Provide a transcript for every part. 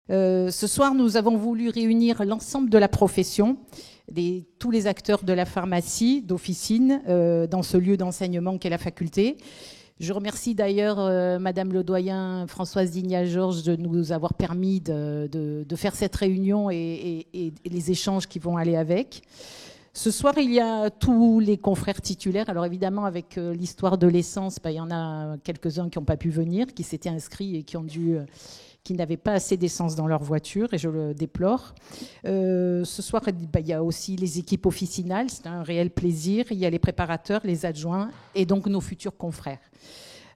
Ce soir, nous avons voulu réunir l'ensemble de la profession, tous les acteurs de la pharmacie, d'officine, dans ce lieu d'enseignement qu'est la faculté. Je remercie d'ailleurs Madame le doyen Françoise Digna-Georges de nous avoir permis de faire cette réunion et les échanges qui vont aller avec. Ce soir, il y a tous les confrères titulaires. Alors évidemment, avec l'histoire de l'essence, il y en a quelques-uns qui n'ont pas pu venir, qui s'étaient inscrits et qui n'avaient pas assez d'essence dans leur voiture, et je le déplore. Ce soir, il y a aussi les équipes officinales, c'est un réel plaisir. Il y a les préparateurs, les adjoints, et donc nos futurs confrères.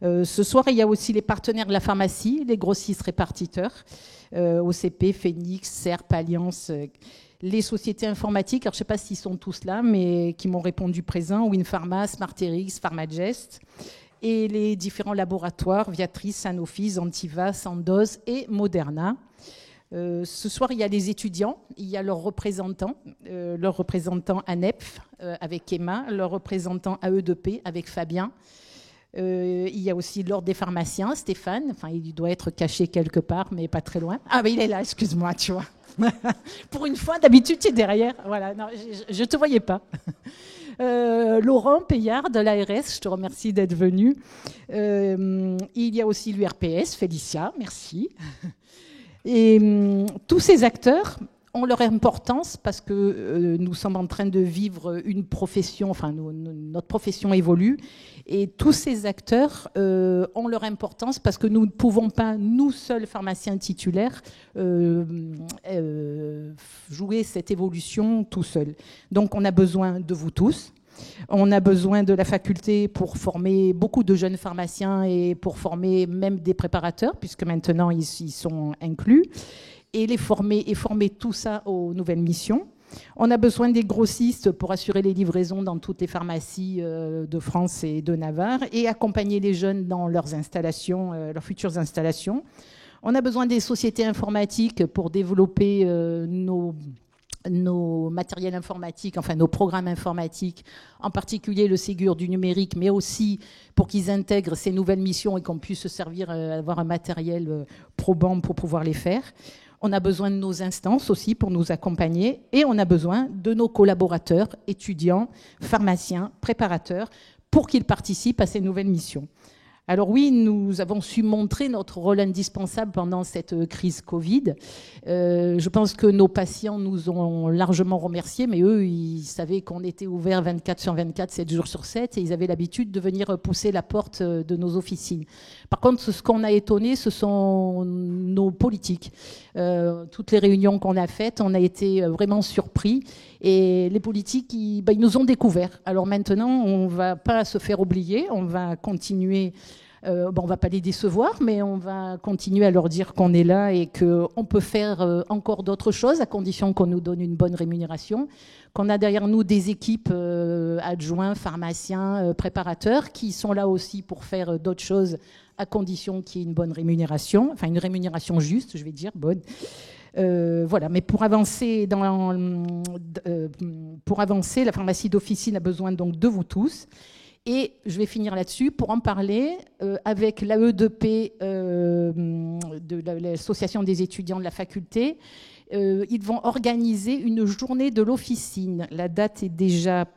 Ce soir, il y a aussi les partenaires de la pharmacie, les grossistes répartiteurs, OCP, Phoenix, CERP, Alliance, les sociétés informatiques. Alors, je ne sais pas s'ils sont tous là, mais qui m'ont répondu présent, Winpharma, Smarterix, Pharmagest, et les différents laboratoires, Viatris, Sanofi, Zentiva, Sandoz et Moderna. Ce soir, il y a les étudiants, il y a leurs représentants ANEPF avec Emma, leurs représentants AE2P avec Fabien. Il y a aussi l'ordre des pharmaciens, Stéphane. Enfin, il doit être caché quelque part, mais pas très loin. Ah, mais il est là, excuse-moi, tu vois. Pour une fois, d'habitude, tu es derrière. Voilà, non, je ne te voyais pas. Laurent Payard de l'ARS, je te remercie d'être venu. Il y a aussi l'URPS, Félicia, merci. Et tous ces acteurs ont leur importance parce que nous sommes en train de vivre une profession, enfin notre profession évolue, et tous ces acteurs ont leur importance parce que nous ne pouvons pas, nous seuls pharmaciens titulaires, jouer cette évolution tout seuls. Donc on a besoin de vous tous. On a besoin de la faculté pour former beaucoup de jeunes pharmaciens et pour former même des préparateurs, puisque maintenant ils sont inclus, et les former tout ça aux nouvelles missions. On a besoin des grossistes pour assurer les livraisons dans toutes les pharmacies de France et de Navarre et accompagner les jeunes dans leurs installations, leurs futures installations. On a besoin des sociétés informatiques pour développer nos matériels informatiques, enfin nos programmes informatiques, en particulier le Ségur du numérique, mais aussi pour qu'ils intègrent ces nouvelles missions et qu'on puisse se servir, avoir un matériel probant pour pouvoir les faire. On a besoin de nos instances aussi pour nous accompagner et on a besoin de nos collaborateurs, étudiants, pharmaciens, préparateurs, pour qu'ils participent à ces nouvelles missions. Alors oui, nous avons su montrer notre rôle indispensable pendant cette crise Covid. Je pense que nos patients nous ont largement remerciés, mais eux, ils savaient qu'on était ouvert 24/24, 7 jours sur 7, et ils avaient l'habitude de venir pousser la porte de nos officines. Par contre, ce qu'on a étonné, ce sont nos politiques. Toutes les réunions qu'on a faites, on a été vraiment surpris. Et les politiques, ils nous ont découverts. Alors maintenant, on ne va pas se faire oublier, on va continuer. On ne va pas les décevoir, mais on va continuer à leur dire qu'on est là et qu'on peut faire encore d'autres choses à condition qu'on nous donne une bonne rémunération, qu'on a derrière nous des équipes adjoints, pharmaciens, préparateurs qui sont là aussi pour faire d'autres choses à condition qu'il y ait une bonne rémunération, enfin une rémunération juste, je vais dire, bonne. Voilà, mais pour avancer, la pharmacie d'officine a besoin donc de vous tous. Et je vais finir là-dessus pour en parler avec l'AE2P de l'association des étudiants de la faculté. Ils vont organiser une journée de l'officine. La date est déjà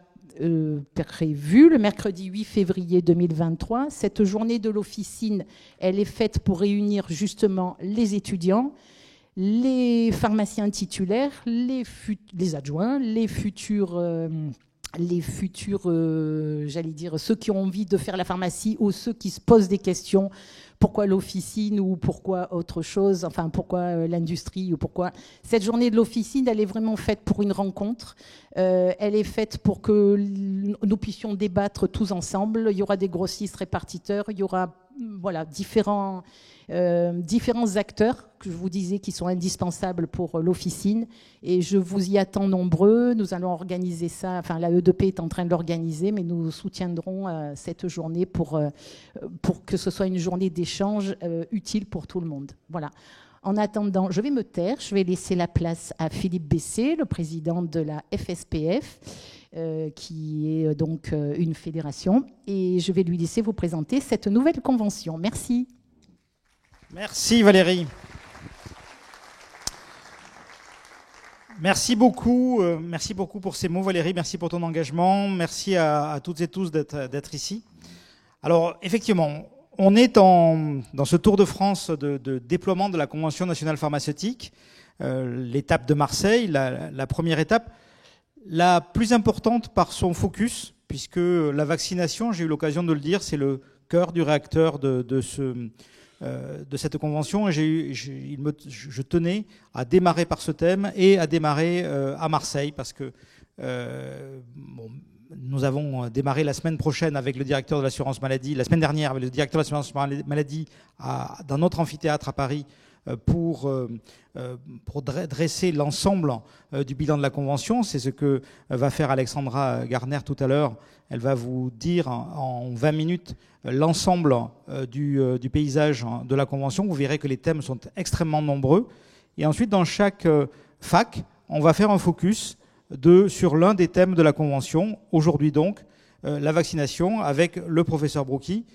prévue, le mercredi 8 février 2023. Cette journée de l'officine, elle est faite pour réunir justement les étudiants, les pharmaciens titulaires, les adjoints, les futurs, j'allais dire, ceux qui ont envie de faire la pharmacie ou ceux qui se posent des questions. Pourquoi l'officine ou pourquoi autre chose, enfin pourquoi l'industrie ou pourquoi... Cette journée de l'officine, elle est vraiment faite pour une rencontre. Elle est faite pour que nous puissions débattre tous ensemble. Il y aura des grossistes répartiteurs, il y aura différents acteurs que je vous disais qui sont indispensables pour l'officine, et je vous y attends nombreux. Nous allons organiser ça, enfin la E2P est en train de l'organiser, mais nous soutiendrons cette journée pour que ce soit une journée d'échange utile pour tout le monde. Voilà. En attendant, je vais me taire, je vais laisser la place à Philippe Bessé, le président de la FSPF, qui est donc une fédération, et je vais lui laisser vous présenter cette nouvelle convention. Merci. Merci Valérie. Merci beaucoup pour ces mots, Valérie. Merci pour ton engagement. Merci à toutes et tous d'être ici. Alors, effectivement, on est dans ce tour de France de déploiement de la Convention nationale pharmaceutique, l'étape de Marseille, la première étape, la plus importante par son focus, puisque la vaccination, j'ai eu l'occasion de le dire, c'est le cœur du réacteur de cette convention. Et je tenais à démarrer par ce thème et à démarrer à Marseille, parce que nous avons démarré la semaine prochaine avec le directeur de l'assurance maladie, la semaine dernière avec le directeur de l'assurance maladie dans notre amphithéâtre à Paris pour dresser l'ensemble du bilan de la Convention. C'est ce que va faire Alexandra Garner tout à l'heure. Elle va vous dire en 20 minutes l'ensemble du paysage de la Convention. Vous verrez que les thèmes sont extrêmement nombreux. Et ensuite, dans chaque fac, on va faire un focus sur l'un des thèmes de la Convention. Aujourd'hui donc, la vaccination avec le professeur Brocchi,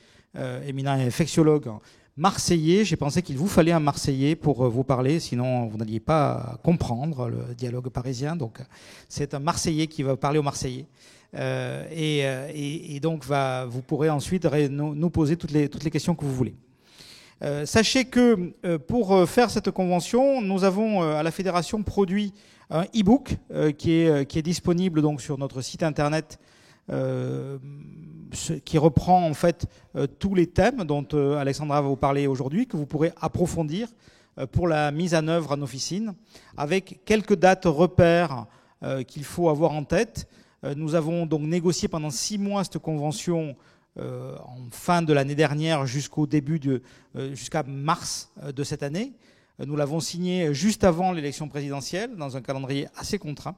éminent infectiologue marseillais. J'ai pensé qu'il vous fallait un Marseillais pour vous parler, sinon vous n'alliez pas comprendre le dialogue parisien. Donc c'est un Marseillais qui va parler aux Marseillais. Et donc vous pourrez ensuite nous poser toutes les questions que vous voulez. Sachez que pour faire cette convention, nous avons à la Fédération produit un e-book qui est disponible donc sur notre site internet, qui reprend en fait tous les thèmes dont Alexandra va vous parler aujourd'hui, que vous pourrez approfondir pour la mise en œuvre en officine, avec quelques dates repères qu'il faut avoir en tête. Nous avons donc négocié pendant 6 mois cette convention en fin de l'année dernière jusqu'au jusqu'à mars de cette année. Nous l'avons signée juste avant l'élection présidentielle, dans un calendrier assez contraint.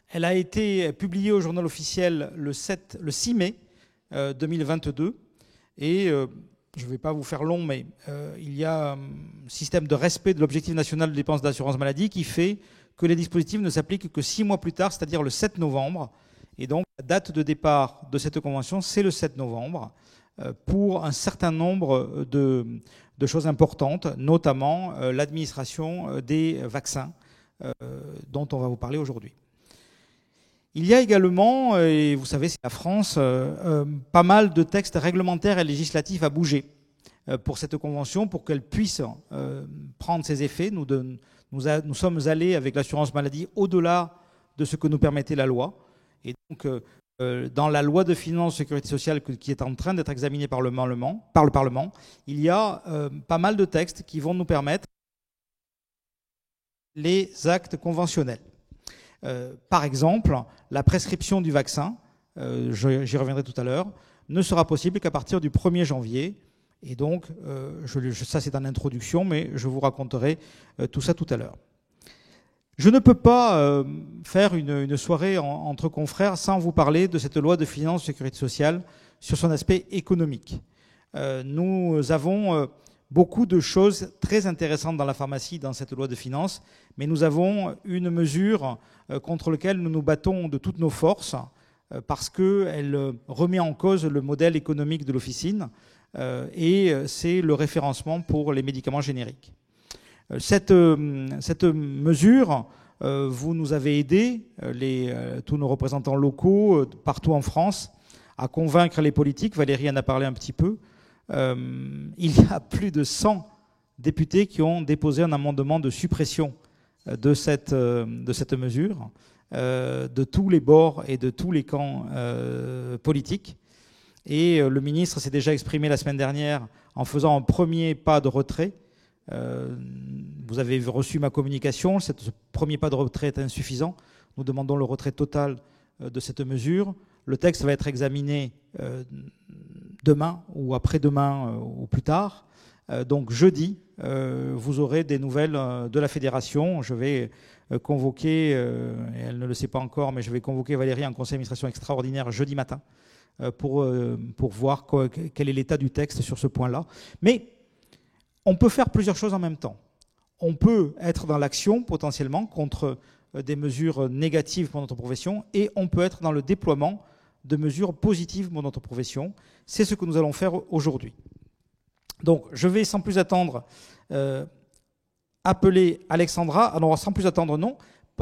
Elle a été publiée au journal officiel le 6 mai 2022. Et je ne vais pas vous faire long, mais il y a un système de respect de l'objectif national de dépenses d'assurance maladie qui fait que les dispositifs ne s'appliquent que 6 mois plus tard, c'est-à-dire le 7 novembre. Et donc, la date de départ de cette convention, c'est le 7 novembre, pour un certain nombre de choses importantes, notamment l'administration des vaccins, dont on va vous parler aujourd'hui. Il y a également, et vous savez, c'est la France, pas mal de textes réglementaires et législatifs à bouger pour cette convention, pour qu'elle puisse prendre ses effets. Nous sommes allés avec l'assurance maladie au-delà de ce que nous permettait la loi. Et donc, dans la loi de finances sécurité sociale qui est en train d'être examinée par le Parlement, il y a pas mal de textes qui vont nous permettre les actes conventionnels. Par exemple, la prescription du vaccin, j'y reviendrai tout à l'heure, ne sera possible qu'à partir du 1er janvier. Et donc, ça c'est en introduction, mais je vous raconterai tout ça tout à l'heure. Je ne peux pas faire une soirée entre confrères sans vous parler de cette loi de finances sécurité sociale sur son aspect économique. Nous avons beaucoup de choses très intéressantes dans la pharmacie, dans cette loi de finances, mais nous avons une mesure contre laquelle nous nous battons de toutes nos forces parce qu'elle remet en cause le modèle économique de l'officine et c'est le référencement pour les médicaments génériques. Cette mesure, vous nous avez aidés, tous nos représentants locaux, partout en France, à convaincre les politiques. Valérie en a parlé un petit peu. Il y a plus de 100 députés qui ont déposé un amendement de suppression de cette mesure, de tous les bords et de tous les camps politiques. Et le ministre s'est déjà exprimé la semaine dernière en faisant un premier pas de retrait. Vous avez reçu ma communication, ce premier pas de retrait est insuffisant. Nous demandons le retrait total de cette mesure. Le texte va être examiné demain ou après-demain ou plus tard. Donc jeudi, vous aurez des nouvelles de la fédération. Je vais convoquer, et elle ne le sait pas encore, mais je vais convoquer Valérie en conseil d'administration extraordinaire jeudi matin pour voir quel est l'état du texte sur ce point-là. Mais on peut faire plusieurs choses en même temps. On peut être dans l'action potentiellement contre des mesures négatives pour notre profession et on peut être dans le déploiement de mesures positives pour notre profession. C'est ce que nous allons faire aujourd'hui. Donc, je vais sans plus attendre appeler Alexandra. Alors, sans plus attendre, non,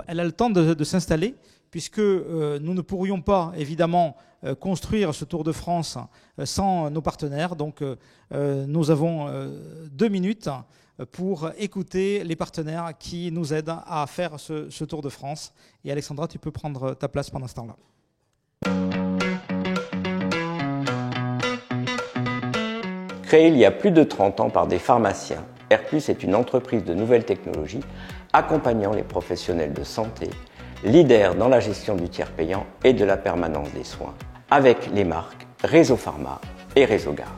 elle a le temps de s'installer, puisque nous ne pourrions pas, évidemment, construire ce Tour de France sans nos partenaires. Donc, nous avons 2 minutes pour écouter les partenaires qui nous aident à faire ce Tour de France. Et Alexandra, tu peux prendre ta place pendant ce temps-là. Créée il y a plus de 30 ans par des pharmaciens, Airplus est une entreprise de nouvelles technologies accompagnant les professionnels de santé, leader dans la gestion du tiers payant et de la permanence des soins, avec les marques Réseau Pharma et Réseau Garde.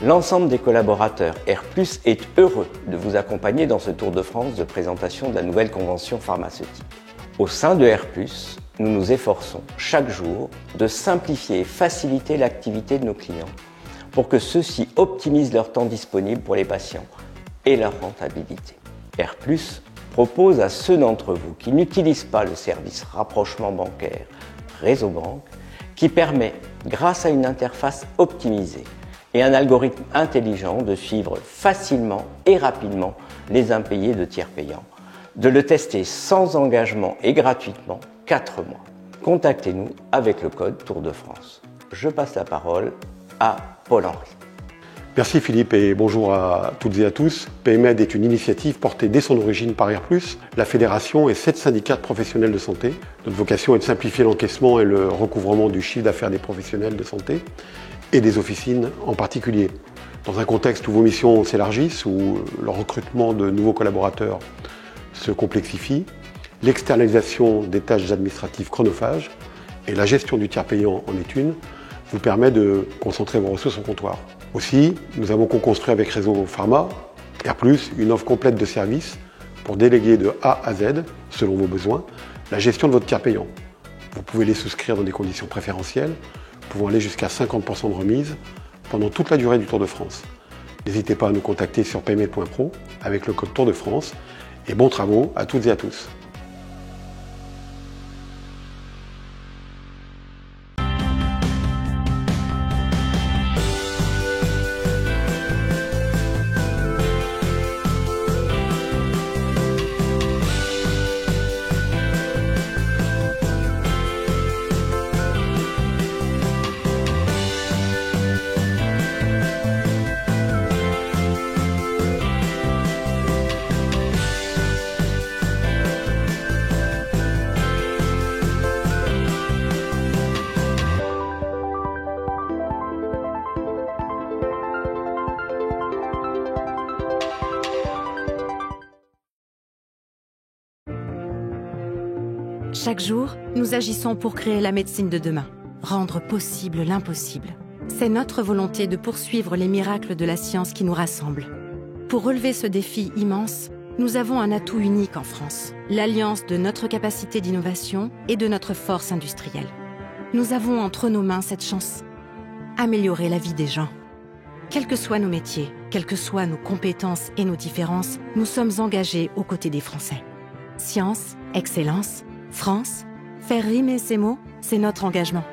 L'ensemble des collaborateurs Airplus est heureux de vous accompagner dans ce Tour de France de présentation de la nouvelle convention pharmaceutique. Au sein de Airplus, nous nous efforçons chaque jour de simplifier et faciliter l'activité de nos clients pour que ceux-ci optimisent leur temps disponible pour les patients et leur rentabilité. Airplus propose à ceux d'entre vous qui n'utilisent pas le service rapprochement bancaire Réseau Banque, qui permet, grâce à une interface optimisée et un algorithme intelligent, de suivre facilement et rapidement les impayés de tiers payants, de le tester sans engagement et gratuitement 4 mois. Contactez-nous avec le code Tour de France. Je passe la parole à Paul-Henri. Merci Philippe et bonjour à toutes et à tous. PMED est une initiative portée dès son origine par Airplus, la fédération et 7 syndicats de professionnels de santé. Notre vocation est de simplifier l'encaissement et le recouvrement du chiffre d'affaires des professionnels de santé et des officines en particulier. Dans un contexte où vos missions s'élargissent, où le recrutement de nouveaux collaborateurs se complexifie, l'externalisation des tâches administratives chronophages et la gestion du tiers payant en est une, vous permet de concentrer vos ressources au comptoir. Aussi, nous avons co-construit avec Réseau Pharma, Airplus, une offre complète de services pour déléguer de A à Z, selon vos besoins, la gestion de votre tiers payant. Vous pouvez les souscrire dans des conditions préférentielles, pouvant aller jusqu'à 50% de remise pendant toute la durée du Tour de France. N'hésitez pas à nous contacter sur paymed.pro avec le code Tour de France et bons travaux à toutes et à tous. Chaque jour, nous agissons pour créer la médecine de demain, rendre possible l'impossible. C'est notre volonté de poursuivre les miracles de la science qui nous rassemblent. Pour relever ce défi immense, nous avons un atout unique en France, l'alliance de notre capacité d'innovation et de notre force industrielle. Nous avons entre nos mains cette chance, améliorer la vie des gens. Quels que soient nos métiers, quelles que soient nos compétences et nos différences, nous sommes engagés aux côtés des Français. Science, excellence, France, faire rimer ces mots, c'est notre engagement.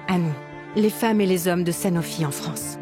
À nous, les femmes et les hommes de Sanofi en France.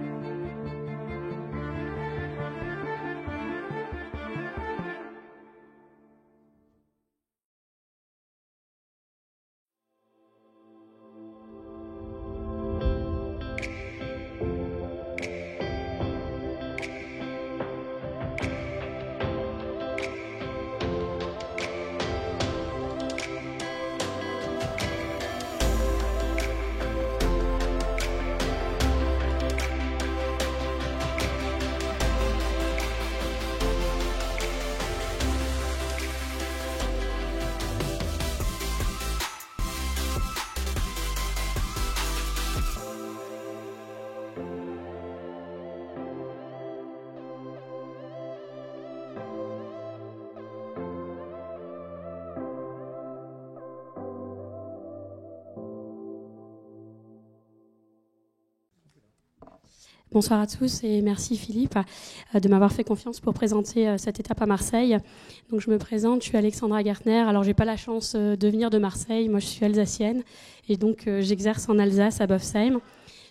Bonsoir à tous et merci Philippe de m'avoir fait confiance pour présenter cette étape à Marseille. Donc je me présente, je suis Alexandra Gartner. Alors j'ai pas la chance de venir de Marseille, moi je suis alsacienne et donc j'exerce en Alsace à Bofsheim.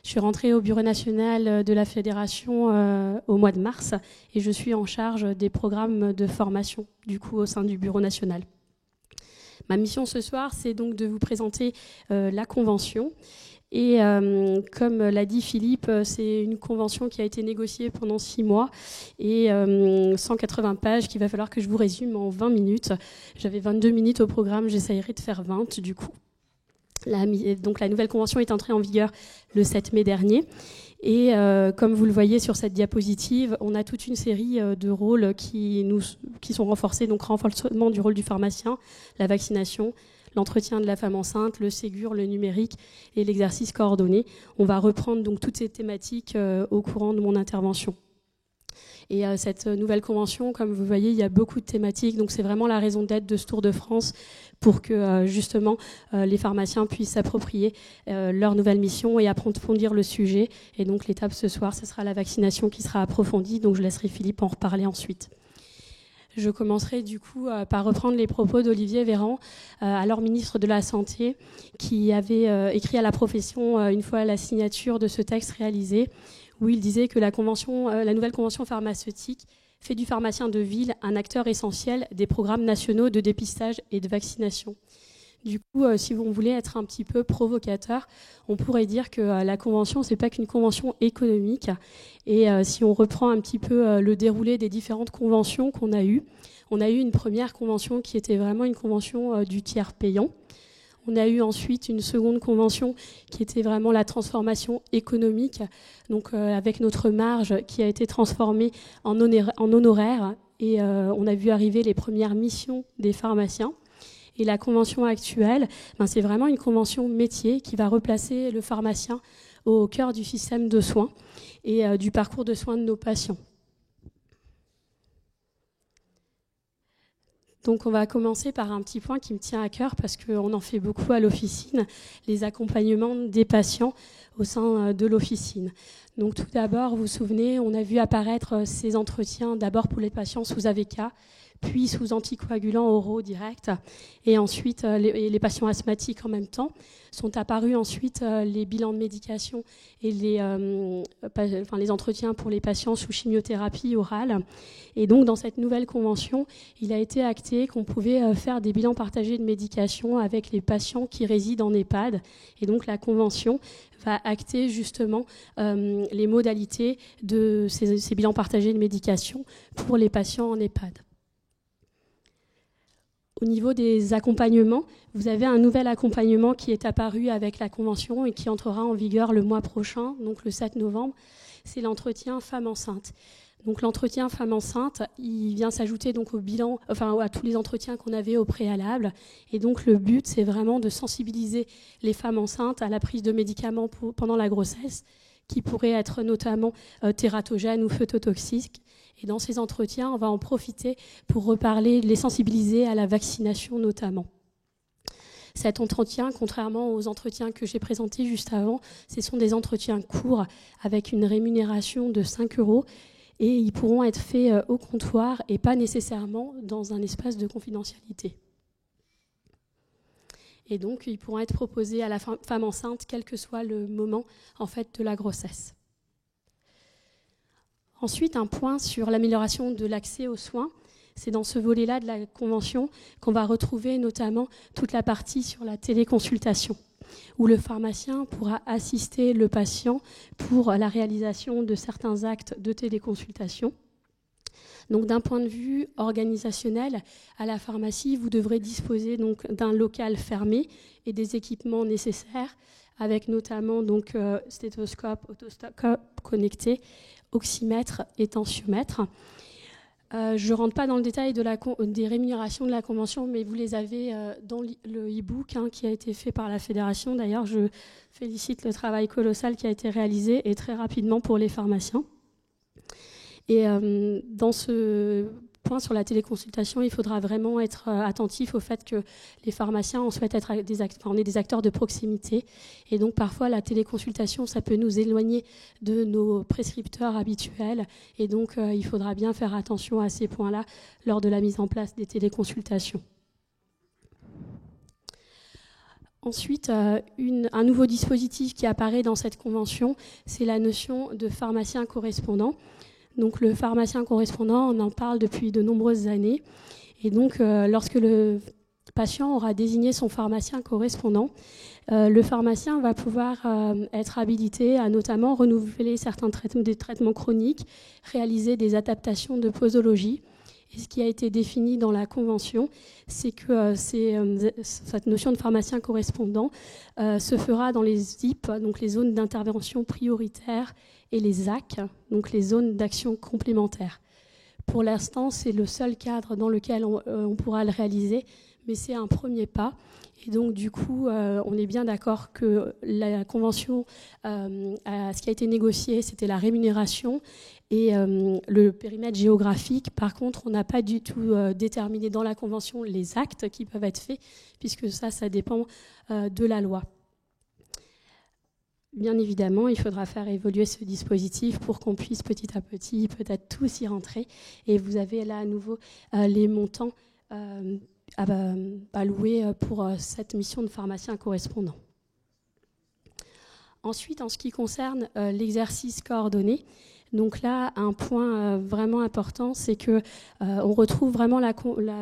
Je suis rentrée au bureau national de la fédération au mois de mars et je suis en charge des programmes de formation, du coup, au sein du bureau national. Ma mission ce soir, c'est donc de vous présenter la convention. Et comme l'a dit Philippe, c'est une convention qui a été négociée pendant 6 mois et 180 pages qu'il va falloir que je vous résume en 20 minutes. J'avais 22 minutes au programme, j'essayerai de faire 20 du coup. Donc la nouvelle convention est entrée en vigueur le 7 mai dernier. Et comme vous le voyez sur cette diapositive, on a toute une série de rôles qui sont renforcés. Donc renforcement du rôle du pharmacien, la vaccination, l'entretien de la femme enceinte, le Ségur, le numérique et l'exercice coordonné. On va reprendre donc toutes ces thématiques au courant de mon intervention. Et cette nouvelle convention, comme vous voyez, il y a beaucoup de thématiques. Donc c'est vraiment la raison d'être de ce Tour de France pour que justement les pharmaciens puissent s'approprier leur nouvelle mission et approfondir le sujet. Et donc l'étape ce soir, ce sera la vaccination qui sera approfondie. Donc je laisserai Philippe en reparler ensuite. Je commencerai du coup par reprendre les propos d'Olivier Véran, alors ministre de la Santé, qui avait écrit à la profession une fois la signature de ce texte réalisé, où il disait que la nouvelle convention pharmaceutique fait du pharmacien de ville un acteur essentiel des programmes nationaux de dépistage et de vaccination. Du coup, si vous voulez être un petit peu provocateur, on pourrait dire que la convention, c'est pas qu'une convention économique. Et si on reprend un petit peu le déroulé des différentes conventions qu'on a eues, on a eu une première convention qui était vraiment une convention du tiers payant. On a eu ensuite une seconde convention qui était vraiment la transformation économique, donc avec notre marge qui a été transformée en honoraires. Et on a vu arriver les premières missions des pharmaciens. Et la convention actuelle, c'est vraiment une convention métier qui va replacer le pharmacien au cœur du système de soins et du parcours de soins de nos patients. Donc on va commencer par un petit point qui me tient à cœur parce qu'on en fait beaucoup à l'officine, les accompagnements des patients au sein de l'officine. Donc tout d'abord, vous vous souvenez, on a vu apparaître ces entretiens d'abord pour les patients sous AVK, puis sous anticoagulants oraux directs, et ensuite les patients asthmatiques en même temps. Sont apparus ensuite les bilans de médication et les entretiens pour les patients sous chimiothérapie orale. Et donc, dans cette nouvelle convention, il a été acté qu'on pouvait faire des bilans partagés de médication avec les patients qui résident en EHPAD. Et donc, la convention va acter justement les modalités de ces bilans partagés de médication pour les patients en EHPAD. Au niveau des accompagnements, vous avez un nouvel accompagnement qui est apparu avec la convention et qui entrera en vigueur le mois prochain, donc le 7 novembre. C'est l'entretien femme enceinte. Donc l'entretien femme enceinte, il vient s'ajouter donc au bilan, à tous les entretiens qu'on avait au préalable. Et donc le but, c'est vraiment de sensibiliser les femmes enceintes à la prise de médicaments pendant la grossesse, qui pourraient être notamment tératogènes ou phytotoxiques. Et dans ces entretiens, on va en profiter pour reparler, les sensibiliser à la vaccination notamment. Cet entretien, contrairement aux entretiens que j'ai présentés juste avant, ce sont des entretiens courts avec une rémunération de 5 € et ils pourront être faits au comptoir et pas nécessairement dans un espace de confidentialité. Et donc, ils pourront être proposés à la femme enceinte, quel que soit le moment en fait, de la grossesse. Ensuite, un point sur l'amélioration de l'accès aux soins. C'est dans ce volet-là de la convention qu'on va retrouver notamment toute la partie sur la téléconsultation, où le pharmacien pourra assister le patient pour la réalisation de certains actes de téléconsultation. Donc, d'un point de vue organisationnel, à la pharmacie, vous devrez disposer donc d'un local fermé et des équipements nécessaires, avec notamment donc stéthoscope, otoscope connecté, oxymètre et tensiomètre. Je ne rentre pas dans le détail des rémunérations de la convention, mais vous les avez dans le e-book qui a été fait par la fédération. D'ailleurs, je félicite le travail colossal qui a été réalisé et très rapidement pour les pharmaciens. Et dans ce point sur la téléconsultation, il faudra vraiment être attentif au fait que les pharmaciens, on souhaite être on est des acteurs de proximité. Et donc, parfois, la téléconsultation, ça peut nous éloigner de nos prescripteurs habituels. Et donc, il faudra bien faire attention à ces points-là lors de la mise en place des téléconsultations. Ensuite, un nouveau dispositif qui apparaît dans cette convention, c'est la notion de pharmacien correspondant. Donc le pharmacien correspondant, on en parle depuis de nombreuses années. Et donc, lorsque le patient aura désigné son pharmacien correspondant, le pharmacien va pouvoir être habilité à notamment renouveler certains traitements chroniques, réaliser des adaptations de posologie. Et ce qui a été défini dans la Convention, c'est que cette notion de pharmacien correspondant se fera dans les ZIP, donc les zones d'intervention prioritaire, et les ZAC, donc les zones d'action complémentaire. Pour l'instant, c'est le seul cadre dans lequel on pourra le réaliser, mais c'est un premier pas. Et donc, du coup, on est bien d'accord que la Convention, ce qui a été négocié, c'était la rémunération et le périmètre géographique. Par contre, on n'a pas du tout déterminé dans la Convention les actes qui peuvent être faits, puisque ça dépend de la loi. Bien évidemment, il faudra faire évoluer ce dispositif pour qu'on puisse petit à petit peut-être tous y rentrer. Et vous avez là à nouveau les montants alloués pour cette mission de pharmacien correspondant. Ensuite, en ce qui concerne l'exercice coordonné, donc là, un point vraiment important, c'est que on retrouve vraiment la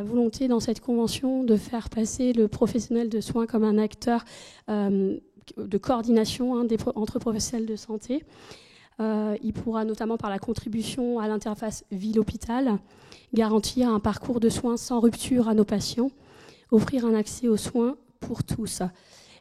volonté dans cette convention de faire passer le professionnel de soins comme un acteur de coordination entre professionnels de santé. Il pourra notamment par la contribution à l'interface ville-hôpital garantir un parcours de soins sans rupture à nos patients, offrir un accès aux soins pour tous.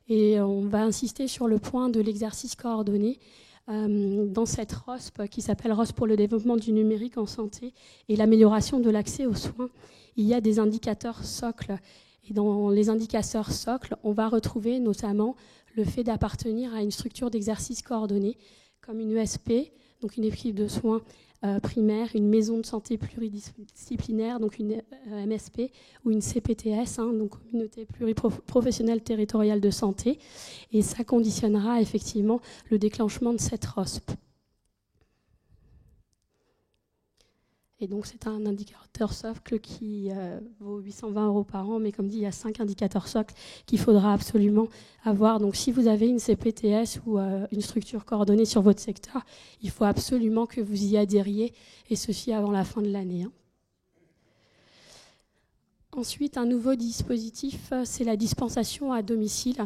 Et on va insister sur le point de l'exercice coordonné dans cette ROSP qui s'appelle ROSP pour le développement du numérique en santé et l'amélioration de l'accès aux soins. Il y a des indicateurs socles. Et dans les indicateurs socles, on va retrouver notamment le fait d'appartenir à une structure d'exercice coordonné, comme une ESP, donc une équipe de soins primaire, une maison de santé pluridisciplinaire, donc une MSP, ou une CPTS, donc communauté pluriprofessionnelle territoriale de santé. Et ça conditionnera effectivement le déclenchement de cette ROSP. Et donc, c'est un indicateur socle qui vaut 820 € par an, mais comme dit, il y a 5 indicateurs socles qu'il faudra absolument avoir. Donc, si vous avez une CPTS ou une structure coordonnée sur votre secteur, il faut absolument que vous y adhériez, et ceci avant la fin de l'année. Ensuite, un nouveau dispositif, c'est la dispensation à domicile.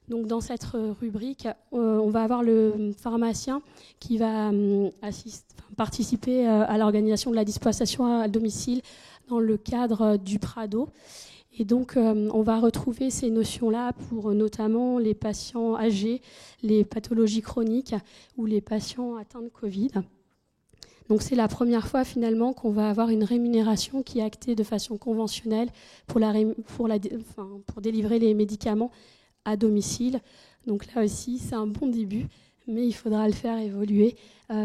Donc, dans cette rubrique, on va avoir le pharmacien qui va participer à l'organisation de la dispensation à domicile dans le cadre du Prado. Et donc, on va retrouver ces notions-là pour notamment les patients âgés, les pathologies chroniques ou les patients atteints de Covid. Donc, c'est la première fois finalement qu'on va avoir une rémunération qui est actée de façon conventionnelle pour délivrer les médicaments à domicile. Donc là aussi, c'est un bon début, mais il faudra le faire évoluer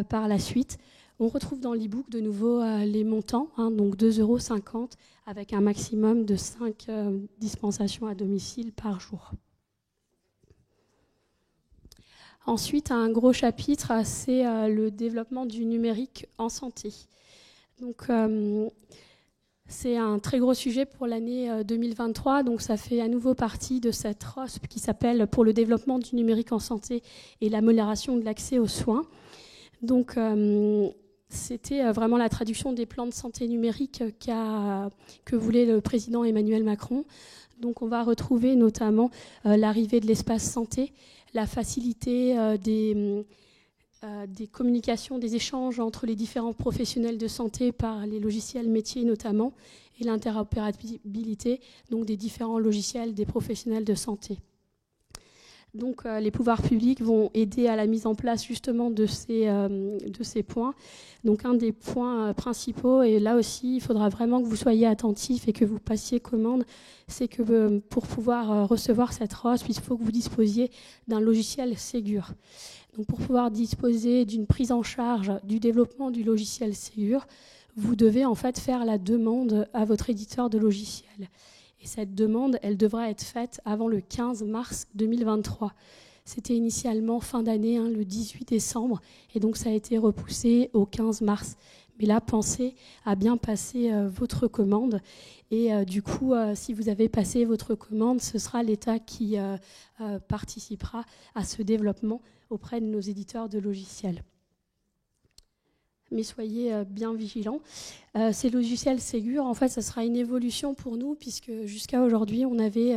par la suite. On retrouve dans l'e-book de nouveau les montants, donc 2,50 € avec un maximum de 5 dispensations à domicile par jour. Ensuite, un gros chapitre, c'est le développement du numérique en santé. Donc, c'est un très gros sujet pour l'année 2023, donc ça fait à nouveau partie de cette ROSP qui s'appelle « Pour le développement du numérique en santé et l'amélioration de l'accès aux soins ». Donc, c'était vraiment la traduction des plans de santé numérique que voulait le président Emmanuel Macron. Donc, on va retrouver notamment l'arrivée de l'espace santé, la facilité des communications, des échanges entre les différents professionnels de santé par les logiciels métiers notamment, et l'interopérabilité donc des différents logiciels des professionnels de santé. Donc les pouvoirs publics vont aider à la mise en place justement de ces points. Donc un des points principaux, et là aussi il faudra vraiment que vous soyez attentifs et que vous passiez commande, c'est que pour pouvoir recevoir cette ROSP, il faut que vous disposiez d'un logiciel Ségur. Donc pour pouvoir disposer d'une prise en charge du développement du logiciel Ségur, vous devez en fait faire la demande à votre éditeur de logiciel. Et cette demande, elle devra être faite avant le 15 mars 2023. C'était initialement fin d'année, le 18 décembre, et donc ça a été repoussé au 15 mars. Mais là, pensez à bien passer votre commande. Et du coup, si vous avez passé votre commande, ce sera l'État qui participera à ce développement auprès de nos éditeurs de logiciels. Mais soyez bien vigilants. Ces logiciels Ségur, en fait, ça sera une évolution pour nous, puisque jusqu'à aujourd'hui, on avait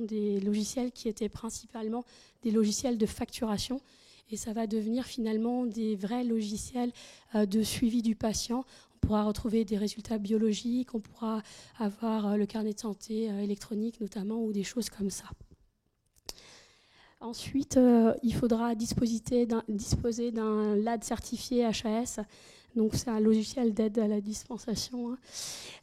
des logiciels qui étaient principalement des logiciels de facturation. Et ça va devenir finalement des vrais logiciels de suivi du patient. On pourra retrouver des résultats biologiques, on pourra avoir le carnet de santé électronique notamment, ou des choses comme ça. Ensuite, il faudra disposer d'un LAD certifié HAS. Donc c'est un logiciel d'aide à la dispensation,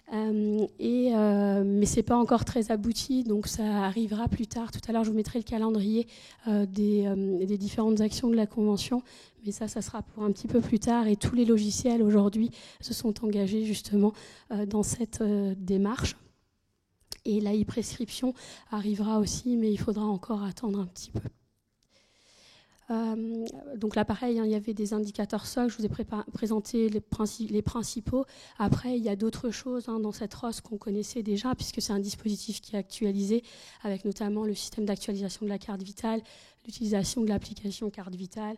mais c'est pas encore très abouti, donc ça arrivera plus tard. Tout à l'heure, je vous mettrai le calendrier des différentes actions de la Convention, mais ça sera pour un petit peu plus tard. Et tous les logiciels aujourd'hui se sont engagés justement dans cette démarche. Et la e-prescription arrivera aussi, mais il faudra encore attendre un petit peu. Donc là, pareil, il y avait des indicateurs SOC, je vous ai présenté les principaux. Après, il y a d'autres choses dans cette ROS qu'on connaissait déjà, puisque c'est un dispositif qui est actualisé, avec notamment le système d'actualisation de la carte vitale, l'utilisation de l'application carte vitale,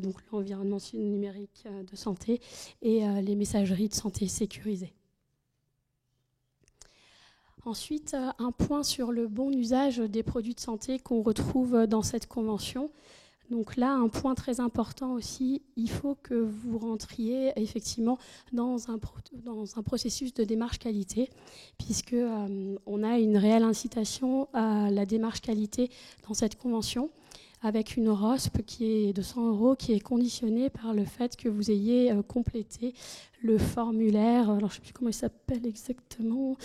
donc l'environnement numérique de santé, et les messageries de santé sécurisées. Ensuite, un point sur le bon usage des produits de santé qu'on retrouve dans cette convention. Donc là, un point très important aussi, il faut que vous rentriez effectivement dans un processus de démarche qualité, puisque on a une réelle incitation à la démarche qualité dans cette convention, avec une ROSP qui est de 100 €, qui est conditionnée par le fait que vous ayez complété le formulaire, alors je ne sais plus comment il s'appelle exactement,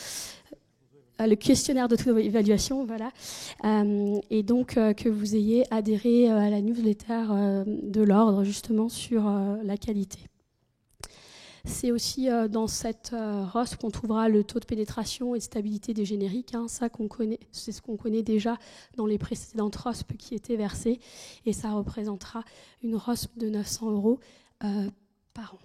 le questionnaire d'auto-évaluation, voilà, et donc que vous ayez adhéré à la newsletter de l'ordre justement sur la qualité. C'est aussi dans cette ROS qu'on trouvera le taux de pénétration et de stabilité des génériques, ça qu'on connaît, c'est ce qu'on connaît déjà dans les précédentes ROSP qui étaient versées, et ça représentera une ROSP de 900 € par an.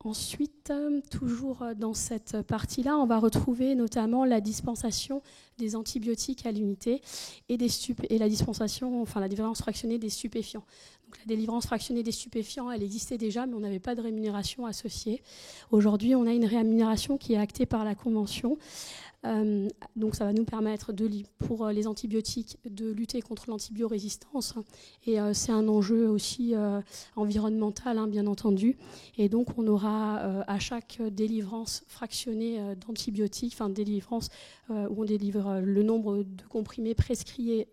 Ensuite, toujours dans cette partie-là, on va retrouver notamment la dispensation des antibiotiques à l'unité et la dispensation, enfin la délivrance fractionnée des stupéfiants. Donc la délivrance fractionnée des stupéfiants, elle existait déjà, mais on n'avait pas de rémunération associée. Aujourd'hui, on a une rémunération qui est actée par la Convention. Donc ça va nous permettre pour les antibiotiques de lutter contre l'antibiorésistance, et c'est un enjeu aussi environnemental, bien entendu, et donc on aura à chaque délivrance fractionnée d'antibiotiques, enfin délivrance où on délivre le nombre de comprimés prescrits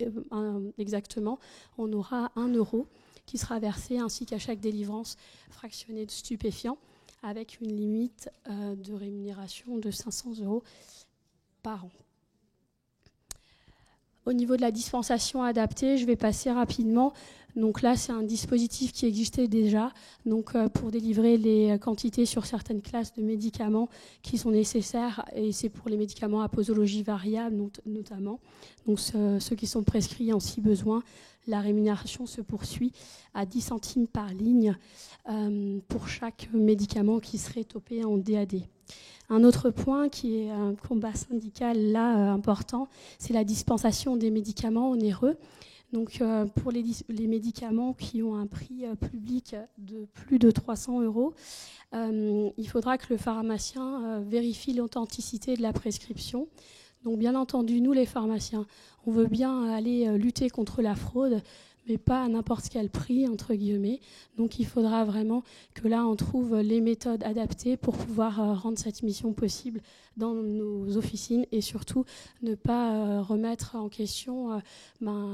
exactement, on aura 1 € qui sera versé, ainsi qu'à chaque délivrance fractionnée de stupéfiants, avec une limite de rémunération de 500 € par an. Au niveau de la dispensation adaptée, je vais passer rapidement. Donc là, c'est un dispositif qui existait déjà, donc pour délivrer les quantités sur certaines classes de médicaments qui sont nécessaires, et c'est pour les médicaments à posologie variable notamment. Donc ceux qui sont prescrits en si besoin, la rémunération se poursuit à 10 centimes par ligne pour chaque médicament qui serait topé en DAD. Un autre point qui est un combat syndical là important, c'est la dispensation des médicaments onéreux. Donc pour les médicaments qui ont un prix public de plus de 300 €, il faudra que le pharmacien vérifie l'authenticité de la prescription. Donc bien entendu, nous les pharmaciens, on veut bien aller lutter contre la fraude, mais pas à n'importe quel prix, entre guillemets. Donc il faudra vraiment que là, on trouve les méthodes adaptées pour pouvoir rendre cette mission possible dans nos officines, et surtout ne pas remettre en question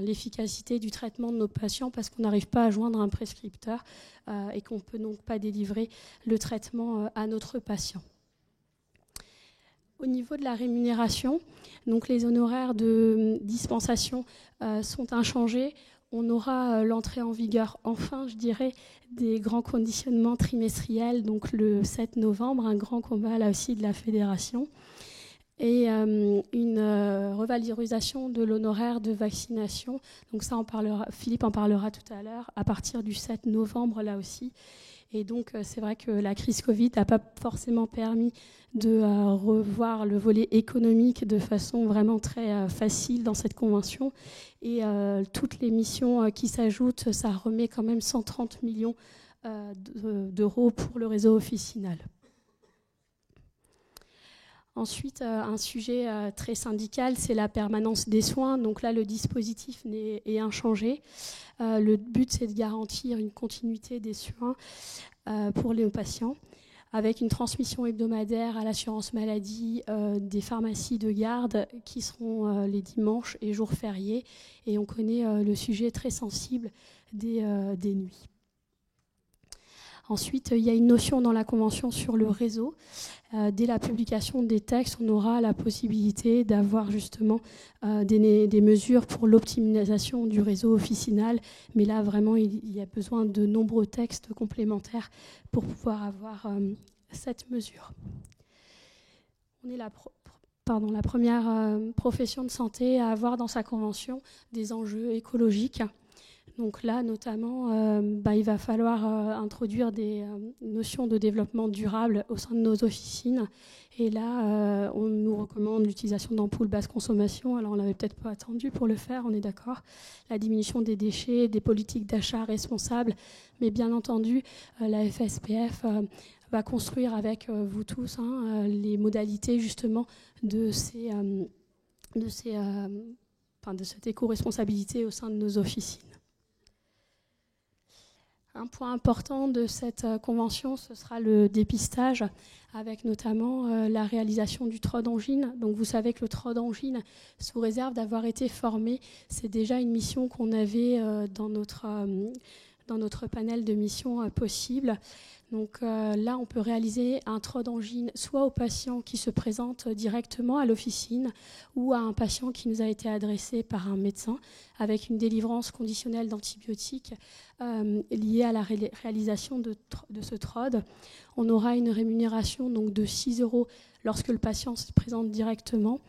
l'efficacité du traitement de nos patients, parce qu'on n'arrive pas à joindre un prescripteur et qu'on ne peut donc pas délivrer le traitement à notre patient. Au niveau de la rémunération, donc les honoraires de dispensation sont inchangés. On aura l'entrée en vigueur, enfin, je dirais, des grands conditionnements trimestriels, donc le 7 novembre, un grand combat là aussi de la fédération, et une revalorisation de l'honoraire de vaccination. Donc ça, Philippe en parlera tout à l'heure, à partir du 7 novembre là aussi. Et donc, c'est vrai que la crise Covid n'a pas forcément permis de revoir le volet économique de façon vraiment très facile dans cette convention. Et toutes les missions qui s'ajoutent, ça remet quand même 130 millions d'euros pour le réseau officinal. Ensuite, un sujet très syndical, c'est la permanence des soins. Donc là, le dispositif est inchangé. Le but, c'est de garantir une continuité des soins pour les patients, avec une transmission hebdomadaire à l'assurance maladie des pharmacies de garde qui seront les dimanches et jours fériés. Et on connaît le sujet très sensible des nuits. Ensuite, il y a une notion dans la Convention sur le réseau. Dès la publication des textes, on aura la possibilité d'avoir justement des mesures pour l'optimisation du réseau officinal. Mais là, vraiment, il y a besoin de nombreux textes complémentaires pour pouvoir avoir cette mesure. On est la première profession de santé à avoir dans sa Convention des enjeux écologiques. Donc là, notamment, il va falloir introduire des notions de développement durable au sein de nos officines. Et là, on nous recommande l'utilisation d'ampoules basse consommation. Alors, on ne l'avait peut-être pas attendu pour le faire, on est d'accord. La diminution des déchets, des politiques d'achat responsables. Mais bien entendu, la FSPF va construire avec vous tous les modalités justement de cette éco-responsabilité au sein de nos officines. Un point important de cette convention, ce sera le dépistage, avec notamment la réalisation du TROD Angine. Donc vous savez que le TROD Angine, sous réserve d'avoir été formé, c'est déjà une mission qu'on avait dans notre panel de missions possibles. Donc là, on peut réaliser un TROD Angine soit au patient qui se présente directement à l'officine ou à un patient qui nous a été adressé par un médecin avec une délivrance conditionnelle d'antibiotiques liée à la réalisation de ce TROD. On aura une rémunération donc, de 6 € lorsque le patient se présente directement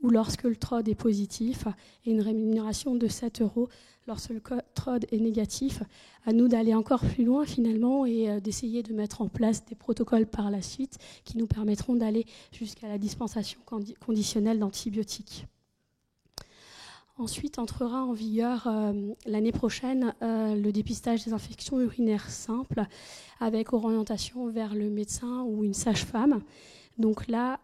ou lorsque le TROD est positif et une rémunération de 7 € lorsque le TROD est négatif. À nous d'aller encore plus loin finalement et d'essayer de mettre en place des protocoles par la suite qui nous permettront d'aller jusqu'à la dispensation conditionnelle d'antibiotiques. Ensuite, entrera en vigueur l'année prochaine le dépistage des infections urinaires simples avec orientation vers le médecin ou une sage-femme. Donc là,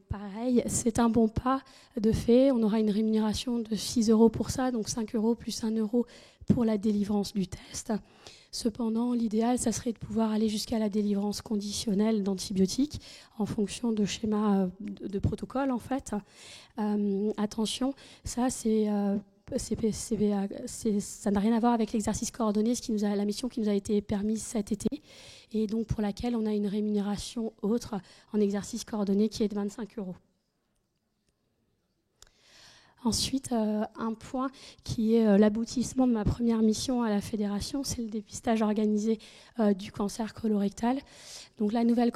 pareil, c'est un bon pas de fait. On aura une rémunération de 6 € pour ça, donc 5 € plus 1 € pour la délivrance du test. Cependant, l'idéal, ça serait de pouvoir aller jusqu'à la délivrance conditionnelle d'antibiotiques en fonction de schémas de protocole, en fait. Attention, ça, ça n'a rien à voir avec l'exercice coordonné, la mission qui nous a été permise cet été, et donc pour laquelle on a une rémunération autre en exercice coordonné qui est de 25 €. Ensuite, un point qui est l'aboutissement de ma première mission à la Fédération, c'est le dépistage organisé du cancer colorectal. Donc la nouvelle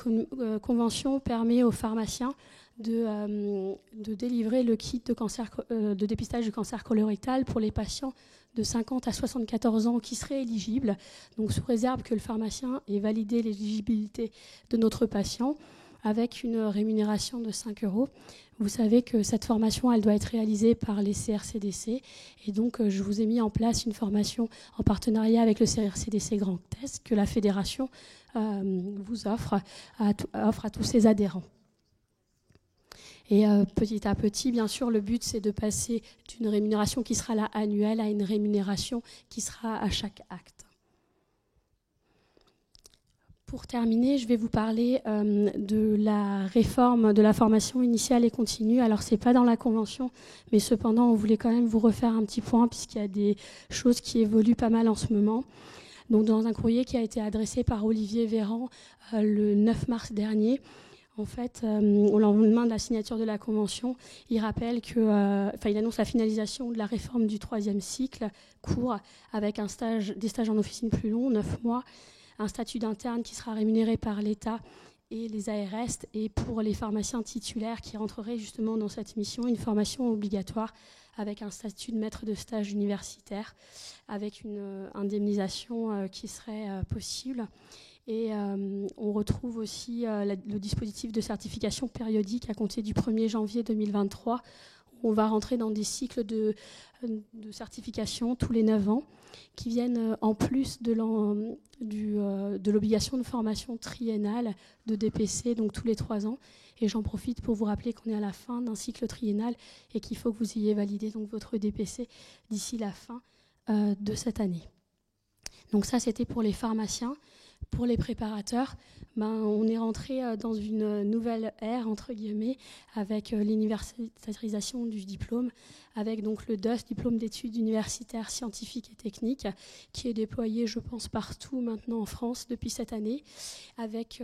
convention permet aux pharmaciens de délivrer le kit de dépistage du cancer colorectal pour les patients de 50 à 74 ans qui seraient éligibles, donc sous réserve que le pharmacien ait validé l'éligibilité de notre patient avec une rémunération de 5 €. Vous savez que cette formation, elle doit être réalisée par les CRCDC. Et donc, je vous ai mis en place une formation en partenariat avec le CRCDC Grand Est que la Fédération vous offre à tous ses adhérents. Et petit à petit, bien sûr, le but, c'est de passer d'une rémunération qui sera là annuelle à une rémunération qui sera à chaque acte. Pour terminer, je vais vous parler de la réforme de la formation initiale et continue. Alors, ce n'est pas dans la Convention, mais cependant, on voulait quand même vous refaire un petit point puisqu'il y a des choses qui évoluent pas mal en ce moment. Donc, dans un courrier qui a été adressé par Olivier Véran le 9 mars dernier, en fait, au lendemain de la signature de la Convention, il rappelle il annonce la finalisation de la réforme du 3e cycle court avec des stages en officine plus longs, 9 mois, un statut d'interne qui sera rémunéré par l'État et les ARS, et pour les pharmaciens titulaires qui rentreraient justement dans cette mission, une formation obligatoire avec un statut de maître de stage universitaire, avec une indemnisation qui serait possible. Et on retrouve aussi le dispositif de certification périodique à compter du 1er janvier 2023. On va rentrer dans des cycles de certification tous les 9 ans qui viennent en plus de l'obligation de formation triennale de DPC, donc tous les 3 ans. Et j'en profite pour vous rappeler qu'on est à la fin d'un cycle triennal et qu'il faut que vous ayez validé donc votre DPC d'ici la fin de cette année. Donc ça, c'était pour les pharmaciens. Pour les préparateurs, on est rentré dans une nouvelle ère, entre guillemets, avec l'universitarisation du diplôme, avec donc le DUS, diplôme d'études universitaires scientifiques et techniques, qui est déployé, je pense, partout maintenant en France depuis cette année, avec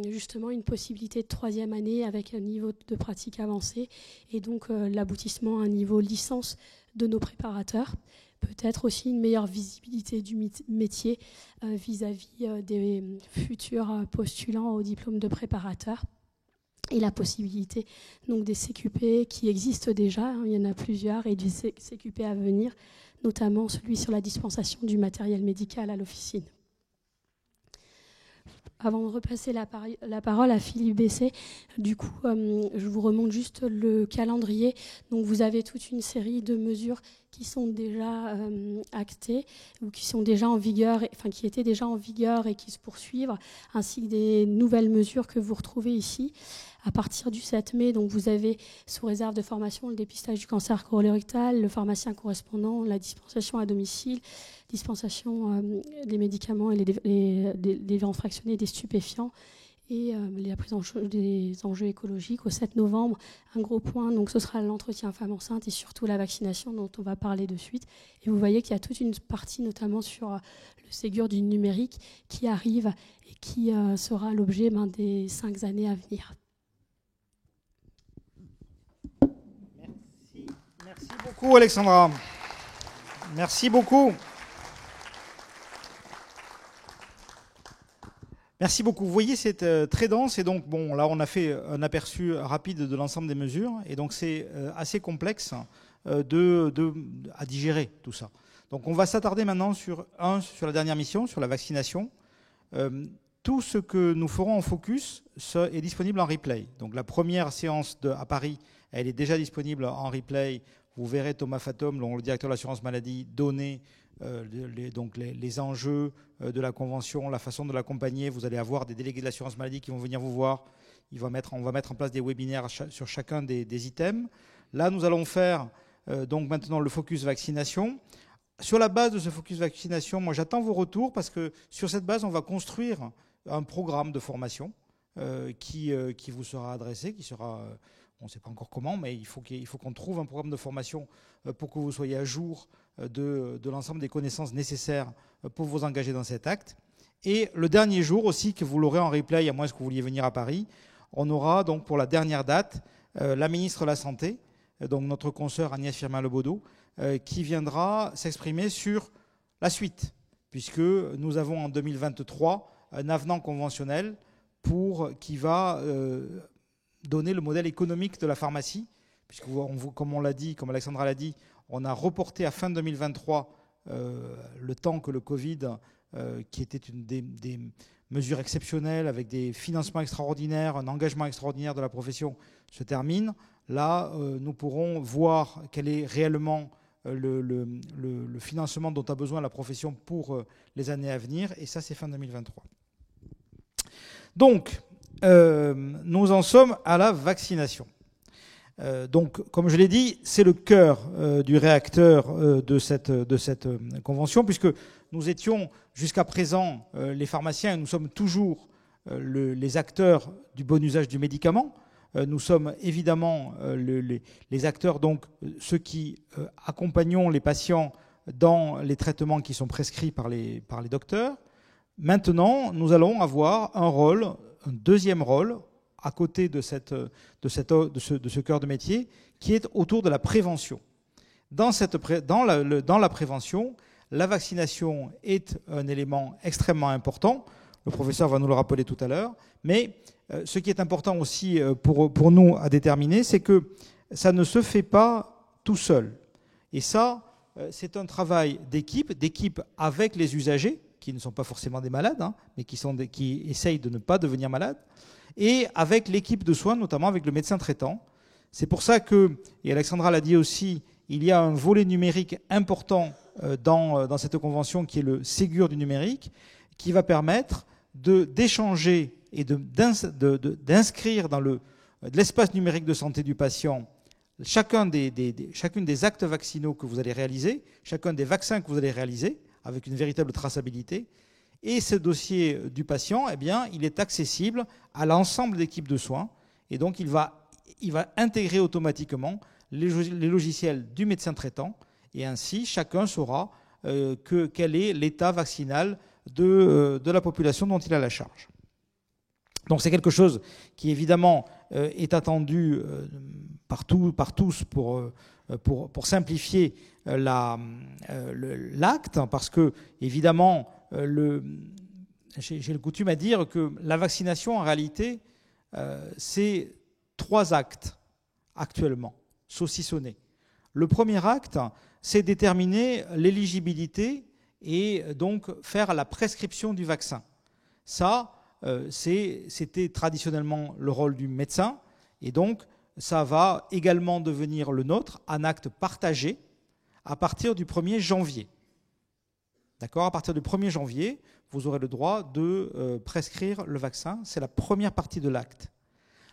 justement une possibilité de 3e année avec un niveau de pratique avancé et donc l'aboutissement à un niveau licence de nos préparateurs. Peut-être aussi une meilleure visibilité du métier vis-à-vis des futurs postulants au diplôme de préparateur. Et la possibilité donc des CQP qui existent déjà, il y en a plusieurs, et du CQP à venir, notamment celui sur la dispensation du matériel médical à l'officine. Avant de repasser la parole à Philippe Bessé, du coup, je vous remonte juste le calendrier. Donc, vous avez toute une série de mesures qui sont déjà actées ou qui sont déjà en vigueur, qui étaient déjà en vigueur et qui se poursuivent, ainsi que des nouvelles mesures que vous retrouvez ici. À partir du 7 mai, donc vous avez sous réserve de formation le dépistage du cancer colorectal, le pharmacien correspondant, la dispensation à domicile, dispensation des médicaments et les viandes fractionnées et des stupéfiants et la prise en jeu des enjeux écologiques. Au 7 novembre, un gros point, donc ce sera l'entretien femme enceinte et surtout la vaccination dont on va parler de suite. Et vous voyez qu'il y a toute une partie, notamment sur le Ségur du numérique, qui arrive et qui sera l'objet des 5 années à venir. Merci beaucoup, Alexandra. Merci beaucoup. Merci beaucoup. Vous voyez, c'est très dense et donc, bon, là, on a fait un aperçu rapide de l'ensemble des mesures et donc c'est assez complexe à digérer tout ça. Donc, on va s'attarder maintenant sur la dernière mission, sur la vaccination. Tout ce que nous ferons en focus est disponible en replay. Donc, la première séance à Paris, elle est déjà disponible en replay. Vous verrez Thomas Fatom, le directeur de l'assurance maladie, donner les enjeux de la convention, la façon de l'accompagner. Vous allez avoir des délégués de l'assurance maladie qui vont venir vous voir. On va mettre en place des webinaires sur chacun des items. Là, nous allons faire donc maintenant le focus vaccination. Sur la base de ce focus vaccination, moi j'attends vos retours parce que sur cette base, on va construire un programme de formation qui vous sera adressé, qui sera... on ne sait pas encore comment, mais il faut qu'on trouve un programme de formation pour que vous soyez à jour de l'ensemble des connaissances nécessaires pour vous engager dans cet acte. Et le dernier jour aussi, que vous l'aurez en replay, à moins que vous vouliez venir à Paris, on aura donc pour la dernière date la ministre de la Santé, donc notre consoeur Agnès Firmin-Lebaudot, qui viendra s'exprimer sur la suite, puisque nous avons en 2023 un avenant conventionnel qui va... donner le modèle économique de la pharmacie, puisque comme on l'a dit, comme Alexandra l'a dit, on a reporté à fin 2023 le temps que le Covid, qui était une des mesures exceptionnelles avec des financements extraordinaires, un engagement extraordinaire de la profession, se termine. Là, nous pourrons voir quel est réellement le financement dont a besoin la profession pour les années à venir, et ça, c'est fin 2023. Donc, nous en sommes à la vaccination. Donc, comme je l'ai dit, c'est le cœur du réacteur de cette convention, puisque nous étions jusqu'à présent les pharmaciens, et nous sommes toujours les acteurs du bon usage du médicament. Nous sommes évidemment les acteurs, donc ceux qui accompagnons les patients dans les traitements qui sont prescrits par les docteurs. Maintenant, nous allons avoir un deuxième rôle à côté de ce cœur de métier qui est autour de la prévention. Dans la prévention, la vaccination est un élément extrêmement important. Le professeur va nous le rappeler tout à l'heure. Mais ce qui est important aussi pour nous à déterminer, c'est que ça ne se fait pas tout seul. Et ça, c'est un travail d'équipe avec les usagers, qui ne sont pas forcément des malades, mais qui essayent de ne pas devenir malades, et avec l'équipe de soins, notamment avec le médecin traitant. C'est pour ça que, et Alexandra l'a dit aussi, il y a un volet numérique important dans cette convention qui est le Ségur du numérique, qui va permettre d'échanger et d'inscrire dans l'espace numérique de santé du patient chacune des actes vaccinaux que vous allez réaliser, chacun des vaccins que vous allez réaliser, avec une véritable traçabilité. Et ce dossier du patient, eh bien, il est accessible à l'ensemble des équipes de soins. Et donc, il va intégrer automatiquement les logiciels du médecin traitant. Et ainsi, chacun saura quel est l'état vaccinal de la population dont il a la charge. Donc, c'est quelque chose qui, évidemment, est attendu par tous pour simplifier l'acte, parce que, évidemment, j'ai le coutume à dire que la vaccination, en réalité, c'est 3 actes actuellement, saucissonnés. Le premier acte, c'est déterminer l'éligibilité et donc faire la prescription du vaccin. Ça, c'était traditionnellement le rôle du médecin, et donc ça va également devenir le nôtre, un acte partagé à partir du 1er janvier. D'accord ? À partir du 1er janvier, vous aurez le droit de prescrire le vaccin. C'est la première partie de l'acte.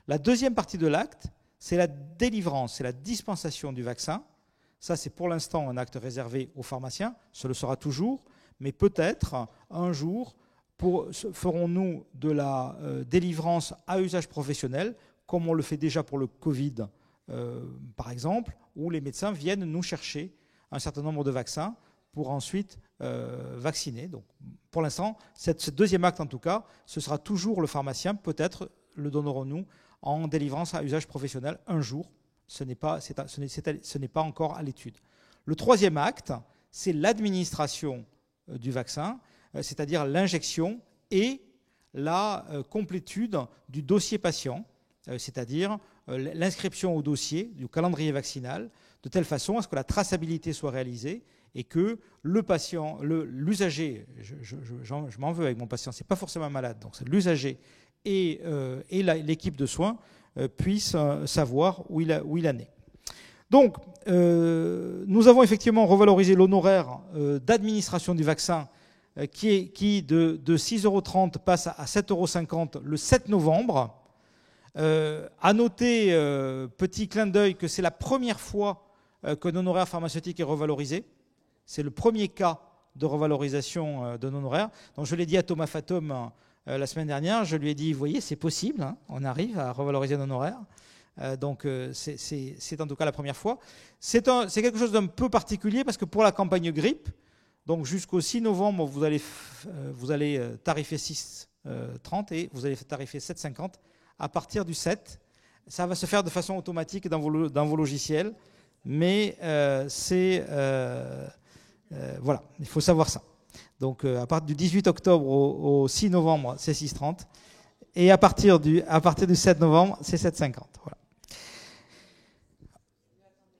La deuxième partie de l'acte, c'est la délivrance, c'est la dispensation du vaccin. Ça, c'est pour l'instant un acte réservé aux pharmaciens. Ce le sera toujours, mais peut-être un jour ferons-nous de la délivrance à usage professionnel, comme on le fait déjà pour le Covid, par exemple, où les médecins viennent nous chercher un certain nombre de vaccins pour ensuite vacciner. Donc, pour l'instant, ce deuxième acte, en tout cas, ce sera toujours le pharmacien. Peut-être le donnerons-nous en délivrance à usage professionnel un jour. Ce n'est pas encore à l'étude. Le troisième acte, c'est l'administration du vaccin, c'est-à-dire l'injection et la complétude du dossier patient, c'est-à-dire l'inscription au dossier du calendrier vaccinal, de telle façon à ce que la traçabilité soit réalisée et que le patient, l'usager, je m'en veux avec mon patient, c'est pas forcément un malade, donc c'est l'usager et l'équipe de soins puissent savoir où il en est. Donc, nous avons effectivement revalorisé l'honoraire d'administration du vaccin qui de 6,30 € passe à 7,50 € le 7 novembre. À noter, petit clin d'œil, que c'est la première fois qu'un honoraire pharmaceutique est revalorisé. C'est le premier cas de revalorisation d'un honoraire. Donc, je l'ai dit à Thomas Fathomme la semaine dernière, je lui ai dit, vous voyez, c'est possible, hein, on arrive à revaloriser un honoraire. Donc, c'est en tout cas la première fois. C'est quelque chose d'un peu particulier parce que pour la campagne grippe, donc jusqu'au 6 novembre, vous allez tarifer 6,30 et vous allez tarifer 7,50. À partir du 7, ça va se faire de façon automatique dans vos logiciels, mais voilà, il faut savoir ça. Donc à partir du 18 octobre au 6 novembre, c'est 6,30 et à partir du 7 novembre, c'est 7,50. Voilà.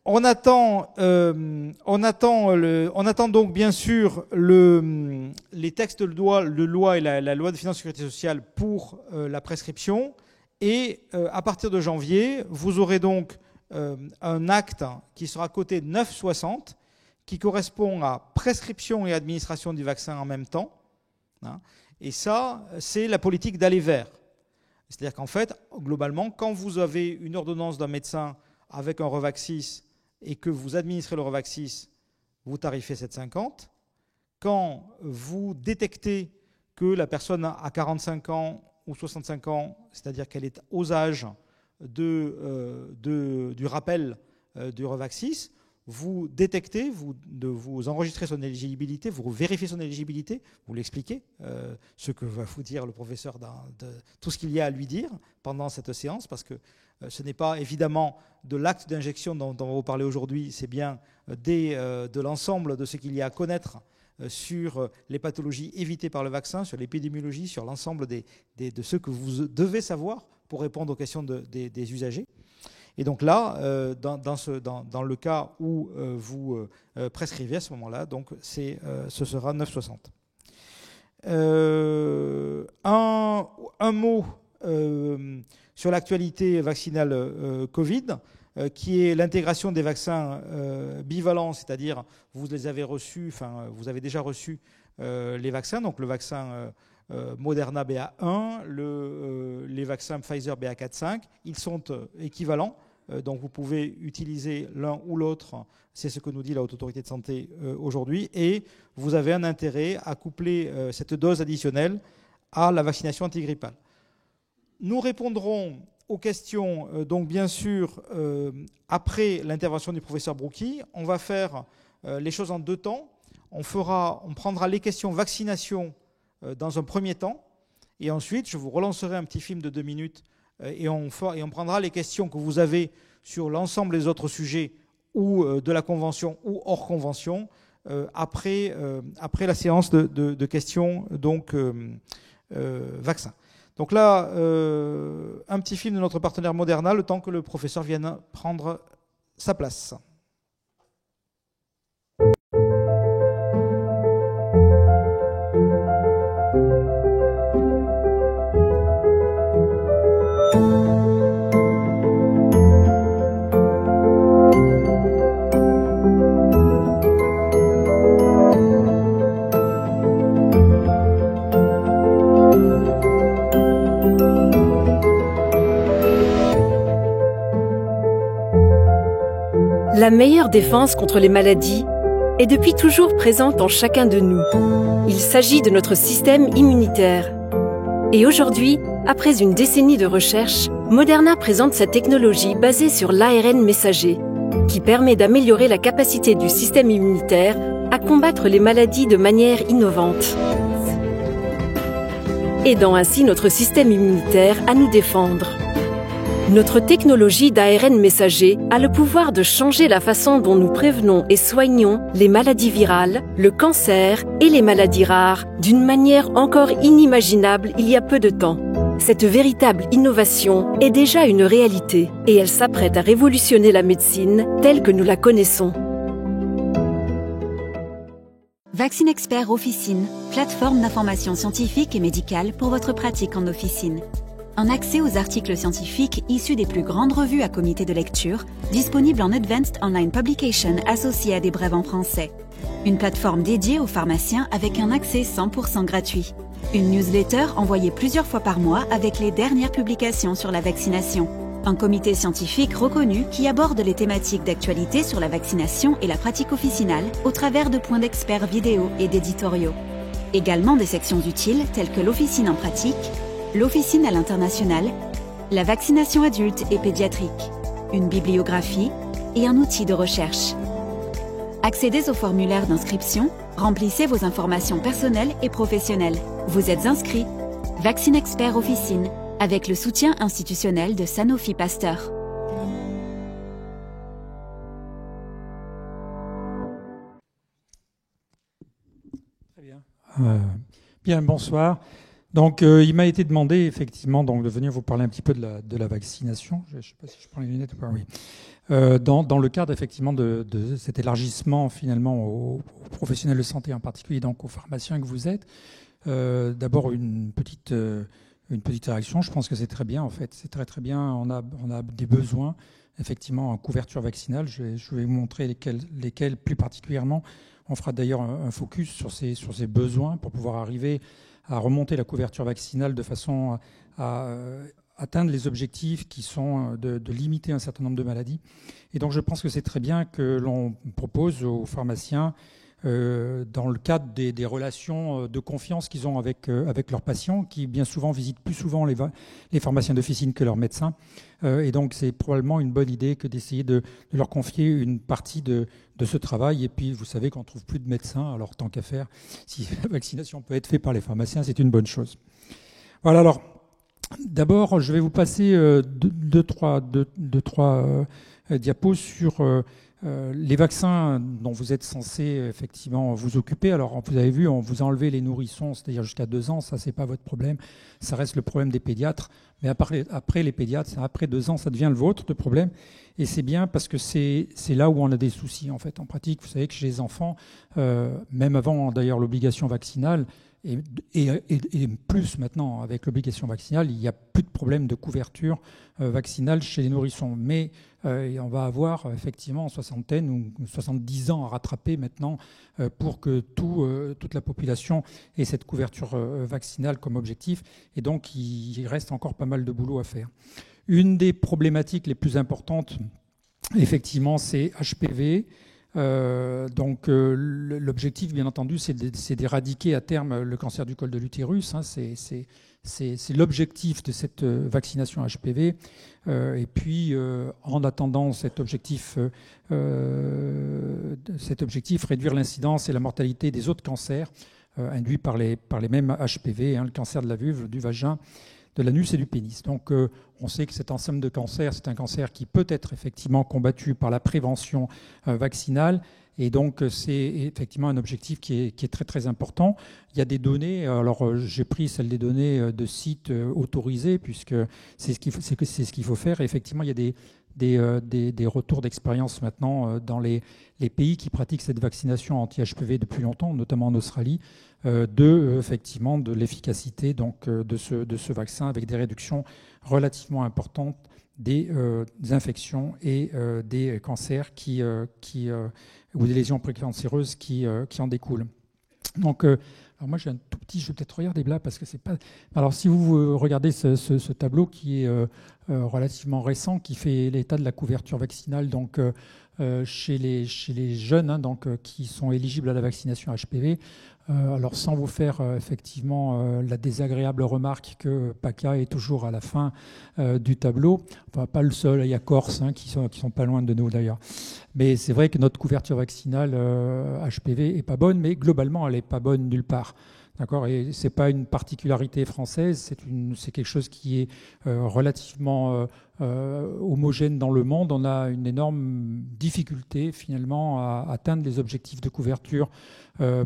On attend donc bien sûr les textes de loi et la loi de finances de sécurité sociale pour la prescription. Et à partir de janvier, vous aurez donc un acte qui sera coté 9,60, qui correspond à prescription et administration du vaccin en même temps. Et ça, c'est la politique d'aller vers. C'est-à-dire qu'en fait, globalement, quand vous avez une ordonnance d'un médecin avec un Revaxis et que vous administrez le Revaxis, vous tarifez 7,50. Quand vous détectez que la personne a 45 ans ou 65 ans, c'est-à-dire qu'elle est aux âges du rappel du Revaxis, vous détectez, vous enregistrez son éligibilité, vous vérifiez son éligibilité, vous l'expliquez, ce que va vous dire le professeur, tout ce qu'il y a à lui dire pendant cette séance, parce que ce n'est pas évidemment de l'acte d'injection dont on va vous parler aujourd'hui, c'est bien de l'ensemble de ce qu'il y a à connaître sur les pathologies évitées par le vaccin, sur l'épidémiologie, sur l'ensemble de ce que vous devez savoir pour répondre aux questions des usagers. Et donc là, dans le cas où vous prescrivez à ce moment-là, donc ce sera 9,60. Un mot sur l'actualité vaccinale Covid, qui est l'intégration des vaccins bivalents, c'est-à-dire vous les avez reçus, enfin vous avez déjà reçu les vaccins, donc le vaccin Moderna BA1, les vaccins Pfizer BA4-5, ils sont équivalents, donc vous pouvez utiliser l'un ou l'autre, c'est ce que nous dit la Haute Autorité de Santé aujourd'hui, et vous avez un intérêt à coupler cette dose additionnelle à la vaccination antigrippale. Nous répondrons aux questions, donc bien sûr, après l'intervention du professeur Brouki. On va faire les choses en 2 temps. On prendra les questions vaccination dans un premier temps, et ensuite je vous relancerai un petit film de 2 minutes et on prendra les questions que vous avez sur l'ensemble des autres sujets ou de la convention ou hors convention après la séance de questions donc vaccin. Donc là, un petit film de notre partenaire Moderna, le temps que le professeur vienne prendre sa place. La meilleure défense contre les maladies est depuis toujours présente en chacun de nous. Il s'agit de notre système immunitaire. Et aujourd'hui, après une décennie de recherche, Moderna présente sa technologie basée sur l'ARN messager, qui permet d'améliorer la capacité du système immunitaire à combattre les maladies de manière innovante, aidant ainsi notre système immunitaire à nous défendre. Notre technologie d'ARN messager a le pouvoir de changer la façon dont nous prévenons et soignons les maladies virales, le cancer et les maladies rares d'une manière encore inimaginable il y a peu de temps. Cette véritable innovation est déjà une réalité et elle s'apprête à révolutionner la médecine telle que nous la connaissons. Vaccine Expert Officine, plateforme d'information scientifique et médicale pour votre pratique en officine. Un accès aux articles scientifiques issus des plus grandes revues à comité de lecture, disponible en Advanced Online Publication associé à des brèves en français. Une plateforme dédiée aux pharmaciens avec un accès 100% gratuit. Une newsletter envoyée plusieurs fois par mois avec les dernières publications sur la vaccination. Un comité scientifique reconnu qui aborde les thématiques d'actualité sur la vaccination et la pratique officinale au travers de points d'experts vidéo et d'éditoriaux. Également des sections utiles telles que l'officine en pratique, l'officine à l'international, la vaccination adulte et pédiatrique, une bibliographie et un outil de recherche. Accédez au formulaire d'inscription, remplissez vos informations personnelles et professionnelles. Vous êtes inscrit. Vaccine Expert Officine, avec le soutien institutionnel de Sanofi Pasteur. Très bien. Bien, bonsoir. Donc, il m'a été demandé effectivement donc, de venir vous parler un petit peu de la vaccination. Je ne sais pas si je prends les lunettes ou pas. Oui. Dans le cadre effectivement de cet élargissement finalement aux professionnels de santé, en particulier donc aux pharmaciens que vous êtes. D'abord une petite réaction. Je pense que c'est très bien en fait. C'est très très bien. On a des besoins effectivement en couverture vaccinale. Je vais vous montrer lesquels plus particulièrement. On fera d'ailleurs un focus sur ces besoins pour pouvoir arriver à remonter la couverture vaccinale de façon à atteindre les objectifs qui sont de limiter un certain nombre de maladies. Et donc je pense que c'est très bien que l'on propose aux pharmaciens, dans le cadre des relations de confiance qu'ils ont avec leurs patients, qui bien souvent visitent plus souvent les pharmaciens d'officine que leurs médecins. Et donc c'est probablement une bonne idée que d'essayer de leur confier une partie de ce travail. Et puis vous savez qu'on ne trouve plus de médecins, alors tant qu'à faire, si la vaccination peut être faite par les pharmaciens, c'est une bonne chose. Voilà, alors d'abord je vais vous passer deux, trois diapos sur les vaccins dont vous êtes censé effectivement vous occuper. Alors vous avez vu, on vous a enlevé les nourrissons, c'est-à-dire jusqu'à 2 ans, ça c'est pas votre problème, ça reste le problème des pédiatres. Mais après les pédiatres, après 2 ans, ça devient le vôtre de problème. Et c'est bien parce que c'est là où on a des soucis en fait. En pratique, vous savez que chez les enfants, même avant d'ailleurs l'obligation vaccinale, et plus maintenant avec l'obligation vaccinale, il n'y a plus de problème de couverture vaccinale chez les nourrissons. Mais on va avoir effectivement 60 ou 70 ans à rattraper maintenant pour que toute la population ait cette couverture vaccinale comme objectif. Et donc, il reste encore pas mal de boulot à faire. Une des problématiques les plus importantes, effectivement, c'est HPV. L'objectif, bien entendu, c'est d'éradiquer à terme le cancer du col de l'utérus. Hein, c'est l'objectif de cette vaccination HPV. Et puis, en attendant cet objectif, réduire l'incidence et la mortalité des autres cancers induits par les mêmes HPV, hein, le cancer de la vulve, du vagin, de l'anus et du pénis. Donc, on sait que cet ensemble de cancers, c'est un cancer qui peut être effectivement combattu par la prévention vaccinale. Et donc, c'est effectivement un objectif qui est très, très important. Il y a des données. Alors, j'ai pris celles des données de sites autorisés, puisque c'est ce qu'il faut faire. Et effectivement, il y a des retours d'expérience maintenant dans les pays qui pratiquent cette vaccination anti-HPV depuis longtemps, notamment en Australie, effectivement de l'efficacité de ce vaccin avec des réductions relativement importantes des infections et des cancers ou des lésions précancéreuses qui en découlent. Donc, alors moi j'ai un tout petit, je vais peut-être regarder là parce que c'est pas. Alors si vous regardez ce tableau qui est relativement récent, qui fait l'état de la couverture vaccinale, donc chez les jeunes, hein, qui sont éligibles à la vaccination HPV. Alors sans vous faire effectivement la désagréable remarque que PACA est toujours à la fin du tableau, enfin pas le seul, il y a Corse hein, qui sont pas loin de nous d'ailleurs. Mais c'est vrai que notre couverture vaccinale HPV est pas bonne, mais globalement elle est pas bonne nulle part. D'accord, et c'est pas une particularité française, c'est quelque chose qui est relativement homogène dans le monde. On a une énorme difficulté finalement à atteindre les objectifs de couverture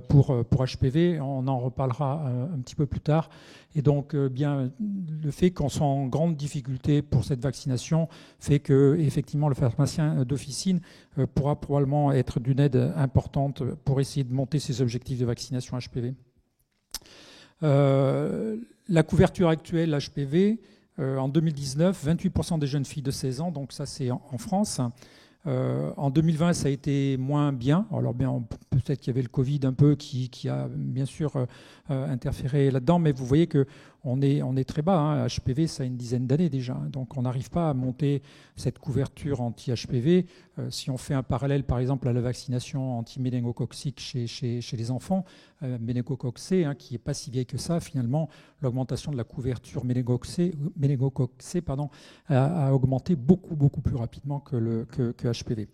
pour HPV. On en reparlera un petit peu plus tard. Et donc, bien, le fait qu'on soit en grande difficulté pour cette vaccination fait que, effectivement, le pharmacien d'officine pourra probablement être d'une aide importante pour essayer de monter ses objectifs de vaccination HPV. La couverture actuelle HPV, en 2019, 28% des jeunes filles de 16 ans, donc ça c'est en France. En 2020, ça a été moins bien. Alors bien, peut-être qu'il y avait le Covid un peu qui a bien sûr interféré là-dedans, mais vous voyez qu'on est très bas. Hein. HPV, ça a une dizaine d'années déjà. Donc on n'arrive pas à monter cette couverture anti-HPV. Si on fait un parallèle, par exemple, à la vaccination anti-méningocoxique chez les enfants, méningocoque C, hein, qui n'est pas si vieille que ça, finalement, l'augmentation de la couverture méningocoque C a augmenté beaucoup, beaucoup plus rapidement que HPV.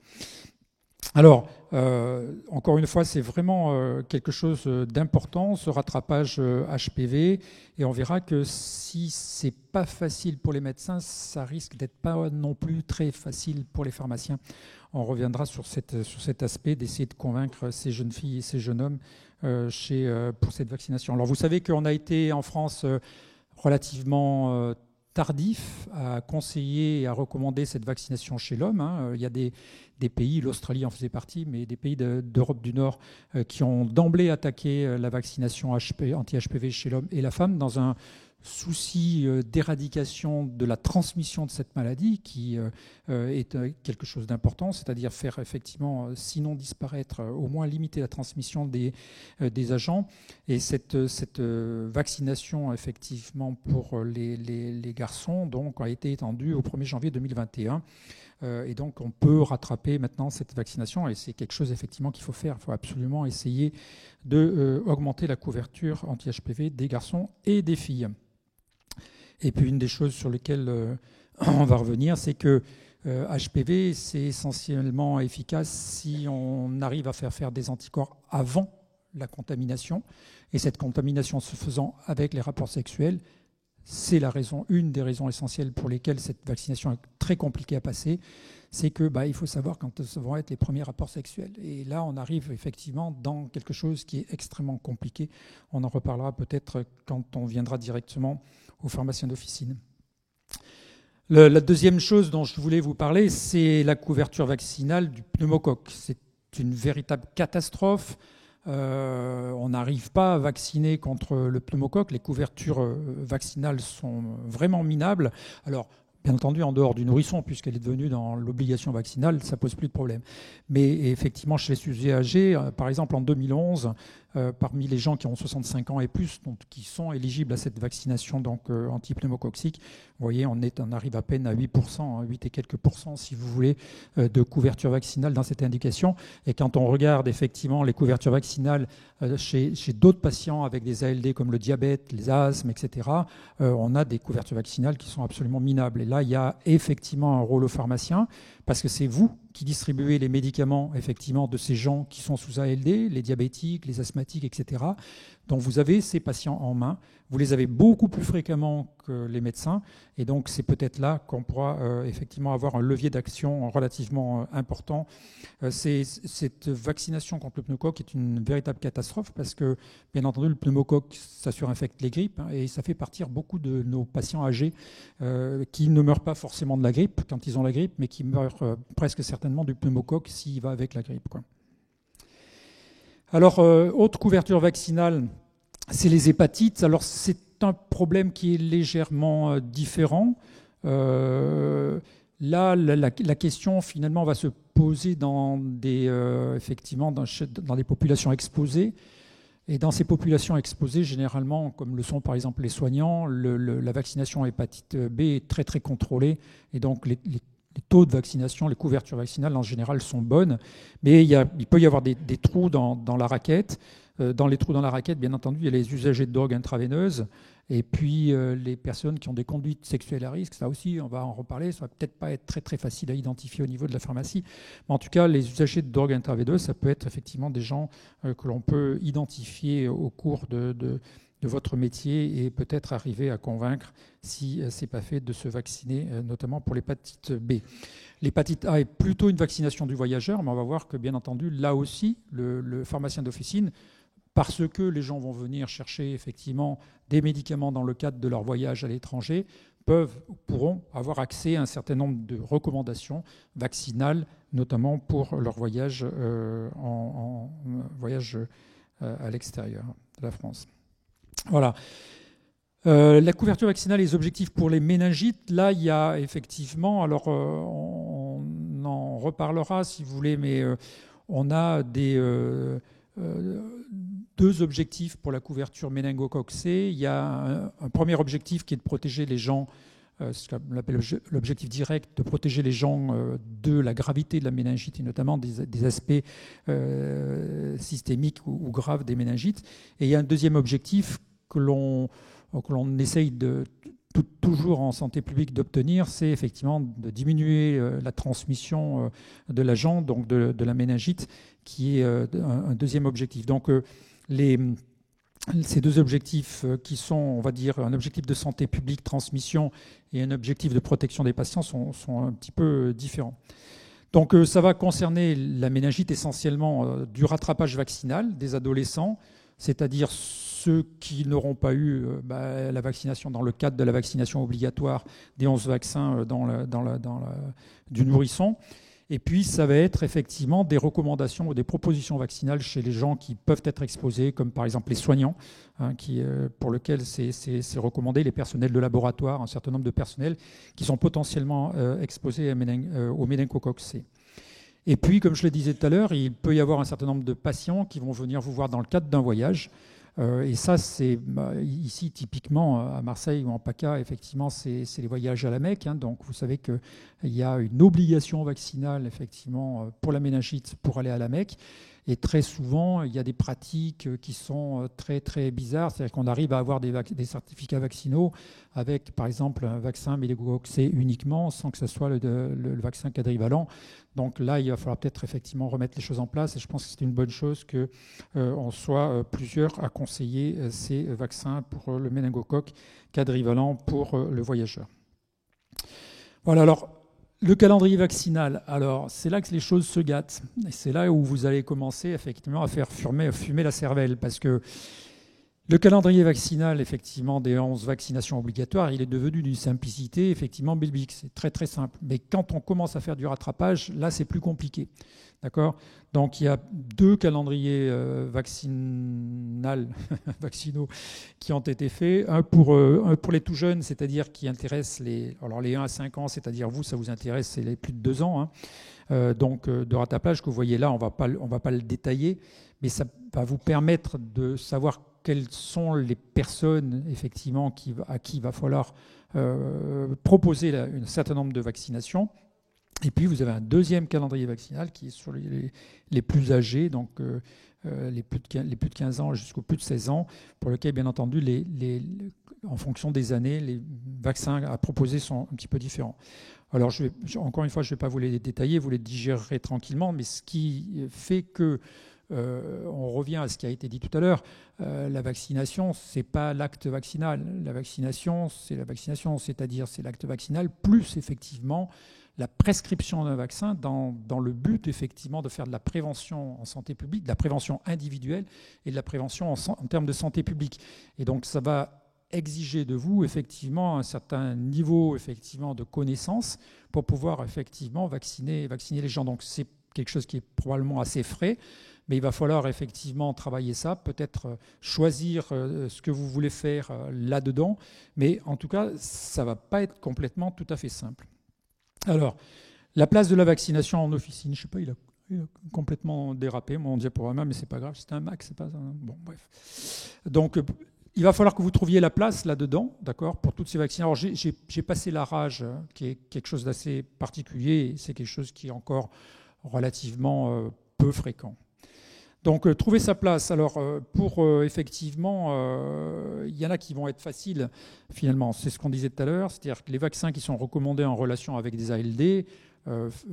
Alors, encore une fois, c'est vraiment quelque chose d'important, ce rattrapage HPV, et on verra que si c'est pas facile pour les médecins, ça risque d'être pas non plus très facile pour les pharmaciens. On reviendra sur cet aspect d'essayer de convaincre ces jeunes filles et ces jeunes hommes pour cette vaccination. Alors, vous savez qu'on a été en France relativement tardif à conseiller et à recommander cette vaccination chez l'homme. Hein. Il y a des pays, l'Australie en faisait partie, mais des pays d'Europe du Nord qui ont d'emblée attaqué la vaccination anti-HPV chez l'homme et la femme dans un souci d'éradication de la transmission de cette maladie qui est quelque chose d'important, c'est-à-dire faire effectivement, sinon disparaître, au moins limiter la transmission des agents. Et cette vaccination effectivement pour les garçons donc, a été étendue au 1er janvier 2021. Et donc on peut rattraper maintenant cette vaccination et c'est quelque chose effectivement qu'il faut faire. Il faut absolument essayer d'augmenter la couverture anti-HPV des garçons et des filles. Et puis une des choses sur lesquelles on va revenir, c'est que HPV, c'est essentiellement efficace si on arrive à faire des anticorps avant la contamination. Et cette contamination se faisant avec les rapports sexuels, c'est une des raisons essentielles pour lesquelles cette vaccination est très compliquée à passer. C'est que il faut savoir quand vont être les premiers rapports sexuels. Et là, on arrive effectivement dans quelque chose qui est extrêmement compliqué. On en reparlera peut-être quand on viendra directement aux pharmaciens d'officine. La deuxième chose dont je voulais vous parler, c'est la couverture vaccinale du pneumocoque. C'est une véritable catastrophe. on n'arrive pas à vacciner contre le pneumocoque. Les couvertures vaccinales sont vraiment minables. Alors, bien entendu, en dehors du nourrisson, puisqu'elle est devenue dans l'obligation vaccinale, ça ne pose plus de problème. Mais effectivement, chez les sujets âgés, par exemple en 2011, parmi les gens qui ont 65 ans et plus, donc, qui sont éligibles à cette vaccination anti-pneumococcique, vous voyez, on arrive à peine à 8%, 8 et quelques pourcents, si vous voulez, de couverture vaccinale dans cette indication. Et quand on regarde effectivement les couvertures vaccinales chez d'autres patients avec des ALD comme le diabète, les asthmes, etc., on a des couvertures vaccinales qui sont absolument minables. Et là, il y a effectivement un rôle au pharmacien, parce que c'est vous qui distribuez les médicaments effectivement de ces gens qui sont sous ALD, les diabétiques, les asthmatiques, etc. Donc vous avez ces patients en main, vous les avez beaucoup plus fréquemment que les médecins, et donc c'est peut-être là qu'on pourra effectivement avoir un levier d'action relativement important. Cette vaccination contre le pneumocoque est une véritable catastrophe, parce que bien entendu le pneumocoque, ça surinfecte les grippes, et ça fait partir beaucoup de nos patients âgés qui ne meurent pas forcément de la grippe quand ils ont la grippe, mais qui meurent presque certainement du pneumocoque s'il va avec la grippe, quoi. Alors, autre couverture vaccinale, c'est les hépatites. Alors, c'est un problème qui est légèrement différent. Là, la question, finalement, va se poser dans effectivement, dans des populations exposées. Et dans ces populations exposées, généralement, comme le sont par exemple les soignants, la vaccination hépatite B est très, très contrôlée. Et donc, les taux de vaccination, les couvertures vaccinales en général sont bonnes, mais il peut y avoir des trous dans la raquette. Dans les trous dans la raquette, bien entendu, il y a les usagers de drogues intraveineuses, et puis les personnes qui ont des conduites sexuelles à risque. Ça aussi, on va en reparler, ça va peut-être pas être très très facile à identifier au niveau de la pharmacie, mais en tout cas, les usagers de drogues intraveineuses, ça peut être effectivement des gens que l'on peut identifier au cours de votre métier, et peut-être arriver à convaincre, si ce n'est pas fait, de se vacciner, notamment pour l'hépatite B. L'hépatite A est plutôt une vaccination du voyageur, mais on va voir que, bien entendu, là aussi, le pharmacien d'officine, parce que les gens vont venir chercher effectivement des médicaments dans le cadre de leur voyage à l'étranger, pourront avoir accès à un certain nombre de recommandations vaccinales, notamment pour leur voyage à l'extérieur de la France. Voilà. La couverture vaccinale et les objectifs pour les méningites, là, il y a effectivement, alors on en reparlera si vous voulez, mais on a deux objectifs pour la couverture méningococcée. Il y a un premier objectif qui est de protéger les gens, ce qu'on appelle l'objectif direct, de protéger les gens de la gravité de la méningite, et notamment des aspects systémiques ou graves des méningites. Et il y a un deuxième objectif que l'on essaye toujours en santé publique d'obtenir, c'est effectivement de diminuer la transmission de l'agent, donc de la méningite, qui est un deuxième objectif. Donc ces deux objectifs qui sont, on va dire, un objectif de santé publique, transmission, et un objectif de protection des patients sont un petit peu différents. Donc ça va concerner la méningite essentiellement du rattrapage vaccinal des adolescents, c'est-à-dire ceux qui n'auront pas eu la vaccination dans le cadre de la vaccination obligatoire des 11 vaccins du nourrisson. Et puis, ça va être effectivement des recommandations ou des propositions vaccinales chez les gens qui peuvent être exposés, comme par exemple les soignants, pour lesquels c'est recommandé, les personnels de laboratoire, un certain nombre de personnels qui sont potentiellement exposés au méningocoque C. Et puis, comme je le disais tout à l'heure, il peut y avoir un certain nombre de patients qui vont venir vous voir dans le cadre d'un voyage. Et ça, c'est ici typiquement à Marseille ou en PACA, effectivement, c'est les voyages à la Mecque. Donc, vous savez qu'il y a une obligation vaccinale, effectivement, pour la méningite pour aller à la Mecque. Et très souvent, il y a des pratiques qui sont très, très bizarres. C'est-à-dire qu'on arrive à avoir des certificats vaccinaux avec, par exemple, un vaccin méningocoque C uniquement, sans que ce soit le vaccin quadrivalent. Donc là, il va falloir peut-être effectivement remettre les choses en place. Et je pense que c'est une bonne chose qu'on soit plusieurs à conseiller ces vaccins pour le méningocoque quadrivalent pour le voyageur. Voilà, alors... Le calendrier vaccinal, alors c'est là que les choses se gâtent. Et c'est là où vous allez commencer effectivement à faire fumer la cervelle, parce que Le calendrier vaccinal, effectivement, des 11 vaccinations obligatoires, il est devenu d'une simplicité, effectivement, biblique. C'est très, très simple. Mais quand on commence à faire du rattrapage, là, c'est plus compliqué. D'accord ? Donc, il y a 2 calendriers vaccinaux qui ont été faits. Un pour les tout jeunes, c'est-à-dire qui intéressent les 1 à 5 ans, c'est-à-dire vous, ça vous intéresse, c'est les plus de 2 ans. Donc, de rattrapage que vous voyez là, on va pas le détailler, mais ça va vous permettre de savoir quelles sont les personnes, effectivement, à qui il va falloir proposer un certain nombre de vaccinations. Et puis, vous avez un deuxième calendrier vaccinal qui est sur les plus âgés, donc les plus de 15 ans jusqu'aux plus de 16 ans, pour lequel, bien entendu, en fonction des années, les vaccins à proposer sont un petit peu différents. Alors, encore une fois, je ne vais pas vous les détailler, vous les digérerez tranquillement, mais ce qui fait que on revient à ce qui a été dit tout à l'heure, la vaccination, ce n'est pas l'acte vaccinal. La vaccination, c'est la vaccination, c'est-à-dire c'est l'acte vaccinal plus effectivement la prescription d'un vaccin dans le but effectivement de faire de la prévention en santé publique, de la prévention individuelle et de la prévention en termes de santé publique. Et donc ça va exiger de vous effectivement un certain niveau effectivement de connaissance pour pouvoir effectivement vacciner les gens. Donc c'est quelque chose qui est probablement assez frais, mais il va falloir effectivement travailler ça, peut-être choisir ce que vous voulez faire là-dedans, mais en tout cas, ça ne va pas être complètement tout à fait simple. Alors, la place de la vaccination en officine, je ne sais pas, il a complètement dérapé, mon diaporama, mais ce n'est pas grave, c'est un Mac, c'est pas ça. Bon, bref. Donc, il va falloir que vous trouviez la place là-dedans, d'accord, pour toutes ces vaccins. Alors, j'ai passé la rage, qui est quelque chose d'assez particulier, et c'est quelque chose qui est encore relativement peu fréquent. Donc, trouver sa place. Alors, effectivement, il y en a qui vont être faciles, finalement. C'est ce qu'on disait tout à l'heure, c'est-à-dire que les vaccins qui sont recommandés en relation avec des ALD,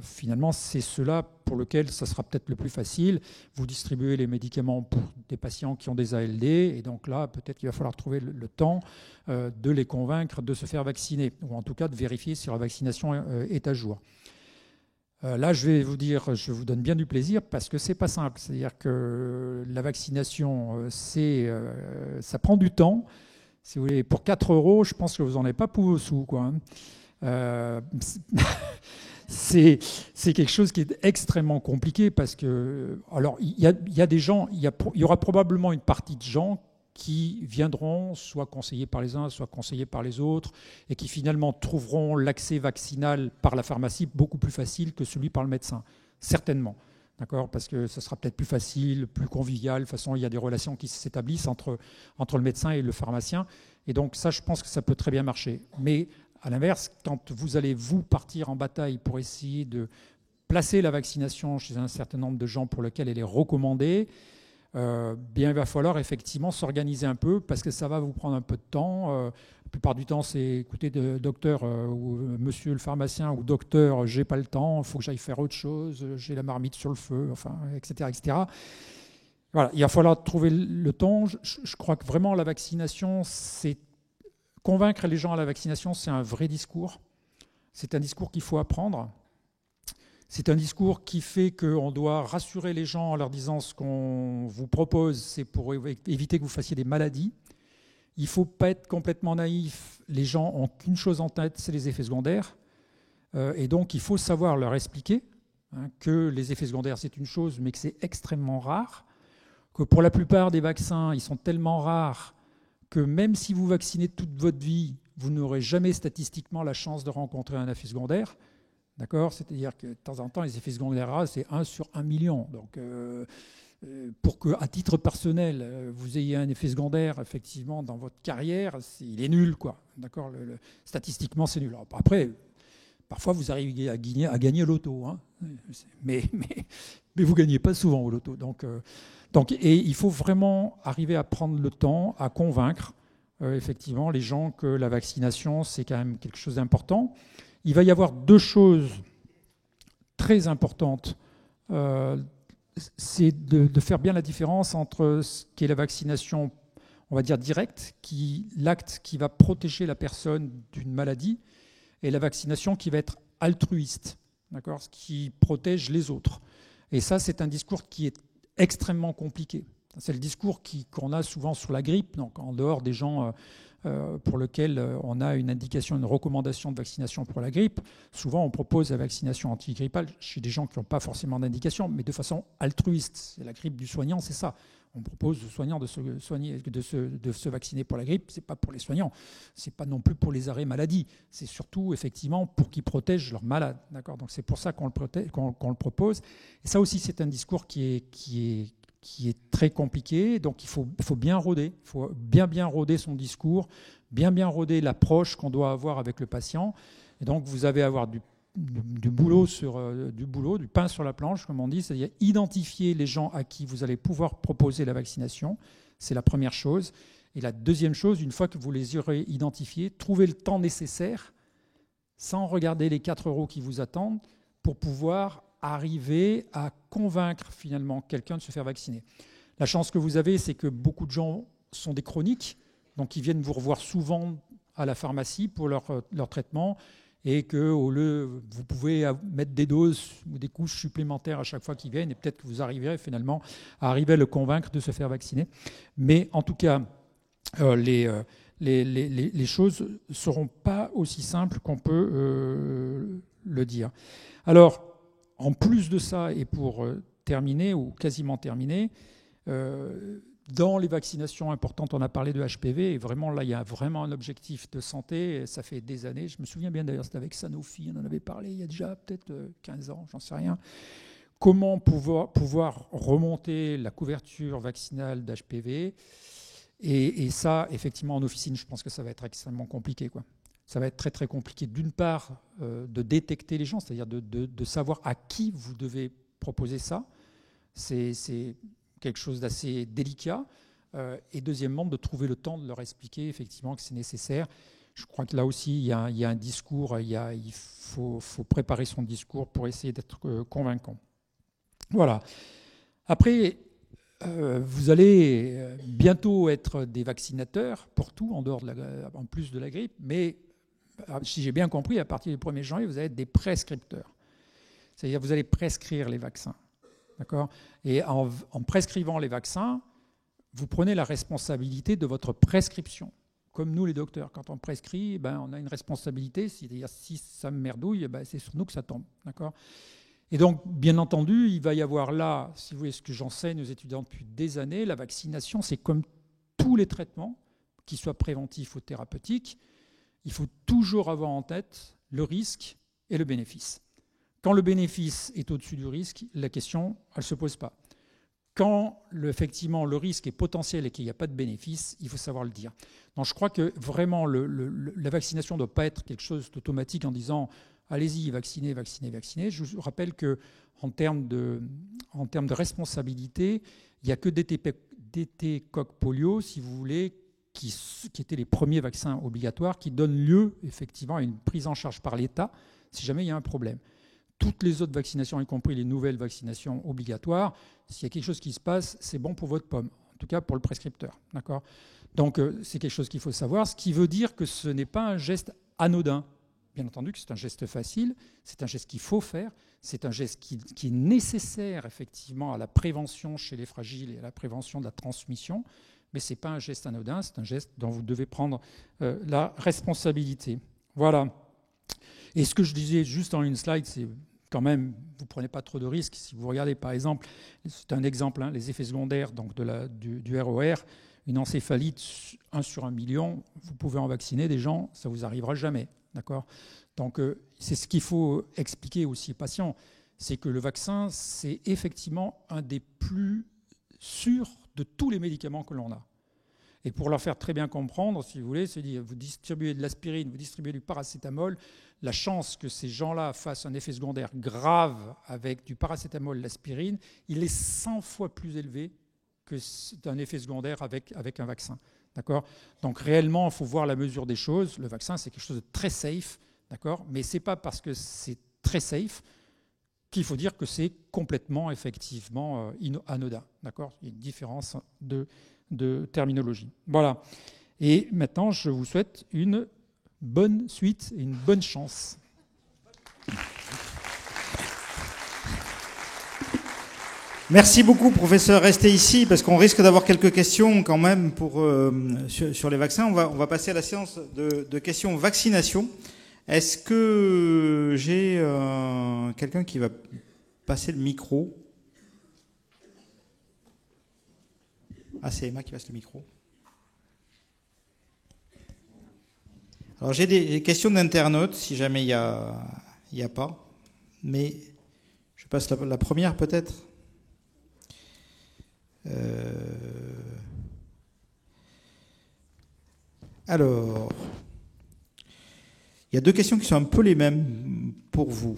finalement, c'est ceux-là pour lesquels ça sera peut-être le plus facile. Vous distribuez les médicaments pour des patients qui ont des ALD, et donc là, peut-être qu'il va falloir trouver le temps de les convaincre de se faire vacciner, ou en tout cas de vérifier si la vaccination est à jour. Là, je vais vous dire, je vous donne bien du plaisir parce que c'est pas simple. C'est-à-dire que la vaccination, ça prend du temps. Si vous voulez, pour 4 €, je pense que vous n'en avez pas pour vos sous, quoi. C'est quelque chose qui est extrêmement compliqué parce que, alors, il y a des gens, il y aura probablement une partie de gens qui viendront soit conseillés par les uns, soit conseillés par les autres, et qui finalement trouveront l'accès vaccinal par la pharmacie beaucoup plus facile que celui par le médecin, certainement. D'accord ? Parce que ce sera peut-être plus facile, plus convivial. De toute façon, il y a des relations qui s'établissent entre le médecin et le pharmacien. Et donc ça, je pense que ça peut très bien marcher. Mais à l'inverse, quand vous allez vous partir en bataille pour essayer de placer la vaccination chez un certain nombre de gens pour lesquels elle est recommandée, bien, il va falloir effectivement s'organiser un peu parce que ça va vous prendre un peu de temps. La plupart du temps, c'est écoutez, docteur ou monsieur le pharmacien ou docteur, j'ai pas le temps, il faut que j'aille faire autre chose, j'ai la marmite sur le feu, enfin, etc., etc. Voilà, il va falloir trouver le temps. Je crois que vraiment la vaccination, c'est convaincre les gens à la vaccination, c'est un vrai discours. C'est un discours qu'il faut apprendre. C'est un discours qui fait qu'on doit rassurer les gens en leur disant ce qu'on vous propose, c'est pour éviter que vous fassiez des maladies. Il ne faut pas être complètement naïf. Les gens ont qu'une chose en tête, c'est les effets secondaires. Et donc, il faut savoir leur expliquer que les effets secondaires, c'est une chose, mais que c'est extrêmement rare. Que pour la plupart des vaccins, ils sont tellement rares que même si vous vaccinez toute votre vie, vous n'aurez jamais statistiquement la chance de rencontrer un effet secondaire. D'accord ? C'est-à-dire que de temps en temps, les effets secondaires rares, c'est 1 sur 1 million. Donc, pour qu'à titre personnel, vous ayez un effet secondaire, effectivement, dans votre carrière, il est nul, quoi. D'accord ? Statistiquement, c'est nul. Alors, après, parfois, vous arrivez à gagner au loto. Hein, mais vous ne gagnez pas souvent au loto. Donc, et il faut vraiment arriver à prendre le temps, à convaincre, effectivement, les gens que la vaccination, c'est quand même quelque chose d'important. Il va y avoir 2 choses très importantes. C'est de faire bien la différence entre ce qu'est la vaccination, on va dire directe, l'acte qui va protéger la personne d'une maladie, et la vaccination qui va être altruiste, d'accord, ce qui protège les autres. Et ça, c'est un discours qui est extrêmement compliqué. C'est le discours qu'on a souvent sur la grippe, donc en dehors des gens pour lesquels on a une indication, une recommandation de vaccination pour la grippe. Souvent, on propose la vaccination antigrippale chez des gens qui n'ont pas forcément d'indication, mais de façon altruiste. C'est la grippe du soignant, c'est ça. On propose aux soignants de se vacciner pour la grippe. Ce n'est pas pour les soignants. Ce n'est pas non plus pour les arrêts maladie. C'est surtout, effectivement, pour qu'ils protègent leurs malades. D'accord ? Donc, c'est pour ça qu'on le propose. Et ça aussi, c'est un discours qui est très compliqué. Donc, il faut bien rôder. Il faut bien rôder son discours, bien rôder l'approche qu'on doit avoir avec le patient. Et donc, vous allez avoir du pain sur la planche, comme on dit, c'est-à-dire identifier les gens à qui vous allez pouvoir proposer la vaccination. C'est la première chose. Et la deuxième chose, une fois que vous les aurez identifiés, trouver le temps nécessaire, sans regarder les 4 € qui vous attendent, pour pouvoir arriver à convaincre finalement quelqu'un de se faire vacciner. La chance que vous avez, c'est que beaucoup de gens sont des chroniques, donc ils viennent vous revoir souvent à la pharmacie pour leur traitement, et que vous pouvez mettre des doses ou des couches supplémentaires à chaque fois qu'ils viennent, et peut-être que vous arriverez finalement à le convaincre de se faire vacciner. Mais en tout cas, les choses ne seront pas aussi simples qu'on peut le dire. Alors, en plus de ça, et pour terminer, ou quasiment terminer, dans les vaccinations importantes, on a parlé de HPV, et vraiment là, il y a vraiment un objectif de santé, ça fait des années, je me souviens bien d'ailleurs, c'était avec Sanofi, on en avait parlé il y a déjà peut-être 15 ans, j'en sais rien. Comment pouvoir remonter la couverture vaccinale d'HPV, et ça, effectivement, en officine, je pense que ça va être extrêmement compliqué, quoi. Ça va être très très compliqué, d'une part, de détecter les gens, c'est-à-dire de savoir à qui vous devez proposer ça. C'est quelque chose d'assez délicat. Et deuxièmement, de trouver le temps de leur expliquer effectivement que c'est nécessaire. Je crois que là aussi, il y a un discours, il faut préparer son discours pour essayer d'être convaincant. Voilà. Après, vous allez bientôt être des vaccinateurs pour tout, en plus de la grippe, mais si j'ai bien compris, à partir du 1er janvier, vous allez être des prescripteurs. C'est-à-dire que vous allez prescrire les vaccins. D'accord ? Et en prescrivant les vaccins, vous prenez la responsabilité de votre prescription. Comme nous, les docteurs, quand on prescrit, on a une responsabilité. C'est-à-dire si ça me merdouille, c'est sur nous que ça tombe. D'accord ? Et donc, bien entendu, il va y avoir là, si vous voulez, ce que j'enseigne aux étudiants depuis des années, la vaccination, c'est comme tous les traitements, qu'ils soient préventifs ou thérapeutiques, il faut toujours avoir en tête le risque et le bénéfice. Quand le bénéfice est au-dessus du risque, la question, elle ne se pose pas. Quand effectivement le risque est potentiel et qu'il n'y a pas de bénéfice, il faut savoir le dire. Donc je crois que vraiment la vaccination ne doit pas être quelque chose d'automatique en disant allez-y, vaccinez, vaccinez, vaccinez. Je vous rappelle qu'en termes de responsabilité, il n'y a que DT coq polio, si vous voulez, qui étaient les premiers vaccins obligatoires, qui donnent lieu effectivement à une prise en charge par l'État si jamais il y a un problème. Toutes les autres vaccinations, y compris les nouvelles vaccinations obligatoires, s'il y a quelque chose qui se passe, c'est bon pour votre pomme, en tout cas pour le prescripteur. D'accord ? Donc c'est quelque chose qu'il faut savoir, ce qui veut dire que ce n'est pas un geste anodin. Bien entendu que c'est un geste facile, c'est un geste qu'il faut faire, c'est un geste qui est nécessaire effectivement à la prévention chez les fragiles et à la prévention de la transmission, mais ce n'est pas un geste anodin, c'est un geste dont vous devez prendre la responsabilité. Voilà. Et ce que je disais juste en une slide, c'est quand même, vous ne prenez pas trop de risques. Si vous regardez par exemple, c'est un exemple, les effets secondaires donc du ROR, une encéphalite, 1 sur 1 million, vous pouvez en vacciner des gens, ça ne vous arrivera jamais. D'accord ? Donc c'est ce qu'il faut expliquer aussi aux patients, c'est que le vaccin, c'est effectivement un des plus sûrs de tous les médicaments que l'on a. Et pour leur faire très bien comprendre, si vous voulez, c'est dire vous distribuez de l'aspirine, vous distribuez du paracétamol, la chance que ces gens-là fassent un effet secondaire grave avec du paracétamol, l'aspirine, il est 100 fois plus élevé que d'un effet secondaire avec un vaccin. D'accord ? Donc réellement, il faut voir la mesure des choses. Le vaccin, c'est quelque chose de très safe, d'accord ? Mais ce n'est pas parce que c'est très safe qu'il faut dire que c'est complètement, effectivement, anodin. D'accord ? Il y a une différence de terminologie. Voilà. Et maintenant, je vous souhaite une bonne suite et une bonne chance. Merci beaucoup, professeur. Restez ici parce qu'on risque d'avoir quelques questions quand même sur les vaccins. On va passer à la séance de questions vaccination. Est-ce que j'ai quelqu'un qui va passer le micro? Ah, c'est Emma qui passe le micro. Alors, j'ai des questions d'internautes, si jamais il y a pas. Mais je passe la première, peut-être. Alors, il y a deux questions qui sont un peu les mêmes pour vous.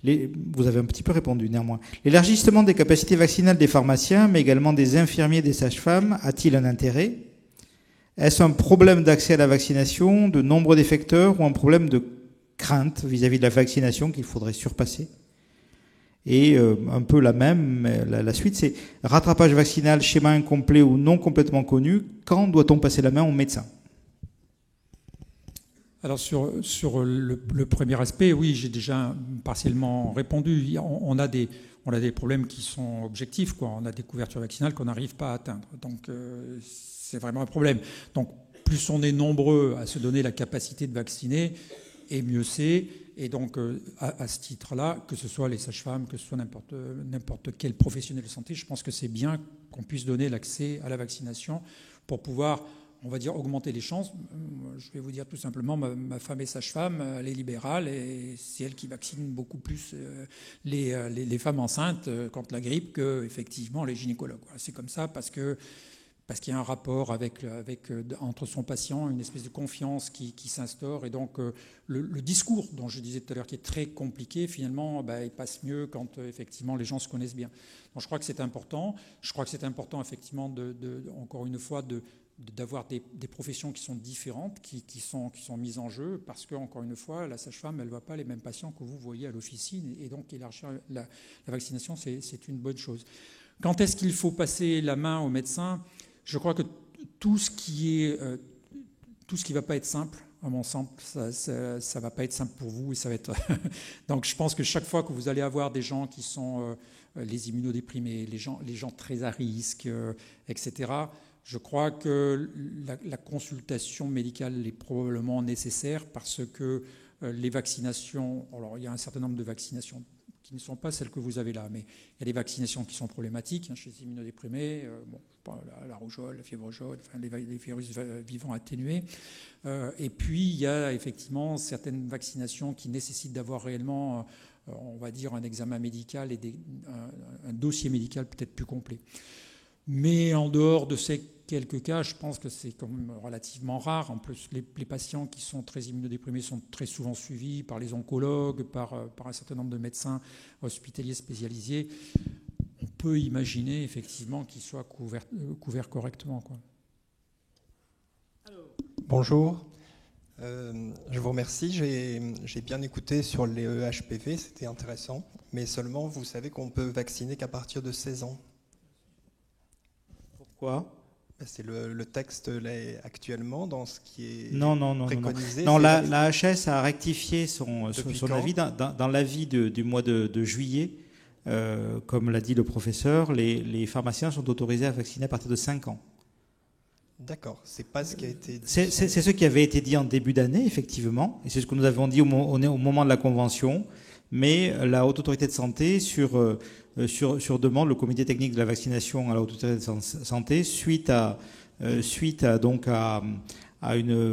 Vous avez un petit peu répondu néanmoins. L'élargissement des capacités vaccinales des pharmaciens, mais également des infirmiers et des sages-femmes, a-t-il un intérêt? Est-ce un problème d'accès à la vaccination, de nombre d'effecteurs, ou un problème de crainte vis-à-vis de la vaccination qu'il faudrait surpasser? Et un peu la suite, c'est rattrapage vaccinal, schéma incomplet ou non complètement connu, quand doit-on passer la main au médecin? Alors sur le premier aspect, oui, j'ai déjà partiellement répondu. On a des problèmes qui sont objectifs, quoi. On a des couvertures vaccinales qu'on n'arrive pas à atteindre. Donc c'est vraiment un problème. Donc plus on est nombreux à se donner la capacité de vacciner, et mieux c'est. Et donc à ce titre-là, que ce soit les sages-femmes, que ce soit n'importe quel professionnel de santé, je pense que c'est bien qu'on puisse donner l'accès à la vaccination pour pouvoir, on va dire, augmenter les chances. Je vais vous dire tout simplement, ma femme est sage-femme, elle est libérale, et c'est elle qui vaccine beaucoup plus les femmes enceintes contre la grippe que, effectivement, les gynécologues. C'est comme ça parce qu'il y a un rapport entre son patient, une espèce de confiance qui s'instaure. Et donc, le discours dont je disais tout à l'heure, qui est très compliqué, finalement, il passe mieux quand, effectivement, les gens se connaissent bien. Donc, je crois que c'est important. Je crois que c'est important, effectivement, encore une fois, d'avoir des professions qui sont différentes, qui sont mises en jeu, parce que, encore une fois, la sage-femme, elle ne voit pas les mêmes patients que vous voyez à l'officine. Et donc, élargir la vaccination, c'est une bonne chose. Quand est-ce qu'il faut passer la main au médecin ? Je crois que tout ce qui va pas être simple, à mon sens, ça va pas être simple pour vous, et ça va être. Donc, je pense que chaque fois que vous allez avoir des gens qui sont les immunodéprimés, les gens très à risque, etc. Je crois que la consultation médicale est probablement nécessaire parce que les vaccinations. Alors, il y a un certain nombre de vaccinations qui ne sont pas celles que vous avez là, mais il y a des vaccinations qui sont problématiques chez les immunodéprimés, la rougeole, la fièvre jaune, enfin, les virus vivants atténués. Et puis, il y a effectivement certaines vaccinations qui nécessitent d'avoir réellement, on va dire, un examen médical et un dossier médical peut-être plus complet. Mais en dehors de ces quelques cas, je pense que c'est quand même relativement rare. En plus, les patients qui sont très immunodéprimés sont très souvent suivis par les oncologues, par un certain nombre de médecins hospitaliers spécialisés. On peut imaginer effectivement qu'ils soient couverts correctement, quoi. Bonjour. Je vous remercie. J'ai bien écouté sur les HPV, c'était intéressant. Mais seulement, vous savez qu'on peut vacciner qu'à partir de 16 ans. Pourquoi ? C'est le texte là, actuellement dans ce qui est préconisé. Non, la HS a rectifié son avis. Dans l'avis du mois de juillet, comme l'a dit le professeur, les pharmaciens sont autorisés à vacciner à partir de 5 ans. D'accord, c'est pas ce qui a été dit. C'est ce qui avait été dit en début d'année, effectivement, et c'est ce que nous avons dit au moment de la convention, mais la Haute Autorité de Santé, sur demande, le comité technique de la vaccination à la Haute Autorité de Santé, suite à une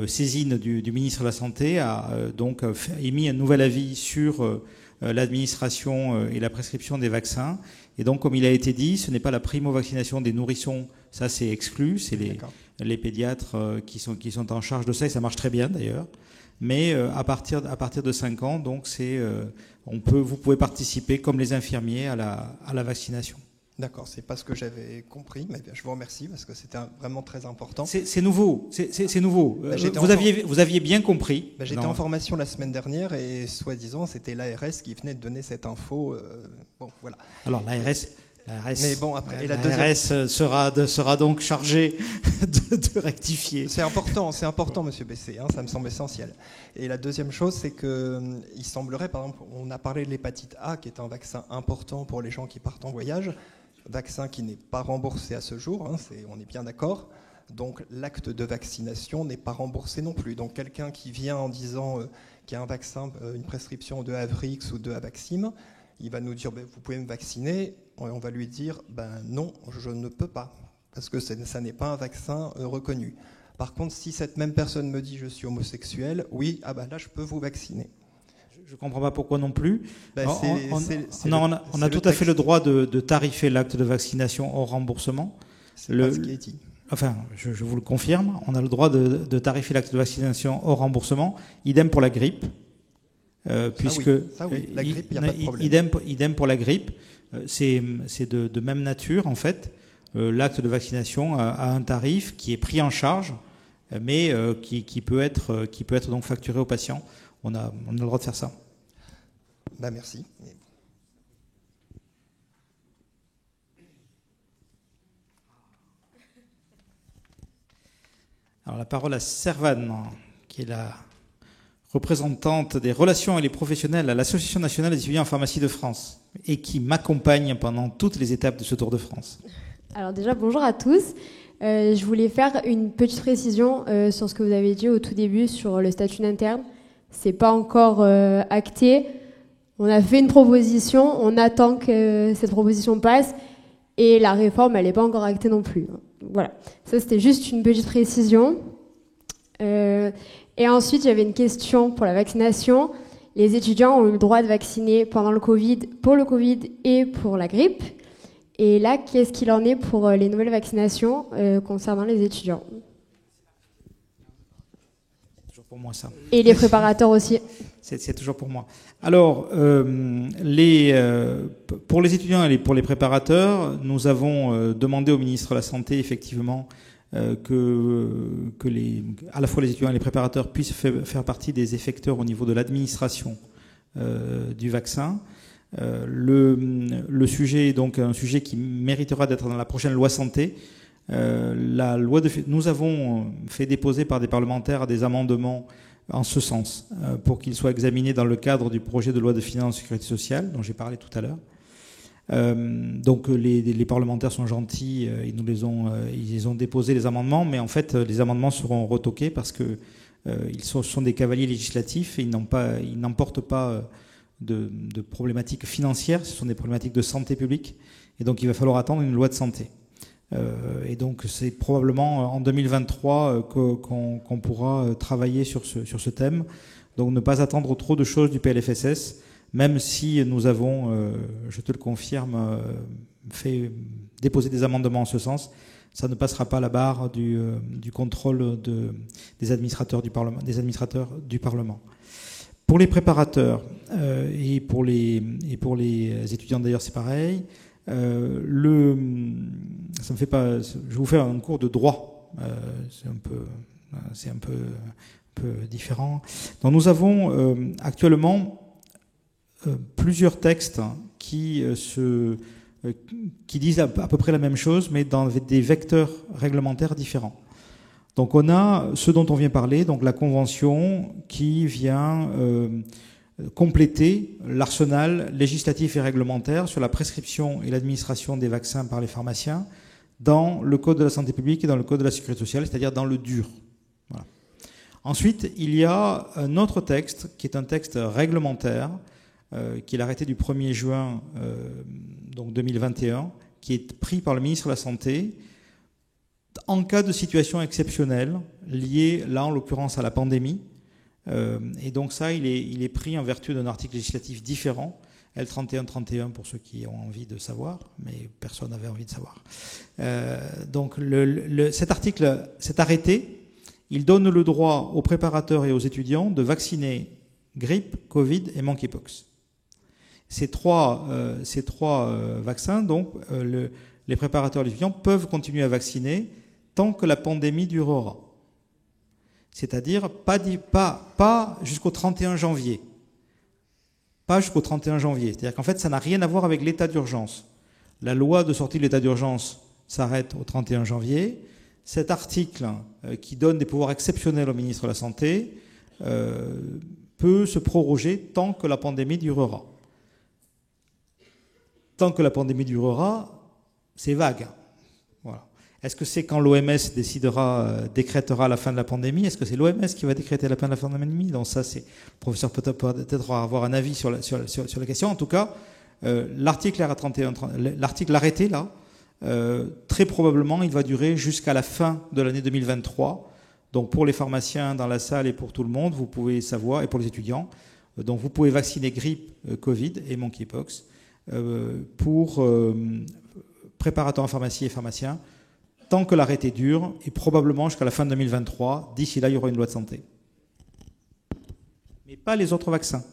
saisine du ministre de la Santé, a donc émis un nouvel avis sur l'administration et la prescription des vaccins. Et donc, comme il a été dit, ce n'est pas la primo-vaccination des nourrissons, ça c'est exclu, c'est les pédiatres qui sont en charge de ça, et ça marche très bien d'ailleurs. Mais à partir de 5 ans, donc vous pouvez participer comme les infirmiers à la vaccination. D'accord, c'est pas ce que j'avais compris, mais je vous remercie parce que c'était vraiment très important. C'est nouveau, c'est nouveau. Vous aviez bien compris. J'étais en formation la semaine dernière et soi-disant c'était l'ARS qui venait de donner cette info. Bon, voilà. Alors l'ARS. Mais bon, après, et la RS sera donc chargé de rectifier. C'est important, Monsieur Bessé, ça me semble essentiel. Et la deuxième chose, c'est qu'il semblerait, par exemple, on a parlé de l'hépatite A, qui est un vaccin important pour les gens qui partent en voyage. vaccin qui n'est pas remboursé à ce jour, hein, on est bien d'accord. Donc l'acte de vaccination n'est pas remboursé non plus. Donc quelqu'un qui vient en disant qu'il y a un vaccin, une prescription de Avrix ou de Avaxim, il va nous dire vous pouvez me vacciner. On va lui dire non, je ne peux pas, parce que ça n'est pas un vaccin reconnu. Par contre, si cette même personne me dit je suis homosexuel, oui, là je peux vous vacciner. Je ne comprends pas pourquoi non plus. On a tout à fait le droit de tarifer l'acte de vaccination hors remboursement. C'est pas ce qui est dit. Enfin, je vous le confirme, on a le droit de tarifer l'acte de vaccination hors remboursement. Idem pour la grippe, puisque la grippe, il n'y a pas de problème. Idem pour la grippe, c'est de même nature en fait. L'acte de vaccination a un tarif qui est pris en charge, mais qui peut être donc facturé au patient. On a le droit de faire ça. Merci. Alors la parole à Servane, qui est la représentante des relations et les professionnels à l'Association nationale des étudiants en pharmacie de France et qui m'accompagne pendant toutes les étapes de ce Tour de France. Alors déjà, bonjour à tous. Je voulais faire une petite précision sur ce que vous avez dit au tout début sur le statut interne. C'est pas encore acté. On a fait une proposition, on attend que cette proposition passe et la réforme, elle n'est pas encore actée non plus. Voilà, ça c'était juste une petite précision. Et ensuite, j'avais une question pour la vaccination. Les étudiants ont eu le droit de vacciner pendant le Covid, pour le Covid et pour la grippe. Et là, qu'est-ce qu'il en est pour les nouvelles vaccinations concernant les étudiants? C'est toujours pour moi ça. Et les préparateurs aussi. C'est toujours pour moi. Alors, pour les étudiants et pour les préparateurs, nous avons demandé au ministre de la Santé, effectivement, que à la fois les étudiants et les préparateurs puissent faire partie des effecteurs au niveau de l'administration du vaccin. Le sujet est donc un sujet qui méritera d'être dans la prochaine loi santé. Nous avons fait déposer par des parlementaires des amendements en ce sens, pour qu'ils soient examinés dans le cadre du projet de loi de finances de sécurité sociale, dont j'ai parlé tout à l'heure. Donc les parlementaires sont gentils, ils ont déposé les amendements, mais en fait les amendements seront retoqués parce que ils sont des cavaliers législatifs et ils n'emportent pas de problématiques financières, ce sont des problématiques de santé publique, et donc il va falloir attendre une loi de santé. Et donc c'est probablement en 2023 qu'on pourra travailler sur ce thème. Donc ne pas attendre trop de choses du PLFSS, même si nous avons, je te le confirme, fait déposer des amendements en ce sens, ça ne passera pas la barre du contrôle des administrateurs du Parlement. Pour les préparateurs et pour les étudiants d'ailleurs c'est pareil. Ça me fait pas. Je vais vous faire un cours de droit. C'est un peu différent. Donc nous avons actuellement plusieurs textes qui disent à peu près la même chose, mais dans des vecteurs réglementaires différents. Donc on a ce dont on vient parler, donc la convention qui vient compléter l'arsenal législatif et réglementaire sur la prescription et l'administration des vaccins par les pharmaciens dans le Code de la santé publique et dans le Code de la sécurité sociale, c'est-à-dire dans le dur. Voilà. Ensuite, il y a un autre texte qui est un texte réglementaire, qui est l'arrêté du 1er juin donc 2021, qui est pris par le ministre de la Santé en cas de situation exceptionnelle liée, là en l'occurrence, à la pandémie. Et donc ça, il est pris en vertu d'un article législatif différent, L3131 pour ceux qui ont envie de savoir, mais personne n'avait envie de savoir. Donc cet arrêté, il donne le droit aux préparateurs et aux étudiants de vacciner grippe, Covid et monkeypox. Ces trois vaccins, donc les préparateurs et les étudiants peuvent continuer à vacciner tant que la pandémie durera. C'est-à-dire pas jusqu'au 31 janvier. Pas jusqu'au 31 janvier. C'est-à-dire qu'en fait, ça n'a rien à voir avec l'état d'urgence. La loi de sortie de l'état d'urgence s'arrête au 31 janvier. Cet article qui donne des pouvoirs exceptionnels au ministre de la Santé peut se proroger tant que la pandémie durera. Tant que la pandémie durera, c'est vague. Voilà. Est-ce que c'est quand l'OMS décrétera la fin de la pandémie? Est-ce que c'est l'OMS qui va décréter la fin de la pandémie? Donc ça, le professeur peut-être avoir un avis sur la question. En tout cas, l'article arrêté là, très probablement, il va durer jusqu'à la fin de l'année 2023. Donc pour les pharmaciens dans la salle et pour tout le monde, vous pouvez savoir, et pour les étudiants, donc vous pouvez vacciner grippe, Covid et monkeypox pour préparateurs en pharmacie et pharmaciens, tant que l'arrêté dure, et probablement jusqu'à la fin de 2023. D'ici là, il y aura une loi de santé. Mais pas les autres vaccins.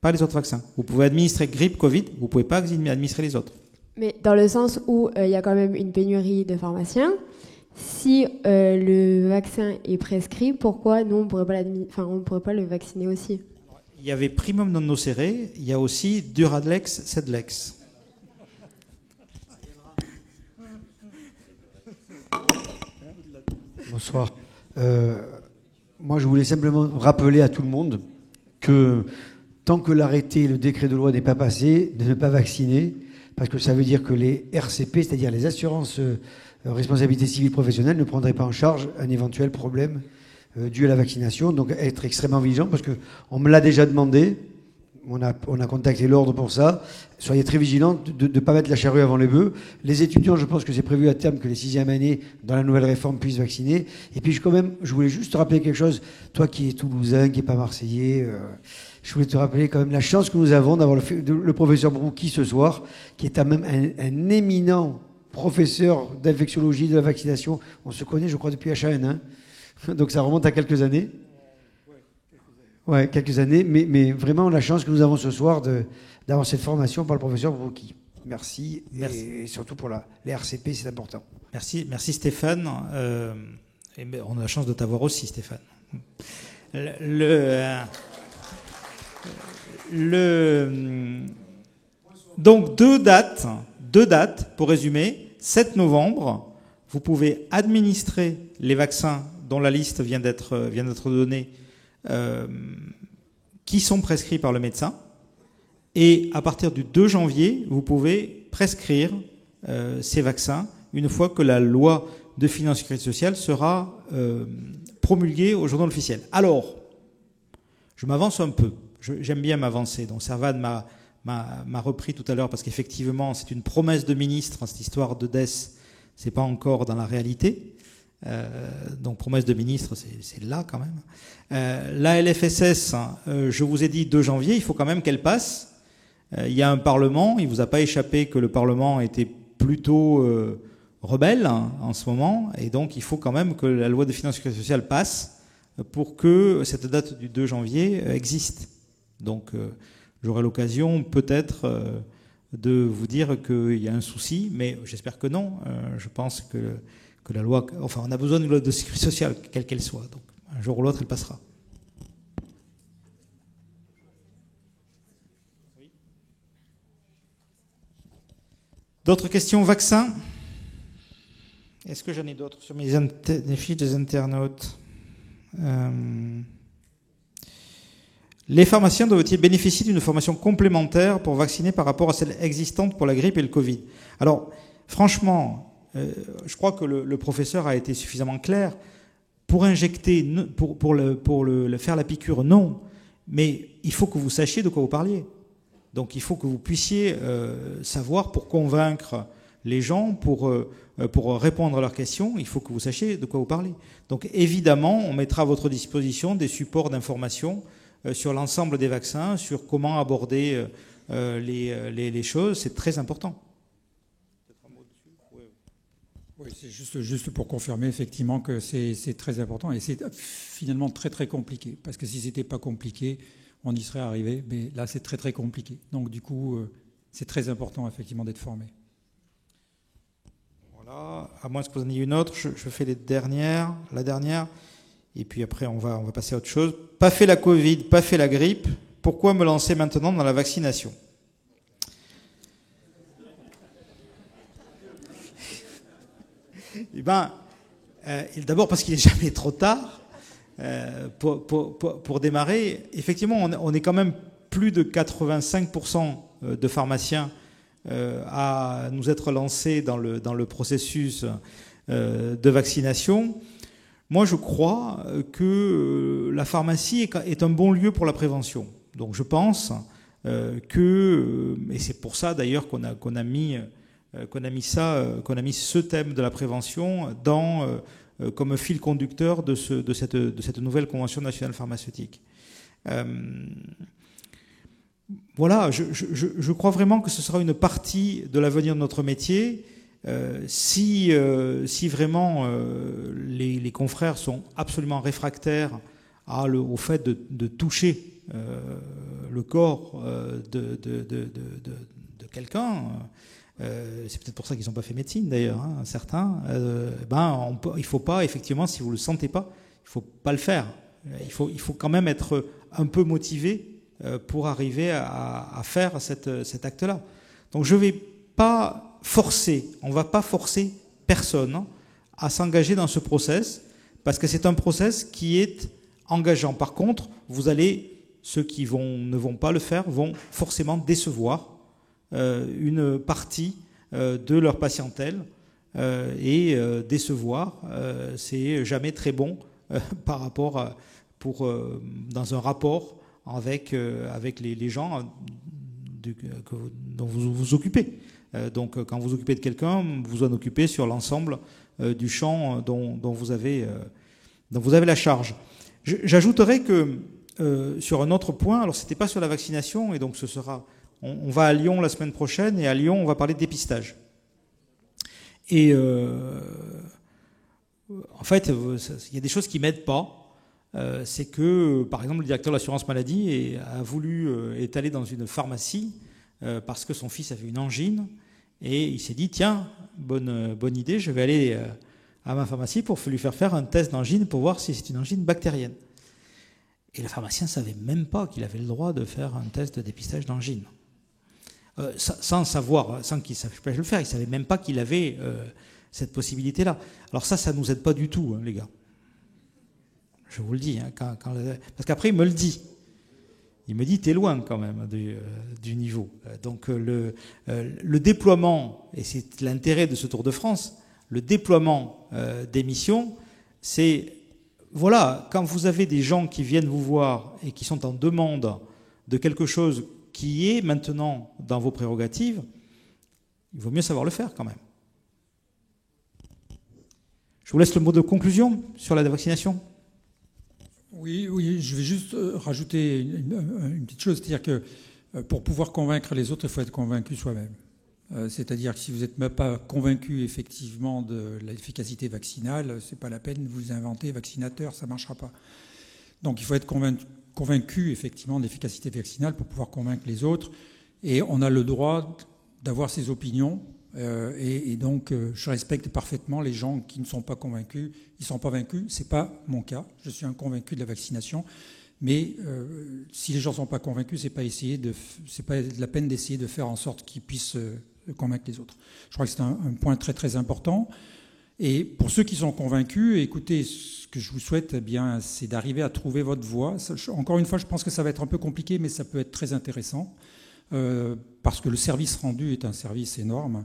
Pas les autres vaccins. Vous pouvez administrer grippe, Covid, vous ne pouvez pas administrer les autres. Mais dans le sens où il y a quand même une pénurie de pharmaciens, si le vaccin est prescrit, pourquoi nous, on ne pourrait pas le vacciner aussi? Il y avait primum non nocere, il y a aussi Duradlex, Sedlex. Bonsoir. Moi, je voulais simplement rappeler à tout le monde que tant que l'arrêté, le décret de loi n'est pas passé, de ne pas vacciner, parce que ça veut dire que les RCP, c'est-à-dire les assurances responsabilité civile professionnelle, ne prendraient pas en charge un éventuel problème dû à la vaccination. Donc être extrêmement vigilant, parce qu'on me l'a déjà demandé. On a contacté l'ordre pour ça. Soyez très vigilants de ne pas mettre la charrue avant les bœufs. Les étudiants, je pense que c'est prévu à terme que les 6e années, dans la nouvelle réforme, puissent vacciner. Et puis, je voulais juste te rappeler quelque chose. Toi qui es toulousain, qui n'est pas marseillais, je voulais te rappeler quand même la chance que nous avons d'avoir le professeur Brouki ce soir, qui est quand même un éminent professeur d'infectiologie de la vaccination. On se connaît, je crois, depuis HAN. Hein. Donc ça remonte à quelques années. Ouais, quelques années, mais vraiment la chance que nous avons ce soir d'avoir cette formation par le professeur Brouki. Merci. Et surtout pour les RCP, c'est important. Merci Stéphane. Et on a la chance de t'avoir aussi, Stéphane. Donc deux dates pour résumer. 7 novembre, vous pouvez administrer les vaccins dont la liste vient d'être donnée, qui sont prescrits par le médecin. Et à partir du 2 janvier, vous pouvez prescrire ces vaccins une fois que la loi de finances sécurité sociale sera promulguée au journal officiel. Alors, je m'avance un peu. J'aime bien m'avancer. Donc Servan m'a repris tout à l'heure parce qu'effectivement, c'est une promesse de ministre, cette histoire de DES, c'est pas encore dans la réalité. Donc promesse de ministre, c'est là quand même. La LFSS, je vous ai dit 2 janvier, il faut quand même qu'elle passe. Il y a un Parlement, il vous a pas échappé que le Parlement était plutôt rebelle en ce moment, et donc il faut quand même que la loi de finances sociales passe pour que cette date du 2 janvier existe. Donc j'aurai l'occasion peut-être de vous dire qu'il y a un souci, mais j'espère que non. Je pense que la loi, enfin, on a besoin d'une loi de sécurité sociale, quelle qu'elle soit. Donc, un jour ou l'autre, elle passera. Oui. D'autres questions, vaccins? Est-ce que j'en ai d'autres sur mes fiches des internautes? Les pharmaciens doivent-ils bénéficier d'une formation complémentaire pour vacciner par rapport à celle existante pour la grippe et le Covid? Alors, franchement, je crois que le professeur a été suffisamment clair. Pour injecter, pour faire la piqûre, non. Mais il faut que vous sachiez de quoi vous parliez. Donc il faut que vous puissiez savoir, pour convaincre les gens, pour répondre à leurs questions, il faut que vous sachiez de quoi vous parlez. Donc évidemment, on mettra à votre disposition des supports d'information sur l'ensemble des vaccins, sur comment aborder les choses. C'est très important. Oui, c'est juste pour confirmer effectivement que c'est très important et c'est finalement très très compliqué. Parce que si c'était pas compliqué, on y serait arrivé. Mais là, c'est très très compliqué. Donc du coup, c'est très important effectivement d'être formé. Voilà. À moins que vous en ayez une autre, je fais la dernière. Et puis après, on va passer à autre chose. Pas fait la Covid, pas fait la grippe. Pourquoi me lancer maintenant dans la vaccination ? Eh ben, d'abord parce qu'il n'est jamais trop tard pour démarrer. Effectivement, on est quand même plus de 85% de pharmaciens à nous être lancés dans le processus de vaccination. Moi, je crois que la pharmacie est un bon lieu pour la prévention. Donc je pense que, et c'est pour ça d'ailleurs qu'on a mis ce thème de la prévention comme fil conducteur de cette nouvelle convention nationale pharmaceutique. Voilà, je crois vraiment que ce sera une partie de l'avenir de notre métier. Si vraiment les confrères sont absolument réfractaires au fait de toucher le corps de quelqu'un, c'est peut-être pour ça qu'ils n'ont pas fait médecine d'ailleurs, hein, certains, il ne faut pas, effectivement, si vous ne le sentez pas, il ne faut pas le faire. Il faut quand même être un peu motivé pour arriver à faire cet acte-là. Donc je ne vais pas forcer, on ne va pas forcer personne à s'engager dans ce process, parce que c'est un process qui est engageant. Par contre, ceux qui ne vont pas le faire vont forcément décevoir une partie de leur patientèle, et décevoir, c'est jamais très bon par rapport dans un rapport avec les gens dont vous vous occupez. Donc quand vous vous occupez de quelqu'un, vous en occupez sur l'ensemble du champ dont vous avez la charge. J'ajouterais que sur un autre point, alors c'était pas sur la vaccination, et donc on va à Lyon la semaine prochaine, et à Lyon on va parler de dépistage. Et en fait, il y a des choses qui m'aident pas. C'est que, par exemple, le directeur de l'assurance maladie est allé dans une pharmacie parce que son fils avait une angine, et il s'est dit, tiens, bonne idée, je vais aller à ma pharmacie pour lui faire un test d'angine pour voir si c'est une angine bactérienne. Et le pharmacien ne savait même pas qu'il avait le droit de faire un test de dépistage d'angine. Sans qu'il ne savait pas le faire, il ne savait même pas qu'il avait cette possibilité-là. Alors ça ne nous aide pas du tout, hein, les gars. Je vous le dis, hein, parce qu'après il me le dit. Il me dit, t'es loin quand même du niveau. Donc le déploiement, et c'est l'intérêt de ce Tour de France, le déploiement des missions, c'est, voilà, quand vous avez des gens qui viennent vous voir et qui sont en demande de quelque chose qui est maintenant dans vos prérogatives, il vaut mieux savoir le faire quand même. Je vous laisse le mot de conclusion sur la vaccination. Oui, je vais juste rajouter une petite chose, c'est-à-dire que pour pouvoir convaincre les autres, il faut être convaincu soi-même. C'est-à-dire que si vous n'êtes même pas convaincu effectivement de l'efficacité vaccinale, c'est pas la peine de vous inventer vaccinateur, ça ne marchera pas. Donc il faut être convaincu effectivement de l'efficacité vaccinale pour pouvoir convaincre les autres, et on a le droit d'avoir ses opinions. Et donc, je respecte parfaitement les gens qui ne sont pas convaincus. Ils ne sont pas vaincus. Ce n'est pas mon cas. Je suis un convaincu de la vaccination. Mais si les gens ne sont pas convaincus, ce n'est pas de la peine d'essayer de faire en sorte qu'ils puissent convaincre les autres. Je crois que c'est un point très très important. Et pour ceux qui sont convaincus, écoutez, ce que je vous souhaite, eh bien, c'est d'arriver à trouver votre voie. Encore une fois, je pense que ça va être un peu compliqué, mais ça peut être très intéressant. Parce que le service rendu est un service énorme.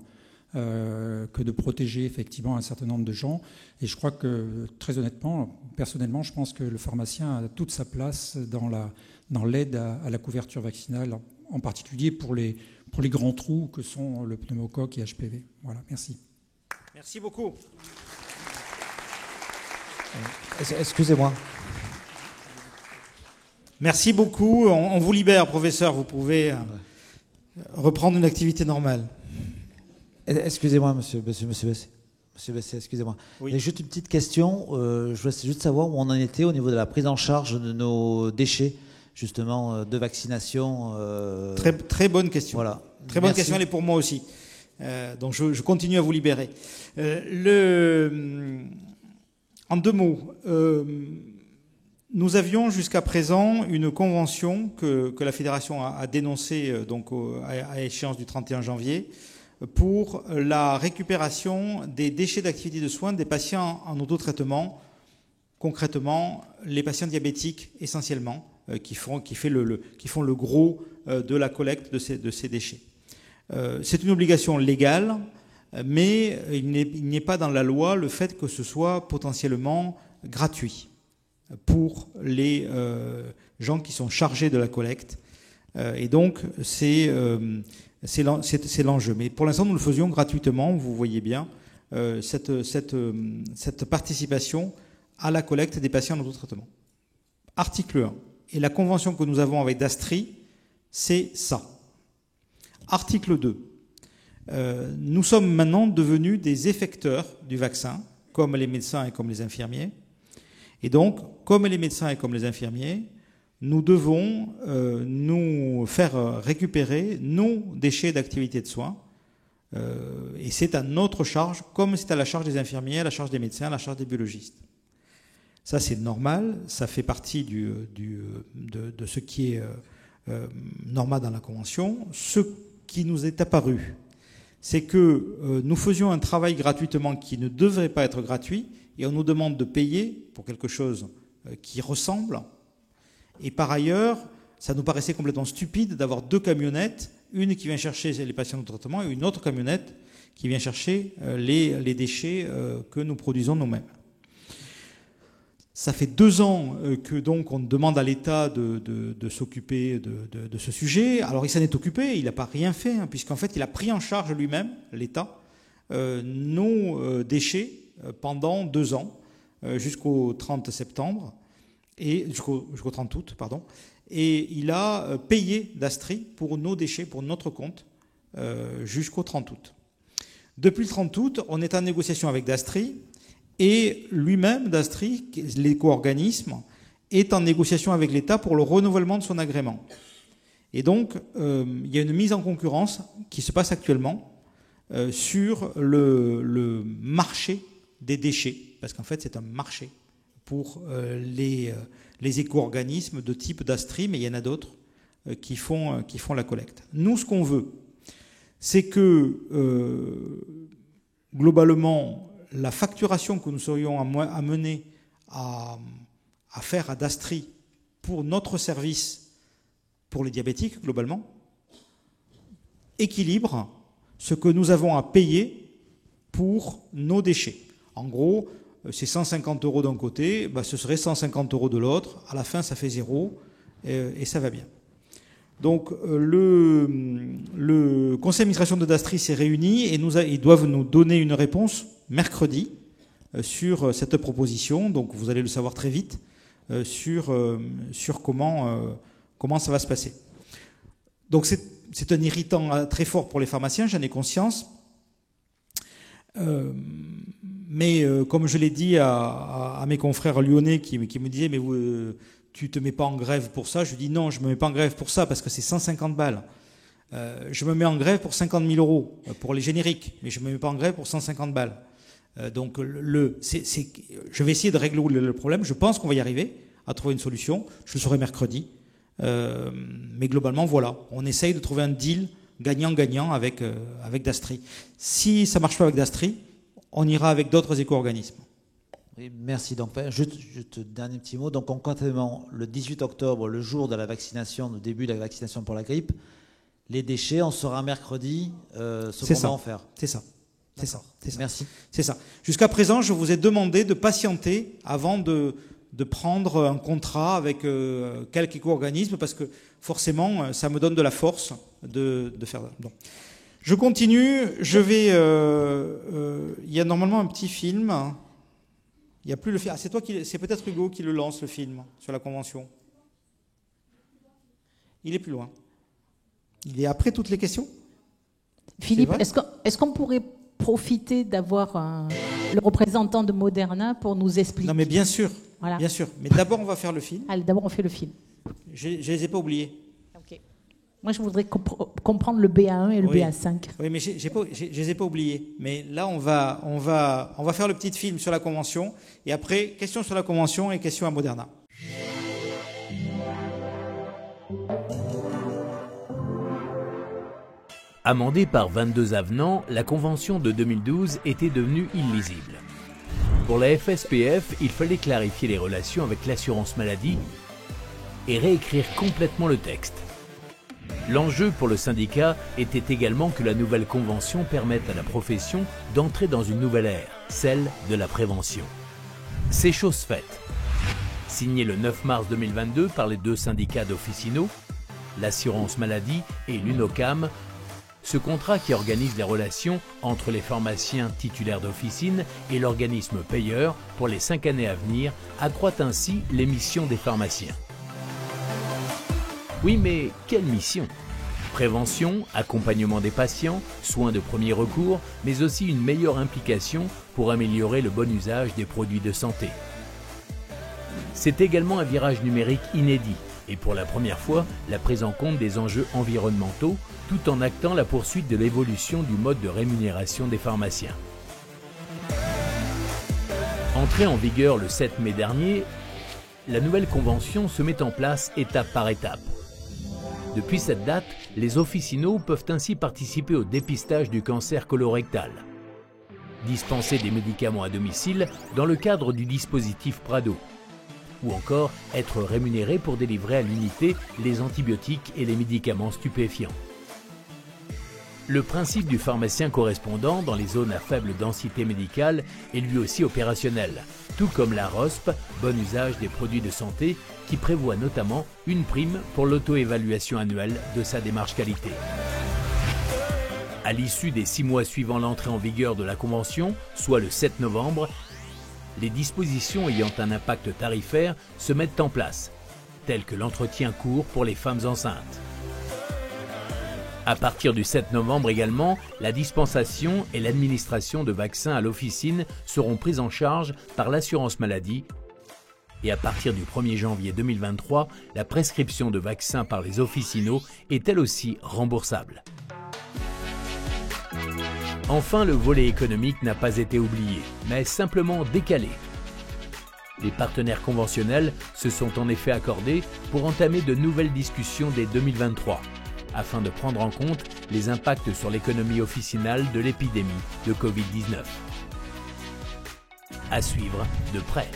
Que de protéger effectivement un certain nombre de gens. Et je crois que, très honnêtement, personnellement, je pense que le pharmacien a toute sa place dans l'aide à la couverture vaccinale, en particulier pour les grands trous que sont le pneumocoque et HPV. Voilà, merci. Merci beaucoup. Excusez-moi. Merci beaucoup. On vous libère, professeur. Vous pouvez reprendre une activité normale. Excusez-moi, monsieur Bessé, excusez-moi. Oui. Il y a juste une petite question. Je voulais juste savoir où on en était au niveau de la prise en charge de nos déchets, justement, de vaccination. Très bonne question. Voilà. Très bonne question, elle est pour moi aussi. Donc je continue à vous libérer. En deux mots, nous avions jusqu'à présent une convention que la Fédération a dénoncée à échéance du 31 janvier, pour la récupération des déchets d'activité de soins des patients en autotraitement, concrètement les patients diabétiques essentiellement, qui font le gros de la collecte de ces déchets. C'est une obligation légale, mais il n'est pas dans la loi le fait que ce soit potentiellement gratuit pour les gens qui sont chargés de la collecte. Et donc, c'est l'enjeu. Mais pour l'instant, nous le faisions gratuitement, vous voyez bien, cette participation à la collecte des patients en autotraitement. Article 1. Et la convention que nous avons avec Dastri, c'est ça. Article 2. Nous sommes maintenant devenus des effecteurs du vaccin, comme les médecins et comme les infirmiers. Et donc, comme les médecins et comme les infirmiers, nous devons nous faire récupérer nos déchets d'activité de soins. Et c'est à notre charge, comme c'est à la charge des infirmiers, à la charge des médecins, à la charge des biologistes. Ça, c'est normal, ça fait partie de ce qui est normal dans la Convention. Ce qui nous est apparu, c'est que nous faisions un travail gratuitement qui ne devrait pas être gratuit, et on nous demande de payer pour quelque chose qui ressemble. Et par ailleurs, ça nous paraissait complètement stupide d'avoir 2 camionnettes, une qui vient chercher les patients de traitement et une autre camionnette qui vient chercher les déchets que nous produisons nous-mêmes. Ça fait 2 ans que donc on demande à l'État de s'occuper de ce sujet. Alors il s'en est occupé, il n'a pas rien fait, hein, puisqu'en fait il a pris en charge lui-même, l'État, nos déchets pendant 2 ans, jusqu'au 30 septembre, et jusqu'au 30 août, pardon. Et il a payé Dastri pour nos déchets, pour notre compte, jusqu'au 30 août. Depuis le 30 août, on est en négociation avec Dastri, et lui-même, Dastri, l'éco-organisme, est en négociation avec l'État pour le renouvellement de son agrément. Et donc, il y a une mise en concurrence qui se passe actuellement sur le marché des déchets, parce qu'en fait, c'est un marché pour les éco-organismes de type Dastri, mais il y en a d'autres qui font la collecte. Nous, ce qu'on veut, c'est que, globalement, la facturation que nous serions amenés à faire à Dastri pour notre service pour les diabétiques, globalement, équilibre ce que nous avons à payer pour nos déchets. En gros, c'est 150 € d'un côté, ce serait 150 € de l'autre. À la fin, ça fait 0 et ça va bien. Donc, le conseil d'administration de Dastri s'est réuni et ils doivent nous donner une réponse mercredi sur cette proposition. Donc, vous allez le savoir très vite sur comment ça va se passer. Donc, c'est un irritant très fort pour les pharmaciens, j'en ai conscience. Mais comme je l'ai dit à mes confrères lyonnais qui me disaient « mais tu te mets pas en grève pour ça ?» Je dis « non, je me mets pas en grève pour ça parce que c'est 150 balles. Je me mets en grève pour 50 000 € pour les génériques, mais je me mets pas en grève pour 150 balles. Donc je vais essayer de régler le problème. Je pense qu'on va y arriver à trouver une solution. Je le saurai mercredi. Mais globalement, voilà, on essaye de trouver un deal gagnant-gagnant avec Dastri. Si ça ne marche pas avec Dastri, on ira avec d'autres éco-organismes. Oui, merci. Donc, juste dernier petit mot. Donc, concrètement, le 18 octobre, le jour de la vaccination, le début de la vaccination pour la grippe, les déchets, on saura mercredi ce qu'on va en faire. C'est ça. C'est ça. Merci. C'est ça. Jusqu'à présent, je vous ai demandé de patienter avant de prendre un contrat avec quelque éco-organisme parce que forcément, ça me donne de la force de faire. Bon. Je continue. Je vais. Il y a normalement un petit film. Il n'y a plus le film. Ah, c'est peut-être Hugo qui le lance, le film sur la convention. Il est plus loin. Il est après toutes les questions. Philippe, est-ce qu'on pourrait profiter d'avoir le représentant de Moderna pour nous expliquer? Non, mais bien sûr. Voilà. Bien sûr. Mais d'abord, on va faire le film. Allez, d'abord, on fait le film. Je ne les ai pas oubliés. Ok. Moi, je voudrais comprendre le BA1 et le BA5. Oui, mais je ne les ai pas oubliés. Mais là, on va faire le petit film sur la Convention. Et après, questions sur la Convention et questions à Moderna. Amendée par 22 avenants, la Convention de 2012 était devenue illisible. Pour la FSPF, il fallait clarifier les relations avec l'assurance maladie et réécrire complètement le texte. L'enjeu pour le syndicat était également que la nouvelle convention permette à la profession d'entrer dans une nouvelle ère, celle de la prévention. C'est chose faite. Signé le 9 mars 2022 par les deux syndicats d'officinaux, l'assurance maladie et l'UNOCAM, ce contrat qui organise les relations entre les pharmaciens titulaires d'officine et l'organisme payeur pour les 5 années à venir accroît ainsi les missions des pharmaciens. Oui, mais quelle mission? Prévention, accompagnement des patients, soins de premier recours, mais aussi une meilleure implication pour améliorer le bon usage des produits de santé. C'est également un virage numérique inédit et pour la première fois, la prise en compte des enjeux environnementaux tout en actant la poursuite de l'évolution du mode de rémunération des pharmaciens. Entrée en vigueur le 7 mai dernier, la nouvelle convention se met en place étape par étape. Depuis cette date, les officinaux peuvent ainsi participer au dépistage du cancer colorectal, dispenser des médicaments à domicile dans le cadre du dispositif Prado, ou encore être rémunérés pour délivrer à l'unité les antibiotiques et les médicaments stupéfiants. Le principe du pharmacien correspondant dans les zones à faible densité médicale est lui aussi opérationnel, tout comme la ROSP, bon usage des produits de santé, qui prévoit notamment une prime pour l'auto-évaluation annuelle de sa démarche qualité. À l'issue des 6 mois suivant l'entrée en vigueur de la Convention, soit le 7 novembre, les dispositions ayant un impact tarifaire se mettent en place, telles que l'entretien court pour les femmes enceintes. À partir du 7 novembre également, la dispensation et l'administration de vaccins à l'officine seront prises en charge par l'assurance maladie. Et à partir du 1er janvier 2023, la prescription de vaccins par les officinaux est elle aussi remboursable. Enfin, le volet économique n'a pas été oublié, mais simplement décalé. Les partenaires conventionnels se sont en effet accordés pour entamer de nouvelles discussions dès 2023, afin de prendre en compte les impacts sur l'économie officinale de l'épidémie de Covid-19. À suivre de près.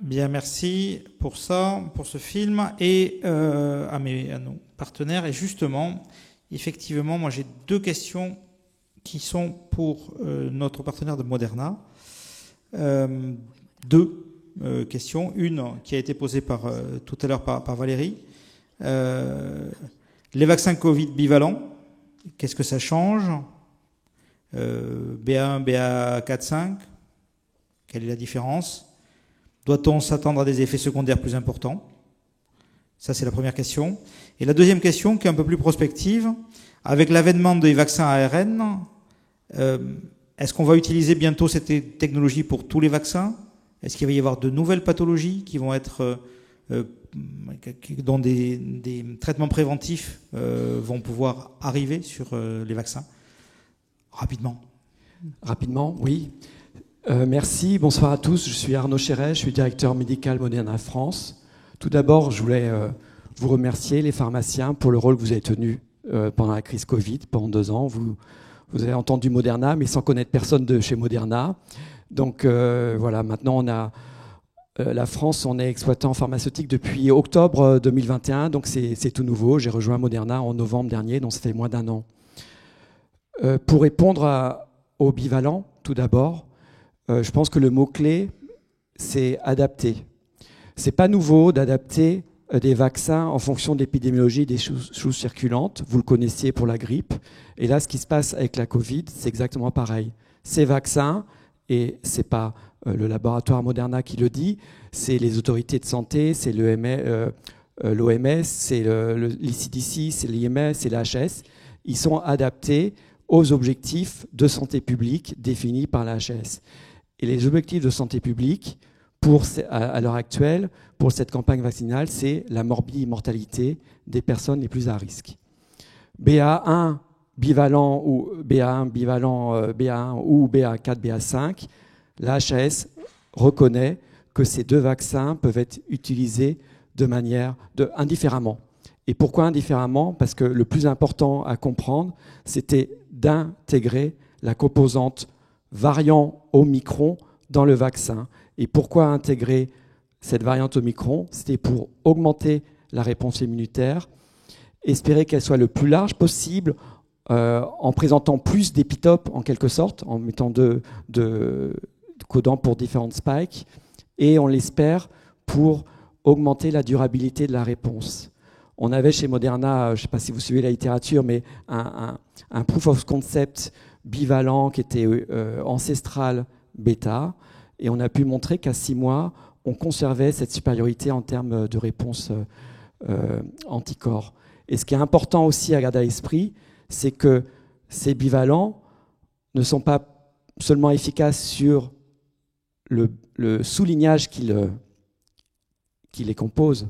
Bien, merci pour ça, pour ce film, et à nos partenaires. Et justement, effectivement, moi j'ai 2 questions qui sont pour notre partenaire de Moderna. 2 questions. Une qui a été posée tout à l'heure par Valérie. Les vaccins Covid bivalents, qu'est-ce que ça change? BA1, BA4, 5, quelle est la différence? Doit-on s'attendre à des effets secondaires plus importants? Ça, c'est la première question. Et la deuxième question, qui est un peu plus prospective, avec l'avènement des vaccins ARN, est-ce qu'on va utiliser bientôt cette technologie pour tous les vaccins? Est-ce qu'il va y avoir de nouvelles pathologies qui vont être dont des traitements préventifs vont pouvoir arriver sur les vaccins? Rapidement. Rapidement, oui. Merci, bonsoir à tous. Je suis Arnaud Chéret, je suis directeur médical Moderna France. Tout d'abord, je voulais vous remercier, les pharmaciens, pour le rôle que vous avez tenu pendant la crise Covid, pendant 2 ans. Vous avez entendu Moderna, mais sans connaître personne de chez Moderna. Donc voilà, maintenant on a la France, on est exploitant pharmaceutique depuis octobre 2021, donc c'est tout nouveau. J'ai rejoint Moderna en novembre dernier, donc ça fait moins d'1 an. Pour répondre au bivalent, tout d'abord, je pense que le mot-clé, c'est adapter. C'est pas nouveau d'adapter des vaccins en fonction de l'épidémiologie des souches circulantes. Vous le connaissiez pour la grippe. Et là, ce qui se passe avec la Covid, c'est exactement pareil. Ces vaccins, et c'est pas le laboratoire Moderna qui le dit, c'est les autorités de santé, c'est l'OMS, c'est l'ECDC, c'est l'IMS, c'est l'HS. Ils sont adaptés aux objectifs de santé publique définis par l'HS. Et les objectifs de santé publique, à l'heure actuelle, pour cette campagne vaccinale, c'est la mortalité des personnes les plus à risque. BA1 bivalent ou BA1 bivalent BA1 ou BA4, BA5, la HAS reconnaît que ces 2 vaccins peuvent être utilisés indifféremment. Et pourquoi indifféremment? Parce que le plus important à comprendre, c'était d'intégrer la composante variant Omicron dans le vaccin. Et pourquoi intégrer cette variante Omicron? C'était pour augmenter la réponse immunitaire, espérer qu'elle soit le plus large possible, en présentant plus d'épitopes en quelque sorte, en mettant de codants pour différentes spikes, et on l'espère pour augmenter la durabilité de la réponse. On avait chez Moderna, je ne sais pas si vous suivez la littérature, mais un proof of concept bivalent qui était ancestral bêta, et on a pu montrer qu'à 6 mois, on conservait cette supériorité en termes de réponse anticorps. Et ce qui est important aussi à garder à l'esprit, c'est que ces bivalents ne sont pas seulement efficaces sur le soulignage qui les compose.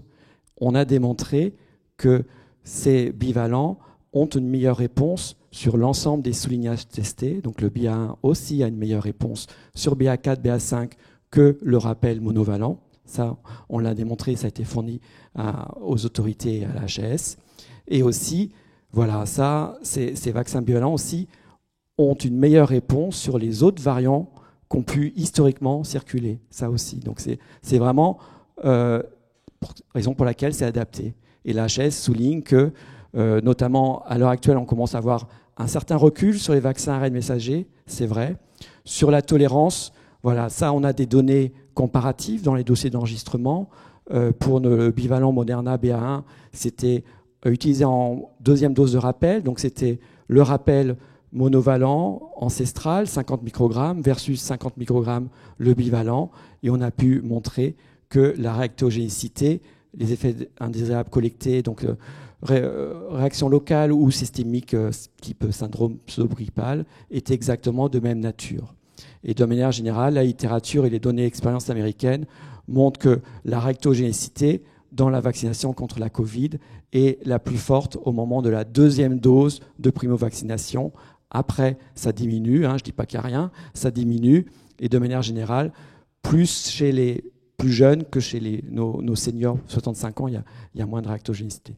On a démontré que ces bivalents ont une meilleure réponse sur l'ensemble des soulignages testés. Donc le BA1 aussi a une meilleure réponse sur BA4, BA5 que le rappel monovalent. Ça, on l'a démontré, ça a été fourni aux autorités et à l'HAS. Et aussi, voilà, ça, ces vaccins bivalents aussi ont une meilleure réponse sur les autres variants qui ont pu historiquement circuler. Ça aussi. Donc c'est vraiment raison pour laquelle c'est adapté. Et l'HAS souligne que, notamment à l'heure actuelle, on commence à avoir un certain recul sur les vaccins ARN messagers, c'est vrai. Sur la tolérance, voilà, ça, on a des données comparatives dans les dossiers d'enregistrement. Pour le bivalent Moderna BA1, c'était utilisé en deuxième dose de rappel, donc c'était le rappel monovalent ancestral, 50 microgrammes, versus 50 microgrammes le bivalent, et on a pu montrer que la réactogénicité, les effets indésirables collectés, donc réaction locale ou systémique type syndrome pseudo-grippal, étaient exactement de même nature. Et de manière générale, la littérature et les données d'expérience américaines montrent que la réactogénicité dans la vaccination contre la Covid est la plus forte au moment de la deuxième dose de primo-vaccination. Après, ça diminue, je ne dis pas qu'il n'y a rien, ça diminue, et de manière générale, plus chez les plus jeunes que chez nos seniors, 65 ans, il y a moins de réactogénicité.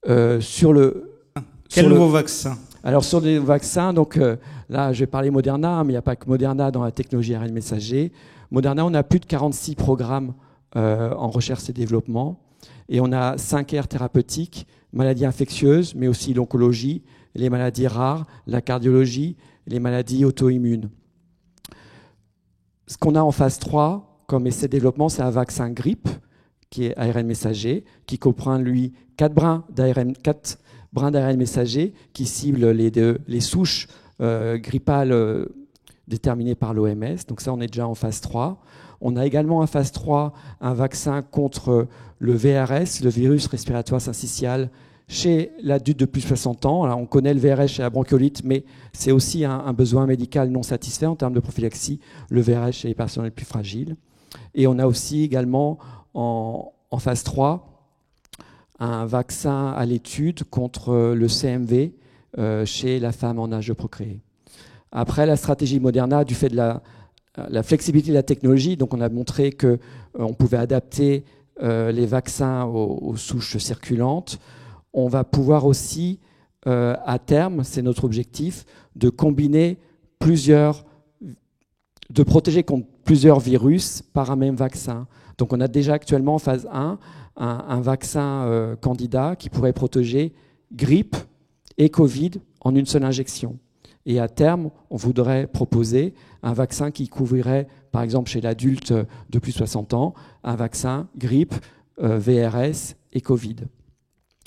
Quel nouveau vaccin? Alors sur les vaccins, donc là je vais parler Moderna, mais il n'y a pas que Moderna dans la technologie ARN messager. Moderna, on a plus de 46 programmes en recherche et développement, et on a 5 aires thérapeutiques, maladies infectieuses, mais aussi l'oncologie, les maladies rares, la cardiologie, les maladies auto-immunes. Ce qu'on a en phase 3 comme essai de développement, c'est un vaccin grippe qui est ARN messager, qui comprend lui 4 brins d'ARN messager qui ciblent les souches grippales déterminées par l'OMS. Donc ça, on est déjà en phase 3. On a également en phase 3 un vaccin contre le VRS, le virus respiratoire syncytial, chez l'adulte de plus de 60 ans. Alors, on connaît le VRS chez la bronchiolite, mais c'est aussi un besoin médical non satisfait en termes de prophylaxie, le VRS chez les personnes les plus fragiles. Et on a aussi également en phase 3 un vaccin à l'étude contre le CMV chez la femme en âge de procréer. Après, la stratégie Moderna, du fait de la flexibilité de la technologie, donc on a montré qu'on pouvait adapter les vaccins aux souches circulantes. On va pouvoir aussi, à terme, c'est notre objectif, de combiner de protéger contre plusieurs virus par un même vaccin. Donc on a déjà actuellement en phase 1 un vaccin candidat qui pourrait protéger grippe et Covid en une seule injection. Et à terme, on voudrait proposer un vaccin qui couvrirait, par exemple chez l'adulte de plus de 60 ans, un vaccin grippe, VRS et Covid.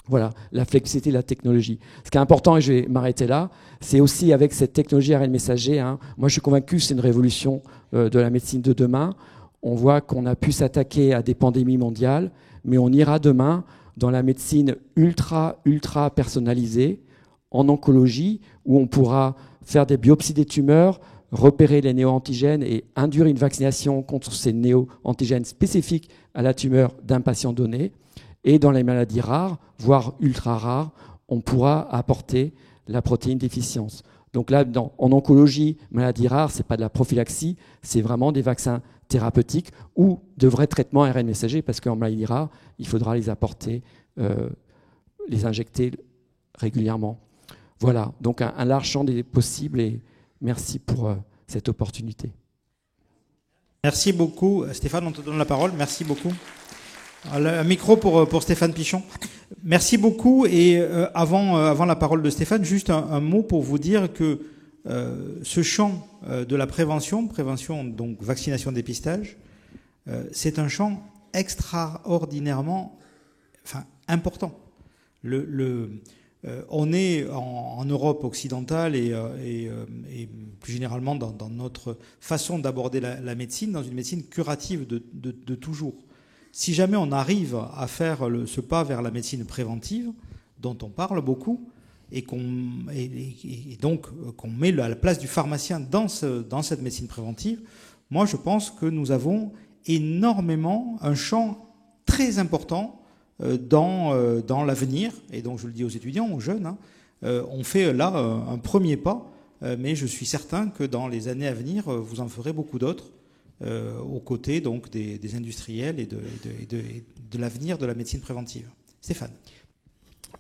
Voilà, la flexibilité de la technologie. Ce qui est important, et je vais m'arrêter là, c'est aussi avec cette technologie ARN messager, moi je suis convaincu que c'est une révolution de la médecine de demain. On voit qu'on a pu s'attaquer à des pandémies mondiales, mais on ira demain dans la médecine ultra personnalisée, en oncologie, où on pourra faire des biopsies des tumeurs, repérer les néo-antigènes et induire une vaccination contre ces néo-antigènes spécifiques à la tumeur d'un patient donné. Et dans les maladies rares, voire ultra rares, on pourra apporter la protéine déficience. Donc là, en oncologie, maladies rares, ce n'est pas de la prophylaxie, c'est vraiment des vaccins thérapeutiques ou de vrais traitements ARN messager, parce qu'en maladies rares, il faudra les apporter les injecter régulièrement. Voilà, donc un large champ des possibles et merci pour cette opportunité. Merci beaucoup. Stéphane, on te donne la parole. Merci beaucoup. Un micro pour Stéphane Pichon. Merci beaucoup. Et avant la parole de Stéphane, juste un mot pour vous dire que ce champ de la prévention donc vaccination, dépistage, c'est un champ extraordinairement important. On est en Europe occidentale et plus généralement dans notre façon d'aborder la médecine, dans une médecine curative de toujours. Si jamais on arrive à faire ce pas vers la médecine préventive, dont on parle beaucoup, et donc qu'on met à la place du pharmacien dans cette médecine préventive, moi je pense que nous avons énormément un champ très important dans l'avenir, et donc je le dis aux étudiants, aux jeunes, on fait là un premier pas, mais je suis certain que dans les années à venir, vous en ferez beaucoup d'autres, aux côtés donc des industriels et de l'avenir de la médecine préventive. Stéphane.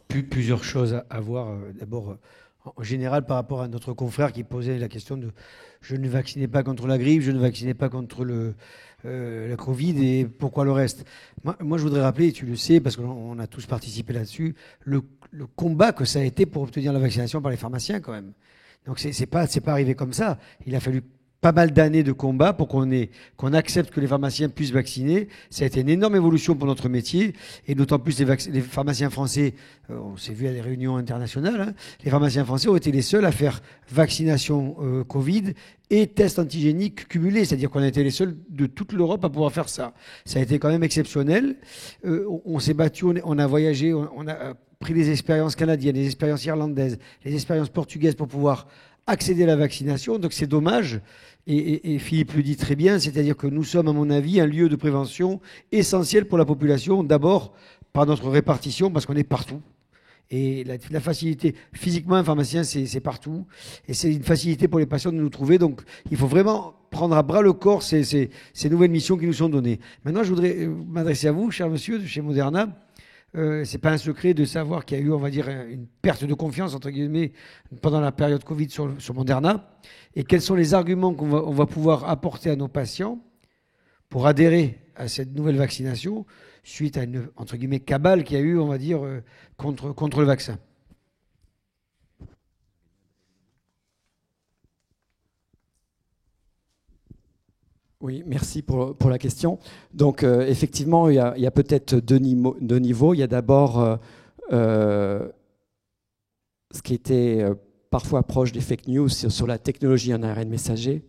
Plusieurs choses à voir. D'abord, en général, par rapport à notre confrère qui posait la question de « je ne vaccinais pas contre la grippe, je ne vaccinais pas contre la Covid et pourquoi le reste ?» Moi, je voudrais rappeler, et tu le sais, parce qu'on a tous participé là-dessus, le combat que ça a été pour obtenir la vaccination par les pharmaciens quand même. Donc c'est pas arrivé comme ça. Il a fallu pas mal d'années de combat pour qu'on accepte que les pharmaciens puissent vacciner. Ça a été une énorme évolution pour notre métier, et d'autant plus les pharmaciens français, on s'est vu à des réunions internationales, les pharmaciens français ont été les seuls à faire vaccination Covid et tests antigéniques cumulés, c'est-à-dire qu'on a été les seuls de toute l'Europe à pouvoir faire ça. Ça a été quand même exceptionnel. On s'est battu, on a voyagé, on a pris les expériences canadiennes, les expériences irlandaises, les expériences portugaises pour pouvoir accéder à la vaccination. Donc c'est dommage. Et Philippe le dit très bien, c'est-à-dire que nous sommes, à mon avis, un lieu de prévention essentiel pour la population, d'abord par notre répartition, parce qu'on est partout. Et la facilité, physiquement, un pharmacien, c'est partout. Et c'est une facilité pour les patients de nous trouver. Donc, il faut vraiment prendre à bras le corps ces nouvelles missions qui nous sont données. Maintenant, je voudrais m'adresser à vous, cher monsieur, de chez Moderna. C'est pas un secret de savoir qu'il y a eu, on va dire, une perte de confiance, entre guillemets, pendant la période Covid sur Moderna. Et quels sont les arguments qu'on va pouvoir apporter à nos patients pour adhérer à cette nouvelle vaccination suite à une, entre guillemets, cabale qu'il y a eu, on va dire, contre le vaccin. Oui, merci pour la question. Donc, effectivement, il y a peut-être deux niveaux. Il y a d'abord ce qui était parfois proche des fake news sur la technologie en ARN messager.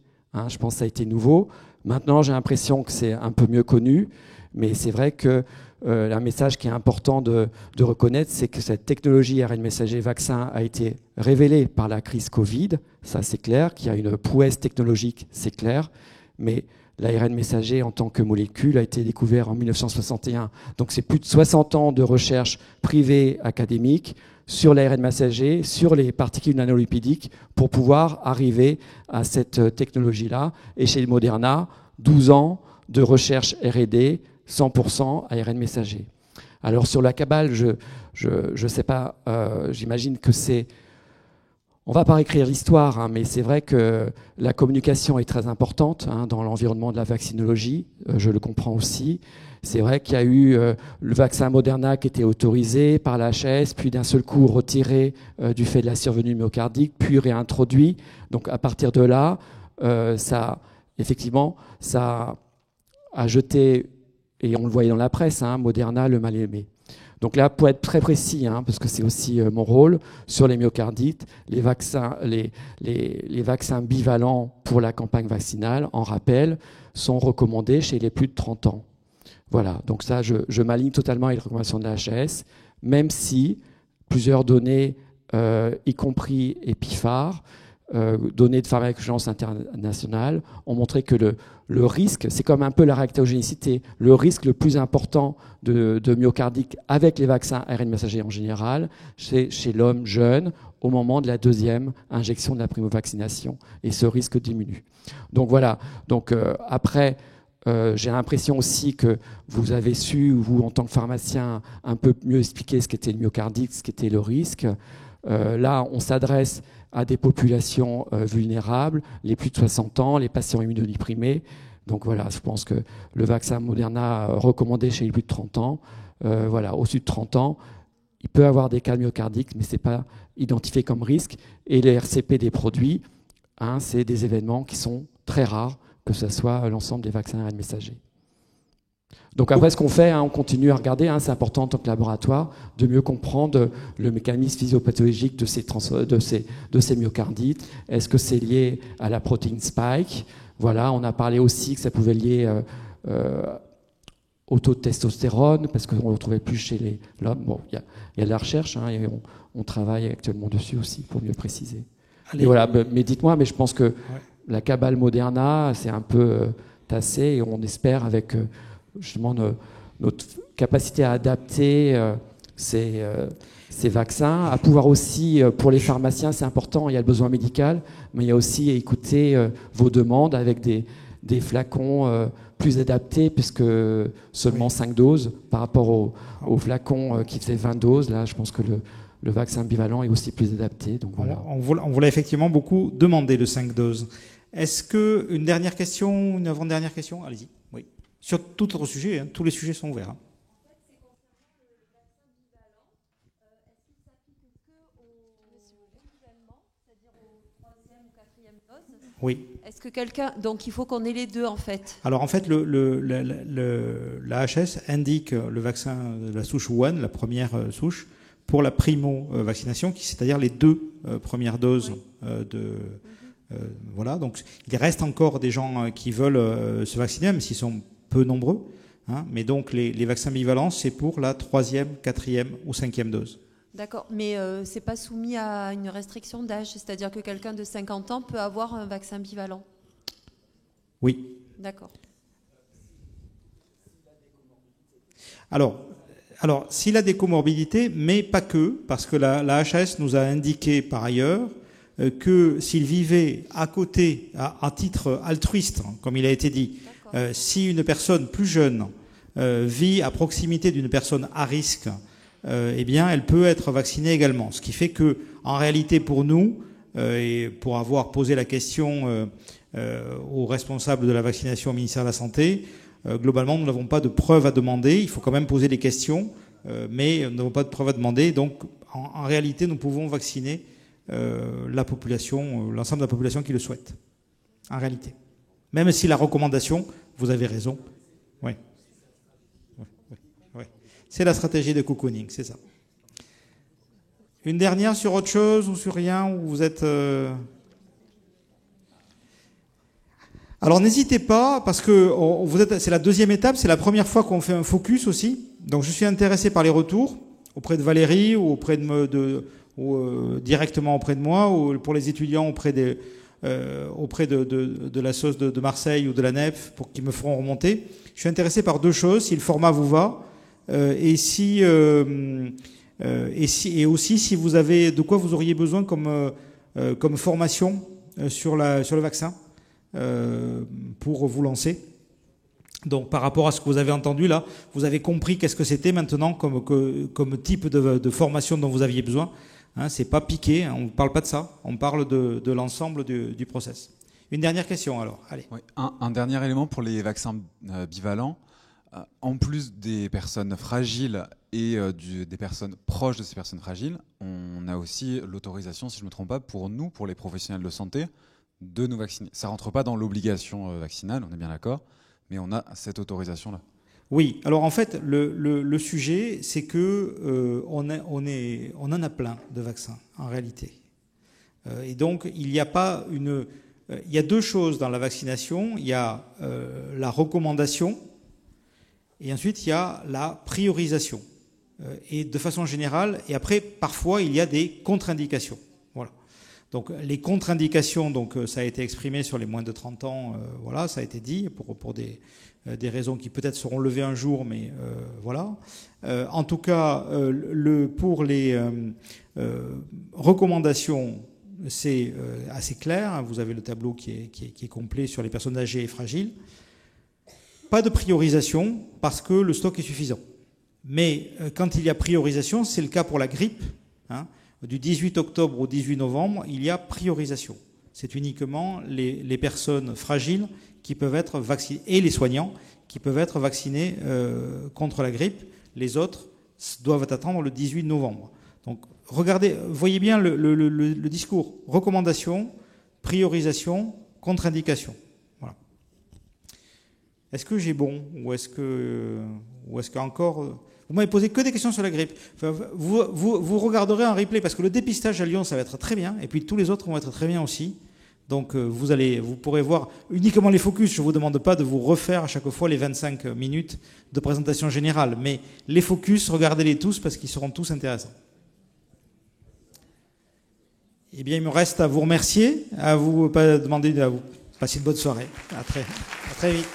Je pense que ça a été nouveau. Maintenant, j'ai l'impression que c'est un peu mieux connu. Mais c'est vrai que un message qui est important de reconnaître, c'est que cette technologie ARN messager vaccin a été révélée par la crise Covid. Ça, c'est clair. Qu'il y a une prouesse technologique, c'est clair. Mais l'ARN messager en tant que molécule a été découvert en 1961. Donc c'est plus de 60 ans de recherche privée académique sur l'ARN messager, sur les particules nanolipidiques, pour pouvoir arriver à cette technologie-là. Et chez Moderna, 12 ans de recherche R&D, 100% ARN messager. Alors sur la cabale, je sais pas, j'imagine que c'est... On ne va pas écrire l'histoire, mais c'est vrai que la communication est très importante dans l'environnement de la vaccinologie, je le comprends aussi. C'est vrai qu'il y a eu le vaccin Moderna qui était autorisé par la HAS, puis d'un seul coup retiré du fait de la survenue myocardique, puis réintroduit. Donc à partir de là, ça a jeté, et on le voyait dans la presse, Moderna le mal-aimé. Donc là, pour être très précis, parce que c'est aussi mon rôle, sur les myocardites, les vaccins bivalents pour la campagne vaccinale, en rappel, sont recommandés chez les plus de 30 ans. Voilà, donc ça, je m'aligne totalement avec les recommandations de la HAS, même si plusieurs données, y compris EPIFAR, données de pharmacovigilance internationale, ont montré que le risque, c'est comme un peu la réactogénicité, le risque le plus important de myocardique avec les vaccins ARN messager en général, c'est chez l'homme jeune au moment de la deuxième injection de la primo-vaccination. Et ce risque diminue. Donc voilà. Donc après, J'ai l'impression aussi que vous avez su, vous en tant que pharmacien, un peu mieux expliquer ce qu'était le myocardite, ce qu'était le risque. Là, on s'adresse à des populations vulnérables, les plus de 60 ans, les patients immunodéprimés. Donc voilà, je pense que le vaccin Moderna recommandé chez les plus de 30 ans, au-dessus de 30 ans, il peut avoir des cas myocardiques, mais ce n'est pas identifié comme risque. Et les RCP des produits, c'est des événements qui sont très rares, que ce soit l'ensemble des vaccins ARN messagers. Donc après, ce qu'on fait, on continue à regarder, c'est important en tant que laboratoire de mieux comprendre le mécanisme physiopathologique de ces myocardites. Est-ce que c'est lié à la protéine spike? Voilà, on a parlé aussi que ça pouvait lier au taux de testostérone, parce qu'on ne le trouvait plus chez l'homme. Bon, il y a de la recherche, et on travaille actuellement dessus aussi pour mieux préciser. Allez. Et voilà, mais dites-moi, mais je pense que la cabale Moderna, c'est un peu tassé, et on espère avec justement notre capacité à adapter ces vaccins, à pouvoir aussi, pour les pharmaciens, c'est important, il y a le besoin médical, mais il y a aussi écouter vos demandes avec des flacons plus adaptés, puisque seulement 5 doses par rapport au flacon qui faisait 20 doses. Là, je pense que le vaccin bivalent est aussi plus adapté. Donc voilà. On vous l'a effectivement beaucoup demandé, le 5 doses. Est-ce qu'une dernière question, une avant-dernière question? Allez-y. Oui. Sur tout autre sujet, tous les sujets sont ouverts. Oui. Est-ce que quelqu'un... Donc il faut qu'on ait les deux en fait. Alors en fait, la HS indique le vaccin de la souche Wuhan, la première souche, pour la primo-vaccination, c'est-à-dire les 2 premières doses voilà. Donc il reste encore des gens qui veulent se vacciner, même s'ils sont peu nombreux. Mais donc les vaccins bivalents, c'est pour la 3e, 4e ou 5e dose. D'accord, mais c'est pas soumis à une restriction d'âge, c'est-à-dire que quelqu'un de 50 ans peut avoir un vaccin bivalent? Oui. D'accord. Alors, s'il a des comorbidités, mais pas que, parce que la HAS nous a indiqué par ailleurs que s'il vivait à côté, à titre altruiste, comme il a été dit, si une personne plus jeune vit à proximité d'une personne à risque, eh bien, elle peut être vaccinée également. Ce qui fait que, en réalité, pour nous, et pour avoir posé la question aux responsables de la vaccination au ministère de la Santé, globalement, nous n'avons pas de preuves à demander. Il faut quand même poser des questions, mais nous n'avons pas de preuves à demander. Donc, en réalité, nous pouvons vacciner la population, l'ensemble de la population qui le souhaite. En réalité. Même si la recommandation, vous avez raison, oui. C'est la stratégie de cocooning, c'est ça. Une dernière sur autre chose ou sur rien, où vous êtes... Alors n'hésitez pas, parce que c'est la 2e étape, c'est la première fois qu'on fait un focus aussi. Donc je suis intéressé par les retours auprès de Valérie ou auprès directement auprès de moi, ou pour les étudiants auprès de la SOS de Marseille ou de la NEF, pour qu'ils me feront remonter. Je suis intéressé par 2 choses, si le format vous va. Et aussi si vous avez de quoi vous auriez besoin comme formation sur le vaccin pour vous lancer. Donc par rapport à ce que vous avez entendu là, vous avez compris qu'est-ce que c'était maintenant comme type de formation dont vous aviez besoin. C'est pas piqué, on ne parle pas de ça, on parle de l'ensemble du process. Une dernière question alors, allez. Oui, un dernier élément pour les vaccins bivalents. En plus des personnes fragiles et des personnes proches de ces personnes fragiles, on a aussi l'autorisation, si je ne me trompe pas, pour les professionnels de santé, de nous vacciner. Ça ne rentre pas dans l'obligation vaccinale, on est bien d'accord, mais on a cette autorisation-là. Oui, alors en fait, le sujet, c'est que on en a plein de vaccins, en réalité. Et donc, il y a 2 choses dans la vaccination. Il y a la recommandation, et ensuite, il y a la priorisation. Et de façon générale, et après, parfois, il y a des contre-indications. Voilà. Donc, les contre-indications, ça a été exprimé sur les moins de 30 ans, voilà, ça a été dit, pour des raisons qui peut-être seront levées un jour, mais voilà. En tout cas, pour les recommandations, c'est assez clair. Vous avez le tableau qui est complet sur les personnes âgées et fragiles. Pas de priorisation parce que le stock est suffisant. Mais quand il y a priorisation, c'est le cas pour la grippe. Du 18 octobre au 18 novembre, il y a priorisation. C'est uniquement les personnes fragiles qui peuvent être vaccinées, et les soignants qui peuvent être vaccinés contre la grippe. Les autres doivent attendre le 18 novembre. Donc regardez, voyez bien le discours. Recommandation, priorisation, contre-indication. Voilà. Est-ce que j'ai bon ou est-ce qu'encore... Vous m'avez posé que des questions sur la grippe. Enfin, vous regarderez un replay parce que le dépistage à Lyon, ça va être très bien. Et puis tous les autres vont être très bien aussi. Donc vous pourrez voir uniquement les focus. Je ne vous demande pas de vous refaire à chaque fois les 25 minutes de présentation générale. Mais les focus, regardez-les tous parce qu'ils seront tous intéressants. Eh bien, il me reste à vous remercier, à vous demander de vous passer une bonne soirée. À très vite.